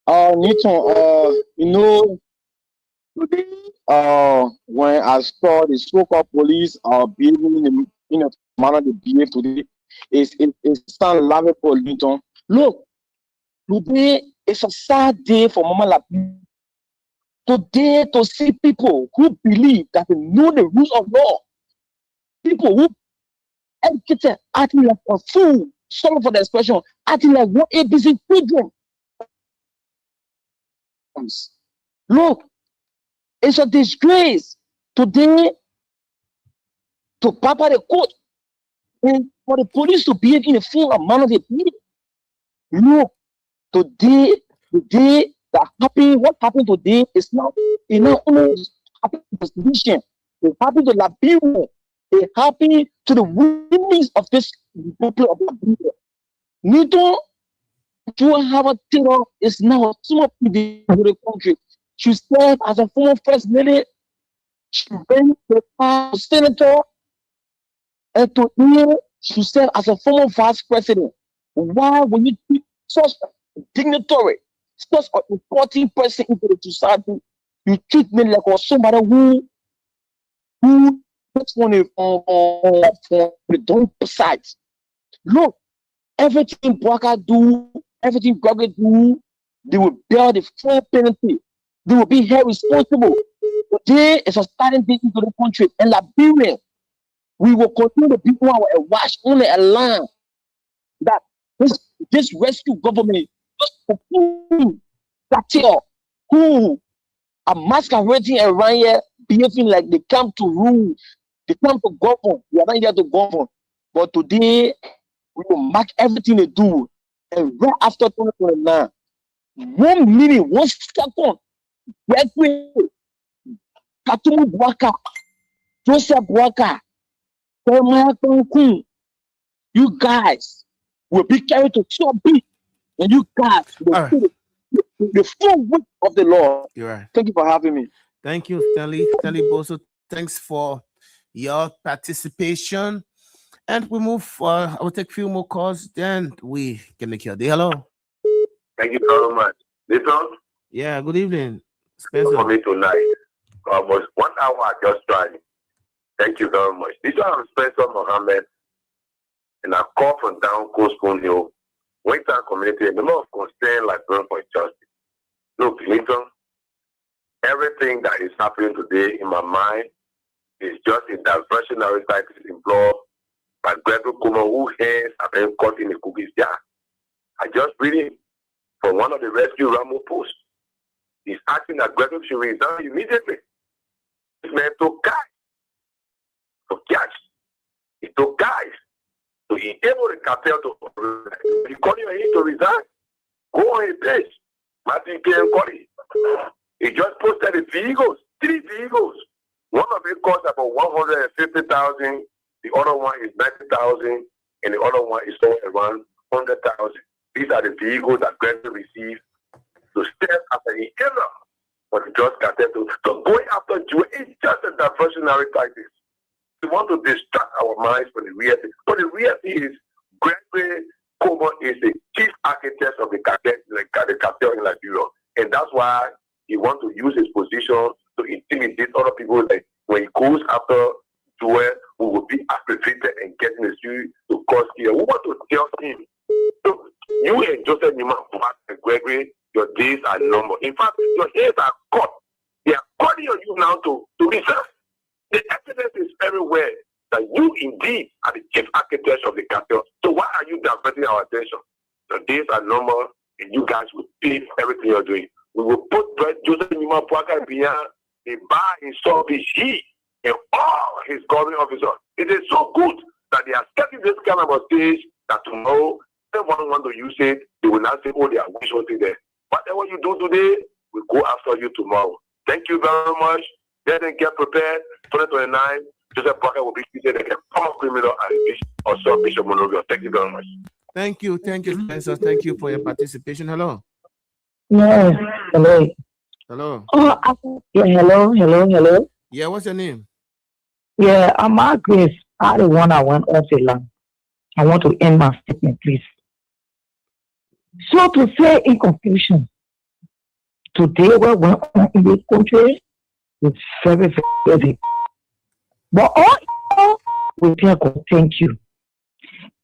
Nathan, you know, today, when I saw the so-called police behaving in a manner they behave today, it's laughable, Nathan. Look, today is a sad day for Mama Lapi. Today, to see people who believe that they know the rules of law, people who educated, acting like a fool, sorry for the expression, acting like one ABC children. Look, it's a disgrace today to papa the court and for the police to behave in a full amount of the people. Look, today that happen. What happened today is not only happened to this nation. It happened to Liberia. It happened to the women of this people of Liberia. Nito, to have a terror is now some of the country. She served as a former first lady. She went to a senator, and to here she served as a former vice president. Why, when you treat such a dignitary, such an important person into the society, you treat me like somebody who just want to for the don't sides. Look, everything Bwaka do, everything Gregor do, they will bear the full penalty. They will be held responsible. Today is a starting date into the country. And Liberia, we will continue to be a watch on a line that this rescue government, just people who are masquerading around here, behaving like they come to rule, they come to govern. We are not here to govern. But today, we will mark everything they do. And right after 2029, 1 minute, 1 second, Katumu Bwaka, Joseph Bwaka, you guys will be carried to so big, and you guys will feel the full weight of the Lord. You're right. Thank you for having me. Thank you, Stanley Boso. Thanks for your participation. And we move I will take a few more calls, then we can make your day. Hello. Thank you very much. Listen. Yeah, good evening. Spencer. For me tonight. Almost 1 hour just trying. Thank you very much. This one I'm Spencer Mohammed, and I call from down Coast Spoon Hill, Western community, and the more concerned like burn for justice. Look, Linton, everything that is happening today in my mind is just a diversionary tactics employed by Gregory Kuma, whose hands have been caught in the cookies jar. I just read it from one of the rescue Ramo posts. He's asking that Gregory should resign immediately. This man took guys to catch. He took guys to enable the cartel to resign. He called you to resign. Go on his page. Martin K. Nkoli. He just posted the vehicles, 3 vehicles. One of it costs about 150,000. The other one is 90,000, and the other one is sold around 100,000. These are the vehicles that Gregory received to serve as an enabler for the drug cartel. So going after Jew is just a diversionary tactic. We want to distract our minds from the reality. But the reality is, Gregory Como is the chief architect of the cartel in Liberia, and that's why he wants to use his position to intimidate other people. Like when he goes after Joel, who will be aggravated and getting the street to cause here. We want to tell him, look, you and Joseph Newman and Gregory, your days are numbered. In fact, your hands are caught. They are calling on you now to resign. The evidence is everywhere that you indeed are the chief architect of the cartel. So why are you diverting our attention? Your days are numbered, and you guys will pay for everything you're doing. We will put Joseph Newman behind the bar in Sobishi and all his government officers. It is so good that they are setting this kind of a stage that tomorrow everyone want to use it. They will not say, oh, they are wishing there. Whatever you do today, we'll go after you tomorrow. Thank you very much. Then get prepared. 2029, Joseph Bwaka will be treated like a common criminal and also Bishop Monrovia. Thank you very much. Thank you, Spencer. Thank you for your participation. Hello. Yeah, hello. Hello. Oh, yeah, hello. Yeah, what's your name? Yeah, I'm Grace. I'm the one I went off the line. I want to end my statement, please. So to say in conclusion, today what went on in this country is very, very heavy. But all we tell God, thank you.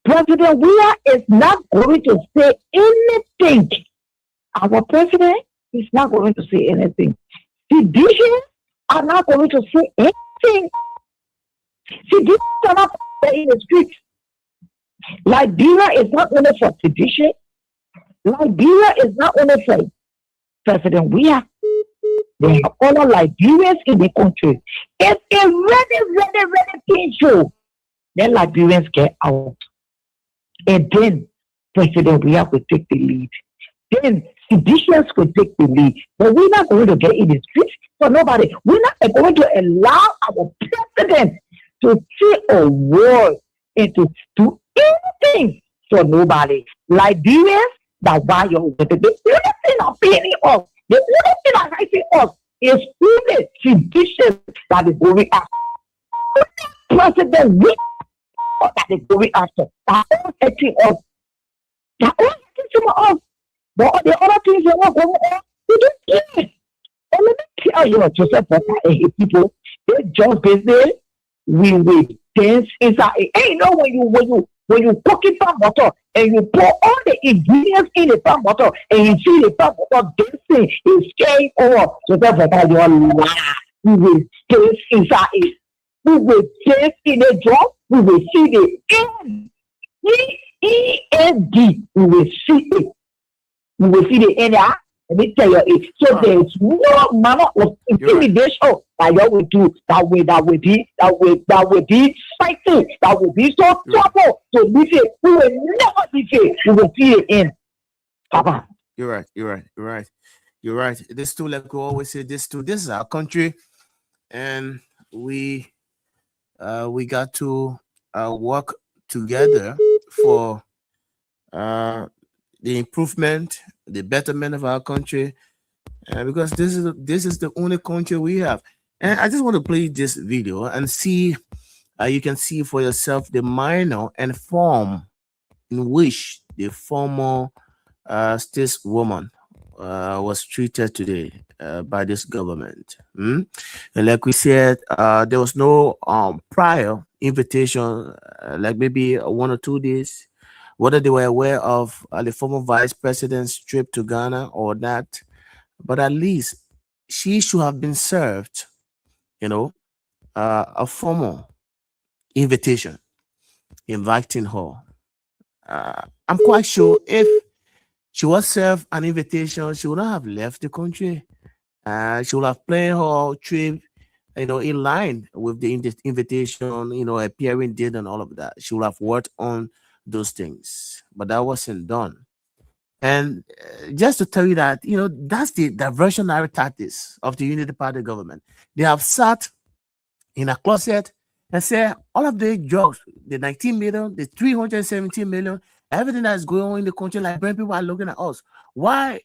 President Weah is not going to say anything. Our president is not going to say anything. Seditions are not going to say anything. Seditions are not in the streets. Liberia is not only for sedition. Liberia is not only for President Weah. There are other Liberians in the country. It's a very painful. Then Liberians get out. And then President Weah will take the lead. Then Seditions will take the lead. But we're not going to get in the streets for nobody. We're not going to allow our president to say a word and to do anything for nobody. Liberians, that why you're the only thing I'm paying us, the only thing I'm writing us is only sedition that is going after. President, we that is going after. That all taking us. That all taking us. But the other things are not going on. We don't care. And let me tell you, Joseph, people, they just business. We will dance inside. Hey, you know when you cook it pan butter and you pour all the ingredients in the pan butter and you see the pan butter dancing, it's going on. Joseph, we will dance inside it. We will dance in the drum. We will see the end. E-N-D. We will see it. We will see the end. Let me tell you it. So there's no manner of intimidation that you will do that will be fighting, that will be so trouble to leave it. We will never leave it. We will see it in. Papa. You're right. This too, like we always say, this is our country, and we got to work together for the improvement, the betterment of our country, because this is the only country we have. And I just want to play this video and see, you can see for yourself the manner and form in which the former stateswoman was treated today by this government. And like we said, there was no prior invitation, like maybe 1 or 2 days, whether they were aware of the former vice president's trip to Ghana or not. But at least she should have been served, a formal invitation inviting her. I'm quite sure if she was served an invitation, she would not have left the country. She would have planned her trip, in line with the invitation, appearing date and all of that. She would have worked on those things, but that wasn't done. And just to tell you that, that's the diversionary tactics of the Unity Party government. They have sat in a closet and said all of the drugs, the 19 million, the 317 million, everything that's going on in the country, like brand people are looking at us. Why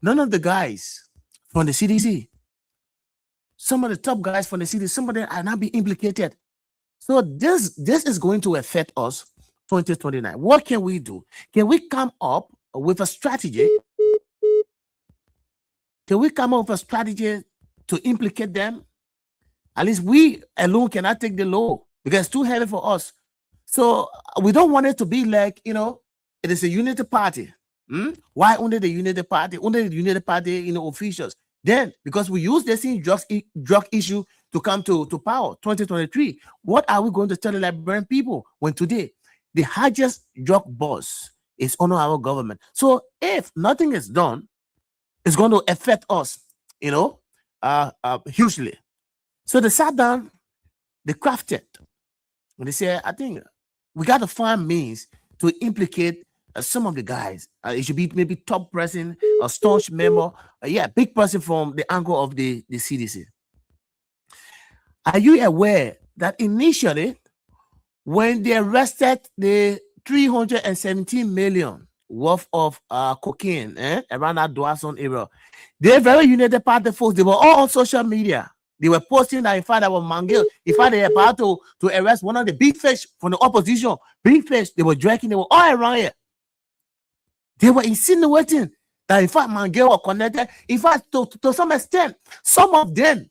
none of the guys from the CDC, some of the top guys from the CDC, some of them are not being implicated? So this is going to affect us 2029. What can we do? Can we come up with a strategy? Can we come up with a strategy to implicate them? At least we alone cannot take the load because it's too heavy for us. So we don't want it to be like, it is a unity party. Why only the unity party? Only the unity party, officials. Then, because we use the same drug issue to come to power, 2023, what are we going to tell the Liberian people when today the highest drug boss is under our government? So if nothing is done, it's going to affect us, hugely. So they sat down, they crafted, and they said, I think we got to find means to implicate some of the guys. It should be maybe top person, a staunch member, big person from the angle of the CDC. Are you aware that initially, when they arrested the 317 million worth of cocaine around that Dawson area, they're very United Party folks. They were all on social media. They were posting that in fact that was Mangill. In fact, they were about to arrest one of the big fish from the opposition. Big fish, they were drinking, they were all around here. They were insinuating that in fact Mangill was connected. In fact, to some extent, some of them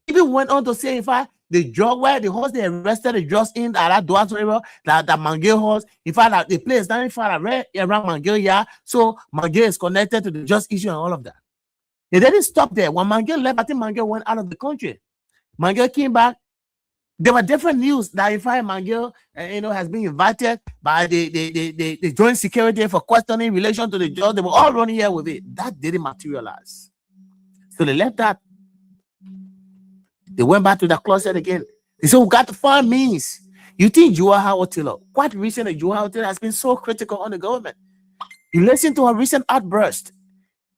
even went on to say, in fact, the drug where the horse they arrested the drugs in that Dawson area, that Mangill horse, in fact, that the place not in fact around Mangill, so Mangill is connected to the just issue and all of that. They didn't stop there. When Mangill left, I think Mangill went out of the country. Mangill came back. There were different news that in fact Mangill, has been invited by the Joint Security for questioning in relation to the judge. They were all running here with it. That didn't materialize. So they left that. They went back to the closet again. They said, we got to find means. You think Joao Otilo, quite recently, Joao Otilo has been so critical on the government. You listen to her recent outburst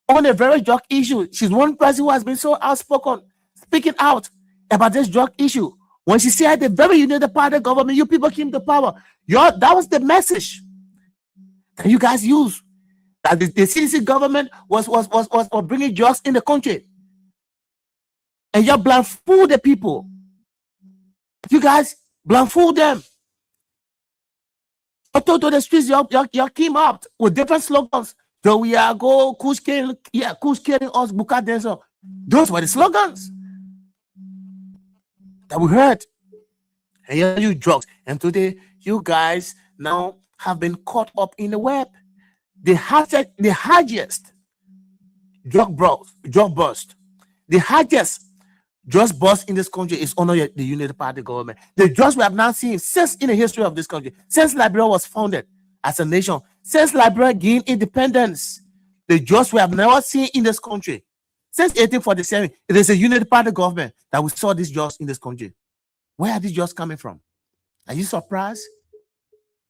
on a very drug issue. She's one person who has been so outspoken, speaking out about this drug issue. When she said the very United Party government, you people came to power. That was the message that you guys used. That the CDC government was bringing drugs in the country. And you blindfold the people. You guys blindfold them. To the streets, you came up with different slogans. So we are go Kush killing us, Buka Denso. Those were the slogans that we heard. And you drugs. And today, you guys now have been caught up in the web. The highest drug bust. The highest drugs bust in this country is under the United Party government. The drugs we have not seen since in the history of this country, since Liberia was founded as a nation, since Liberia gained independence, the drugs we have never seen in this country. Since 1847, it is a United Party government that we saw these drugs in this country. Where are these drugs coming from? Are you surprised?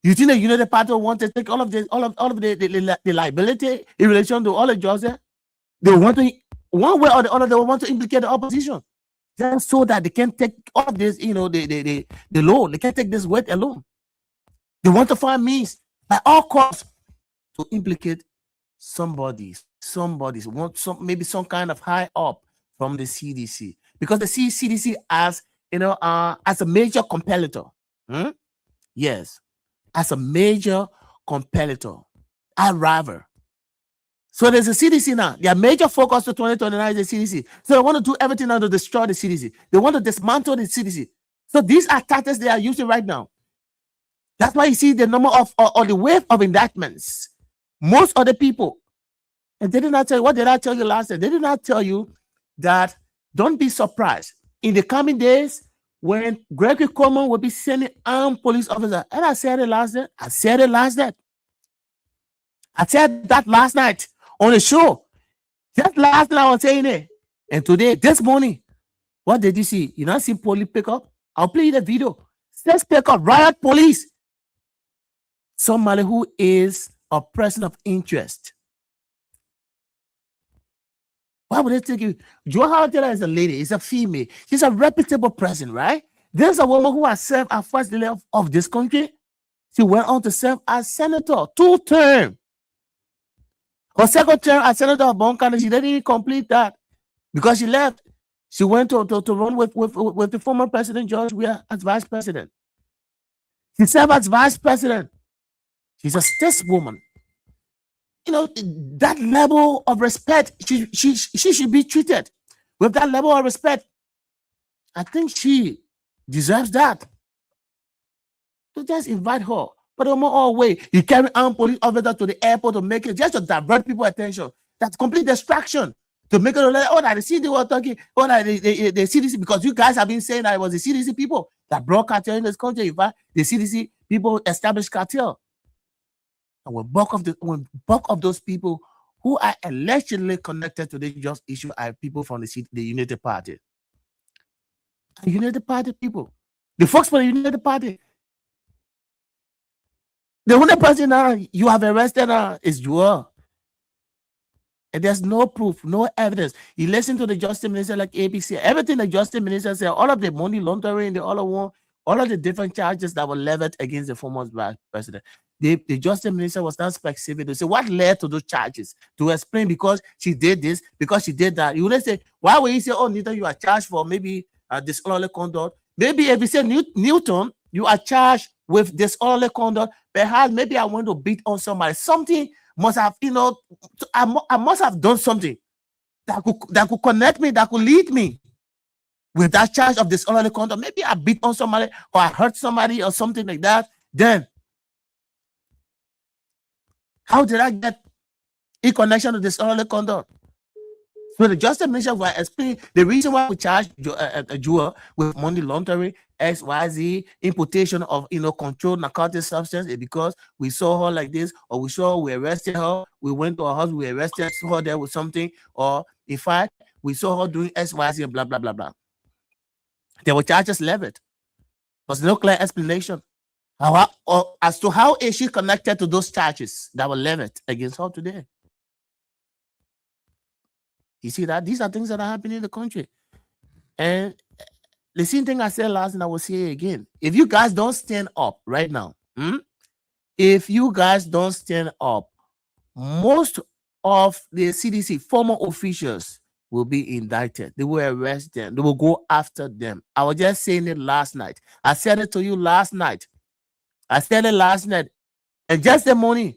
You think the United Party want to take all of the liability in relation to all the drugs there? They want to, one way or the other, they want to implicate the opposition. Just so that they can take all of this, the loan. They can take this weight alone. They want to find means by all costs to implicate somebody, maybe some kind of high up from the CDC, because the CDC as a major competitor. Yes, as a major competitor, a rival. So there's a CDC now. Their major focus to 2029 is the CDC. So they want to do everything now to destroy the CDC. They want to dismantle the CDC. So these are tactics they are using right now. That's why you see the number of or the wave of indictments. Most of the people, and they did not tell you, what did I tell you last time? They did not tell you that don't be surprised. In the coming days, when Gregory Coleman will be sending armed police officers, and I said it last night. I said that last night on the show. Just last night I was saying it. And today, this morning, what did you see? You not see police pick up? I'll play you the video. Let's pick up riot police. Somebody who is a person of interest. Why would they take you? Joe Howard Taylor is a lady, is a female. She's a reputable person, right? There's a woman who has served as first lady of this country. She went on to serve as senator 2 terms. Her second term as senator of Bon County, she didn't even complete that because she left. She went to run with the former president George Weah as vice president. She served as vice president. She's a stateswoman. That level of respect, she should be treated with that level of respect. I think she deserves that. So just invite her. But no more way. You carry armed police officer to the airport to make it just to divert people's attention. That's complete distraction. To make it like, that the CDC were talking, that the CDC, because you guys have been saying that it was the CDC people that brought cartel in this country. In fact, the CDC people established cartel. And when bulk of those people who are allegedly connected to this just issue are people from the United Party. The United Party people. The folks for the United Party. The only person you have arrested is Joel. And there's no proof, no evidence. You listen to the Justice Minister like ABC, everything the Justice Minister said, all of the money laundering, all of the different charges that were levied against the former vice president. The Justice Minister was not specific to say what led to those charges, to explain because she did this, because she did that. You wouldn't say, why would you say, oh, Newton, you are charged for maybe disorderly conduct? Maybe if you say Newton, you are charged with disorderly conduct, perhaps maybe I want to beat on somebody. Something must have, I must have done something that could connect me, that could lead me with that charge of disorderly conduct. Maybe I beat on somebody or I hurt somebody or something like that. Then, how did I get in connection to disorderly conduct? So the Justice Minister will explain the reason why we charge Joel with money laundering, XYZ, importation of controlled narcotic substance is because we saw her like this, or we arrested her, we went to her house, we arrested her there with something, or in fact, we saw her doing XYZ and blah, blah, blah, blah. There were charges levied. There was no clear explanation As to how is she connected to those charges that were levied against her today? You see that these are things that are happening in the country. And the same thing I said last and I will say it again. If you guys don't stand up right now, if you guys don't stand up, most of the CDC former officials will be indicted. They will arrest them. They will go after them. I was just saying it last night. I said it to you last night. And just the morning,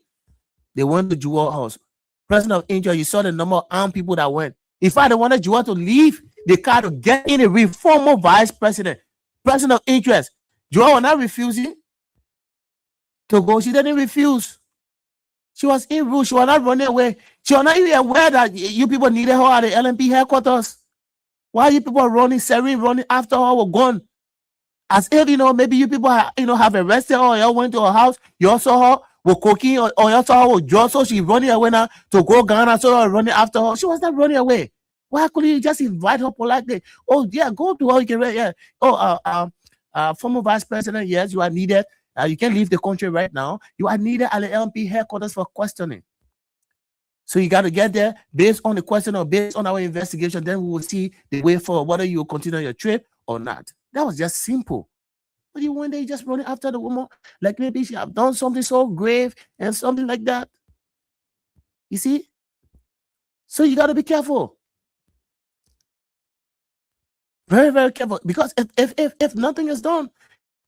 they went to Jewel House. President of India, you saw the number of armed people that went. In fact, they wanted Jewel to leave the car to get in a former vice president, president of interest. Jewel was not refusing to go. She didn't refuse. She was in route. She was not running away. She was not even aware that you people needed her at the LMP headquarters. Why you people running, Serene running after her were gone? As if, maybe you people, have arrested her or you went to her house. You all saw her with cocaine or you saw her with drugs. So she's running away now to go Ghana. So you're running after her. She was not running away. Why couldn't you just invite her politely? Oh, yeah, go to her. You can, yeah. Oh, former vice president, yes, you are needed. You can't leave the country right now. You are needed at the LMP headquarters for questioning. So you got to get there based on the question or based on our investigation. Then we will see the way forward, whether you will continue your trip or not. That was just simple. But you went there, you just running after the woman, like maybe she have done something so grave and something like that. You see? So you got to be careful. Very, very careful. Because if nothing is done,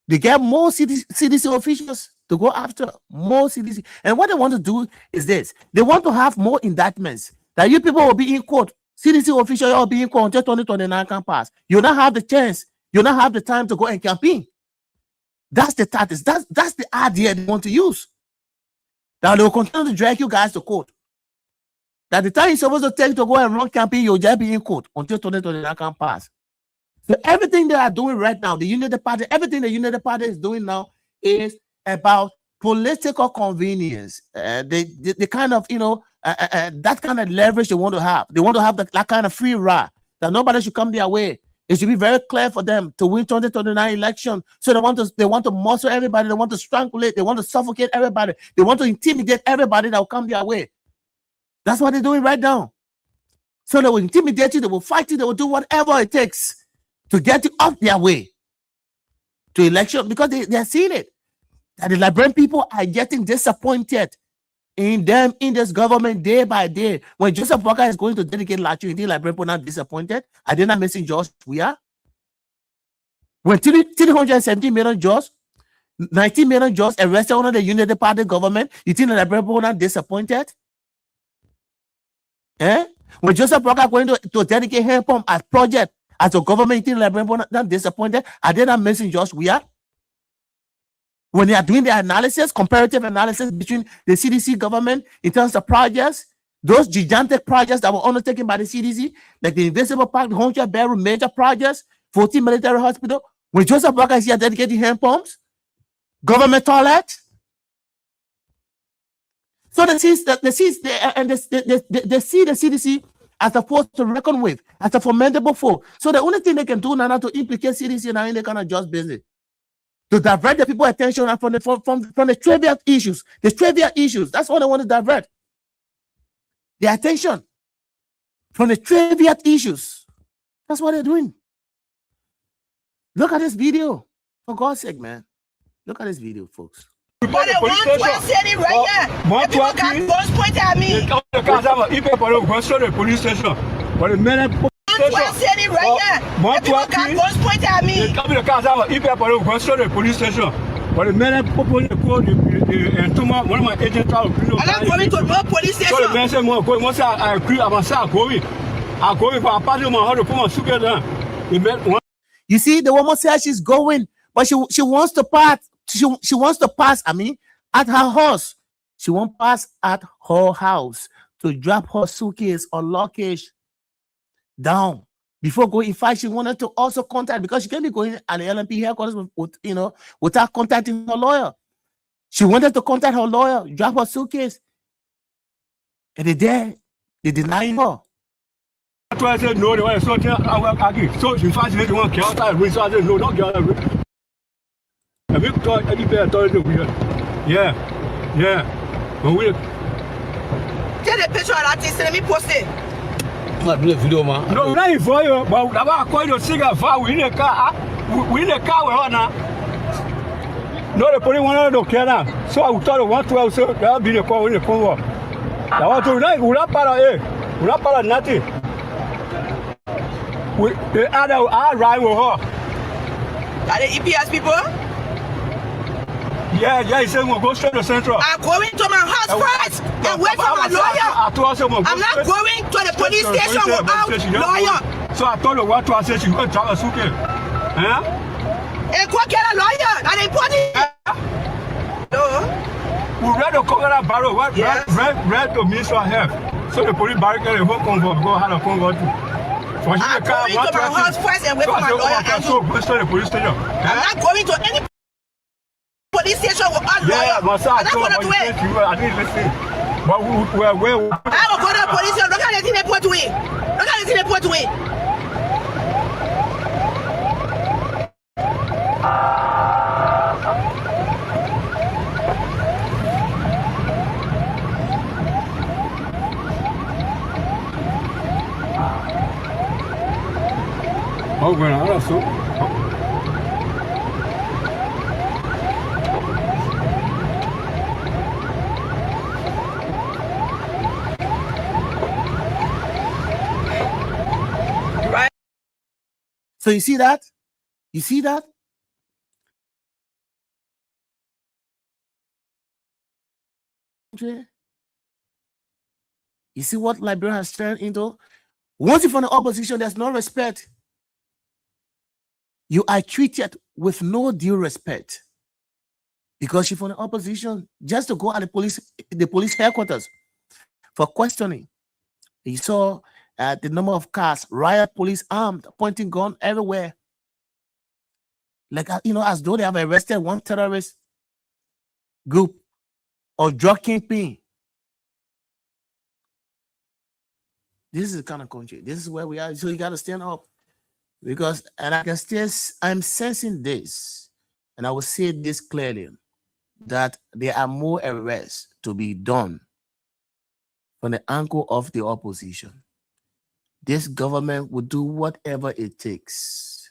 they get more CDC officials to go after, more CDC. And what they want to do is this. They want to have more indictments. That you people will be in court. CDC officials will be in court until 2029 can pass. You'll not have the chance. You'll not have the time to go and campaign. That's the tactics. That's the idea they want to use. Now they will continue to drag you guys to court. That the time you're supposed to take to go and run campaign, you'll just be in court until 2029 can pass. So everything they are doing right now, the Unity Party, everything the Unity Party is doing now is about political convenience. The kind of, that kind of leverage they want to have. They want to have that kind of free ride that nobody should come their way. It should be very clear for them to win 2029 election. So they want to muscle everybody. They want to strangulate. They want to suffocate everybody. They want to intimidate everybody that will come their way. That's what they're doing right now. So they will intimidate you. They will fight you. They will do whatever it takes to get you off their way to election, because they're seeing it. That the Liberian people are getting disappointed in them, in this government, day by day. When Joseph Walker is going to dedicate Lachu, the Liberian people are not disappointed. Are they not missing George? We are. When 370 million George, 19 million George arrested under the Unity Party government, you think the Liberian people are not disappointed? When Joseph Walker going to dedicate hand pump as project, as a government, you think the Liberian people are not disappointed? Are they not missing George? We are. When they are doing their analysis, comparative analysis between the CDC government in terms of projects, those gigantic projects that were undertaken by the CDC, like the Invisible Park, the 100-bedroom major projects, 14 military hospital, when Joseph Walker is here dedicating hand pumps, government toilets. So they see the CDC as a force to reckon with, as a formidable foe. So the only thing they can do now to implicate CDC now in the kind of just business, to divert the people's attention from the trivial issues. The trivial issues. That's what they want to divert. The attention from the trivial issues. That's what they're doing. Look at this video. For God's sake, man. Look at this video, folks. But the one standing right here, the people got guns pointed at me. The police station. But the men standing right here, the people got guns pointed at me. The police station. But the men one of my agents I'm not going to no police station. So the man said, "I agree. I'm going for a party. I'm going to put my sugar down." You see, the woman says she's going, but she wants to pass. She wants to pass, at her house. She won't pass at her house to drop her suitcase or luggage down before going. In fact, she wanted to also contact, because she can't be going at the LMP headquarters without contacting her lawyer. She wanted to contact her lawyer, drop her suitcase, and they denying her. I said no, they were so in fact they want to outside. So I said no, don't get out. And we thought anybody authority we yeah. But we Take the picture of that thing, let me post it. no, not in for you, but I call you cigar far we in a car. We in a car with her now. No, the police want to care now. So I thought 112 so that'll be the call in the Congo. I want to like we not para nothing. We the other I ride with her. Are the EPS people? Yeah, he said we'll go straight to Central. I'm going to my house first and wait for my lawyer. I'm not going to the police station without lawyer. So I told her what to say she go travel Suke. Huh? Hey, go get a lawyer. Are they putting? No. We read the Congo barrel. What read to Minister of Health. So the police barricade the whole Congo go how the Congo too. I'm going to my house first and wait for my lawyer. So go straight to the police station. I'm not going to any police station without lawyer. I'm not going to do it. I didn't listen. But where? I will go to the police station. Look at the thing they put to it. Look at the thing they put to it. Oh, bueno, ahora so. Right. So you see that? You see that? You see what Liberia has turned into? Once you're from the opposition, there's no respect. You are treated with no due respect because you're from the opposition. Just to go at the police headquarters for questioning. You saw the number of cars, riot police armed, pointing gun everywhere. Like, as though they have arrested one terrorist group or drug kingpin. This is the kind of country. This is where we are. So you got to stand up. Because, and I can still, I'm sensing this, and I will say this clearly, that there are more arrests to be done from the angle of the opposition. This government will do whatever it takes.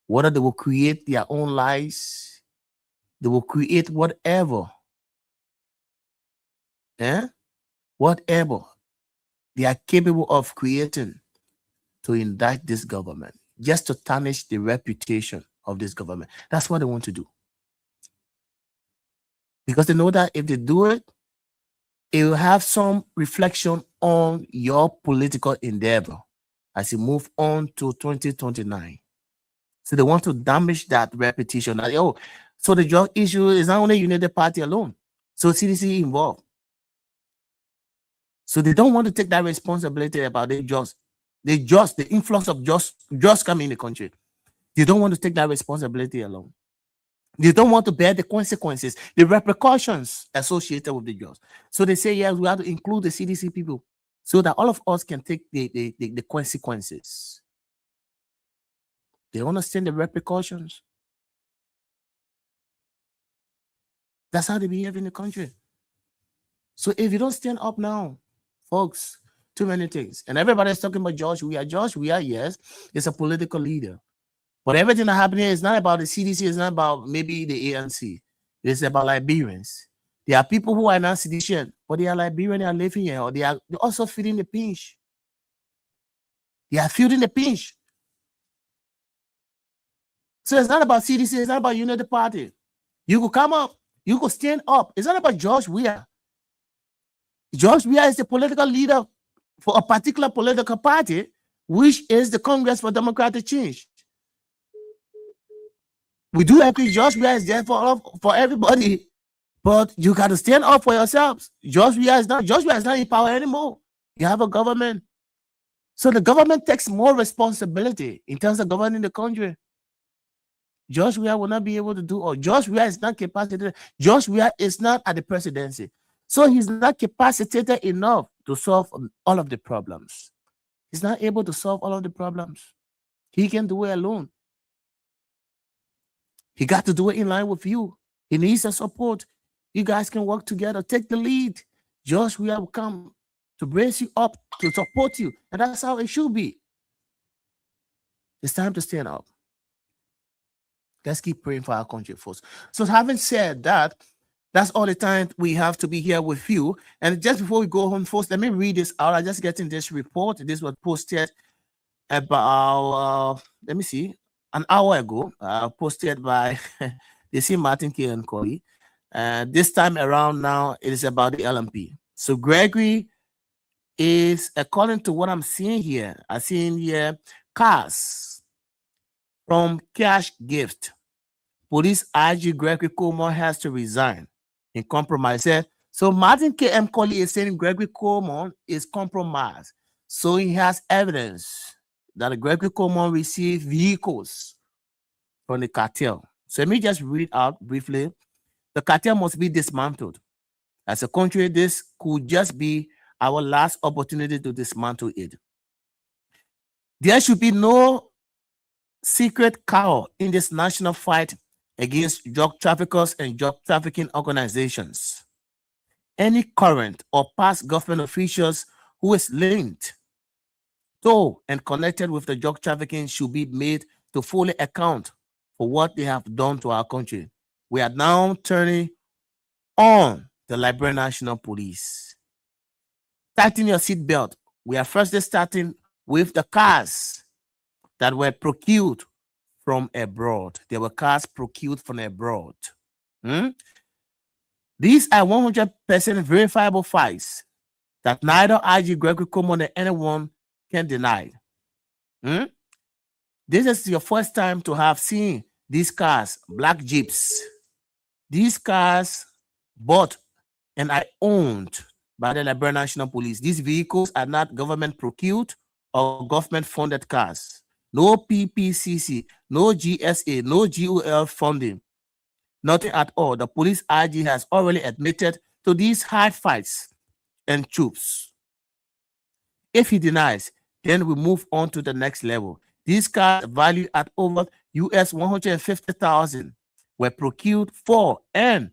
Whether they will create their own lies, they will create whatever. Whatever they are capable of creating to indict this government, just to tarnish the reputation of this government. That's what they want to do. Because they know that if they do it, it will have some reflection on your political endeavor as you move on to 2029. So they want to damage that reputation. So the drug issue is not only United Party alone. So CDC involved. So they don't want to take that responsibility about the drugs. The influx of drugs coming in the country. They don't want to take that responsibility alone. They don't want to bear the consequences, the repercussions associated with the drugs. So they say, yes, we have to include the CDC people so that all of us can take the consequences. They understand the repercussions. That's how they behave in the country. So if you don't stand up now, folks, too many things. And everybody's talking about George Weah. George Weah, yes, is a political leader. But everything that happened here is not about the CDC, it's not about maybe the ANC. It's about Liberians. There are people who are not seditious, but they are Liberian, they are living here, or they're also feeling the pinch. They are feeling the pinch. So it's not about CDC, it's not about United Party. You could come up, you could stand up. It's not about George Weah. George Weah is the political leader for a particular political party, which is the Congress for Democratic Change. We do agree George Weah is there for everybody, but you got to stand up for yourselves. George Weah is not in power anymore. You have a government. So the government takes more responsibility in terms of governing the country. George Weah will not be able to do all. George Weah is not capacitated. George Weah is not at the presidency. So he's not capacitated enough to solve all of the problems. He's not able to solve all of the problems. He can do it alone. He got to do it in line with you. He needs the support. You guys can work together. Take the lead. Josh, we have come to brace you up, to support you. And that's how it should be. It's time to stand up. Let's keep praying for our country, folks. So having said that, that's all the time we have to be here with you. And just before we go home, folks, let me read this out. I just getting this report. This was posted about, let me see, an hour ago, posted by the C. Martin K. and Colley. This time around now, it is about the LMP. So Gregory is, according to what I'm seeing here, I see in here, cars from cash gift. Police IG Gregory Coleman has to resign in compromise. So Martin K. M. Colley is saying Gregory Coleman is compromised. So he has evidence that Gregory Coleman received vehicles from the cartel. So let me just read out briefly. The cartel must be dismantled. As a country, this could just be our last opportunity to dismantle it. There should be no secret cow in this national fight against drug traffickers and drug trafficking organizations. Any current or past government officials who is linked to and connected with the drug trafficking should be made to fully account for what they have done to our country. We are now turning on the Liberian National Police. Tighten your seatbelt. We are first starting with the cars that were procured from abroad. There were cars procured from abroad. These are 100% verifiable facts that neither IG Gregory Coleman or anyone can deny. This is your first time to have seen these cars, black Jeeps. These cars bought and are owned by the Liberian National Police. These vehicles are not government procured or government funded cars. No PPCC, no GSA, no GOL funding, nothing at all. The police IG has already admitted to these hard fights and troops. If he denies, then we move on to the next level. These cars valued at over US 150,000 were procured for and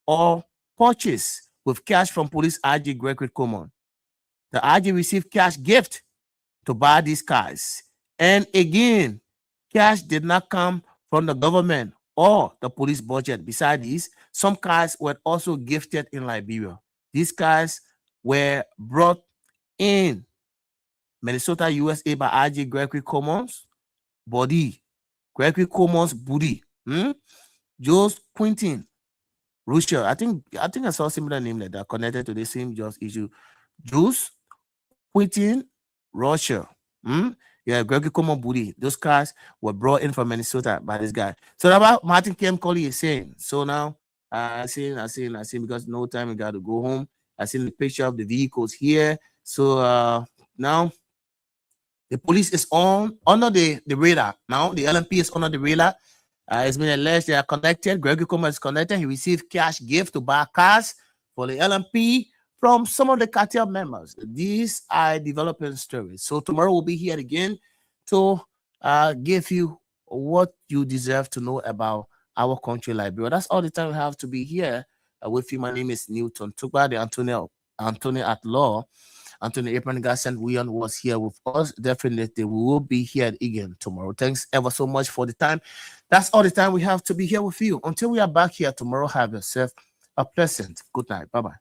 or purchased with cash from police IG Gregory Coleman. The IG received cash gift to buy these cars. And again, cash did not come from the government or the police budget. Besides these, some cars were also gifted in Liberia. These cars were brought in Minnesota, USA by IG Gregory Coleman's body. Gregory Coleman's booty. Jose Quintin Rusher. I think I saw a similar name like that connected to the same just issue. Jose Quintin Rusher. Yeah, Gregory Coleman booty. Those cars were brought in from Minnesota by this guy. So that's what Martin K. M. Colley is saying. So now I seen because no time we got to go home. I seen the picture of the vehicles here. So now the police is under the radar. Now the LMP is under the radar. It's been alleged they are connected. Gregory Coleman is connected. He received cash gift to buy cars for the LMP from some of the cartel members. These are developing stories. So tomorrow we'll be here again to give you what you deserve to know about our country, Liberia. That's all the time we have to be here with you. My name is Newton Tukba, the Anthony at Law. Anthony Abraham Garson William was here with us. Definitely, we will be here again tomorrow. Thanks ever so much for the time. That's all the time we have to be here with you. Until we are back here tomorrow, have yourself a pleasant good night. Bye-bye.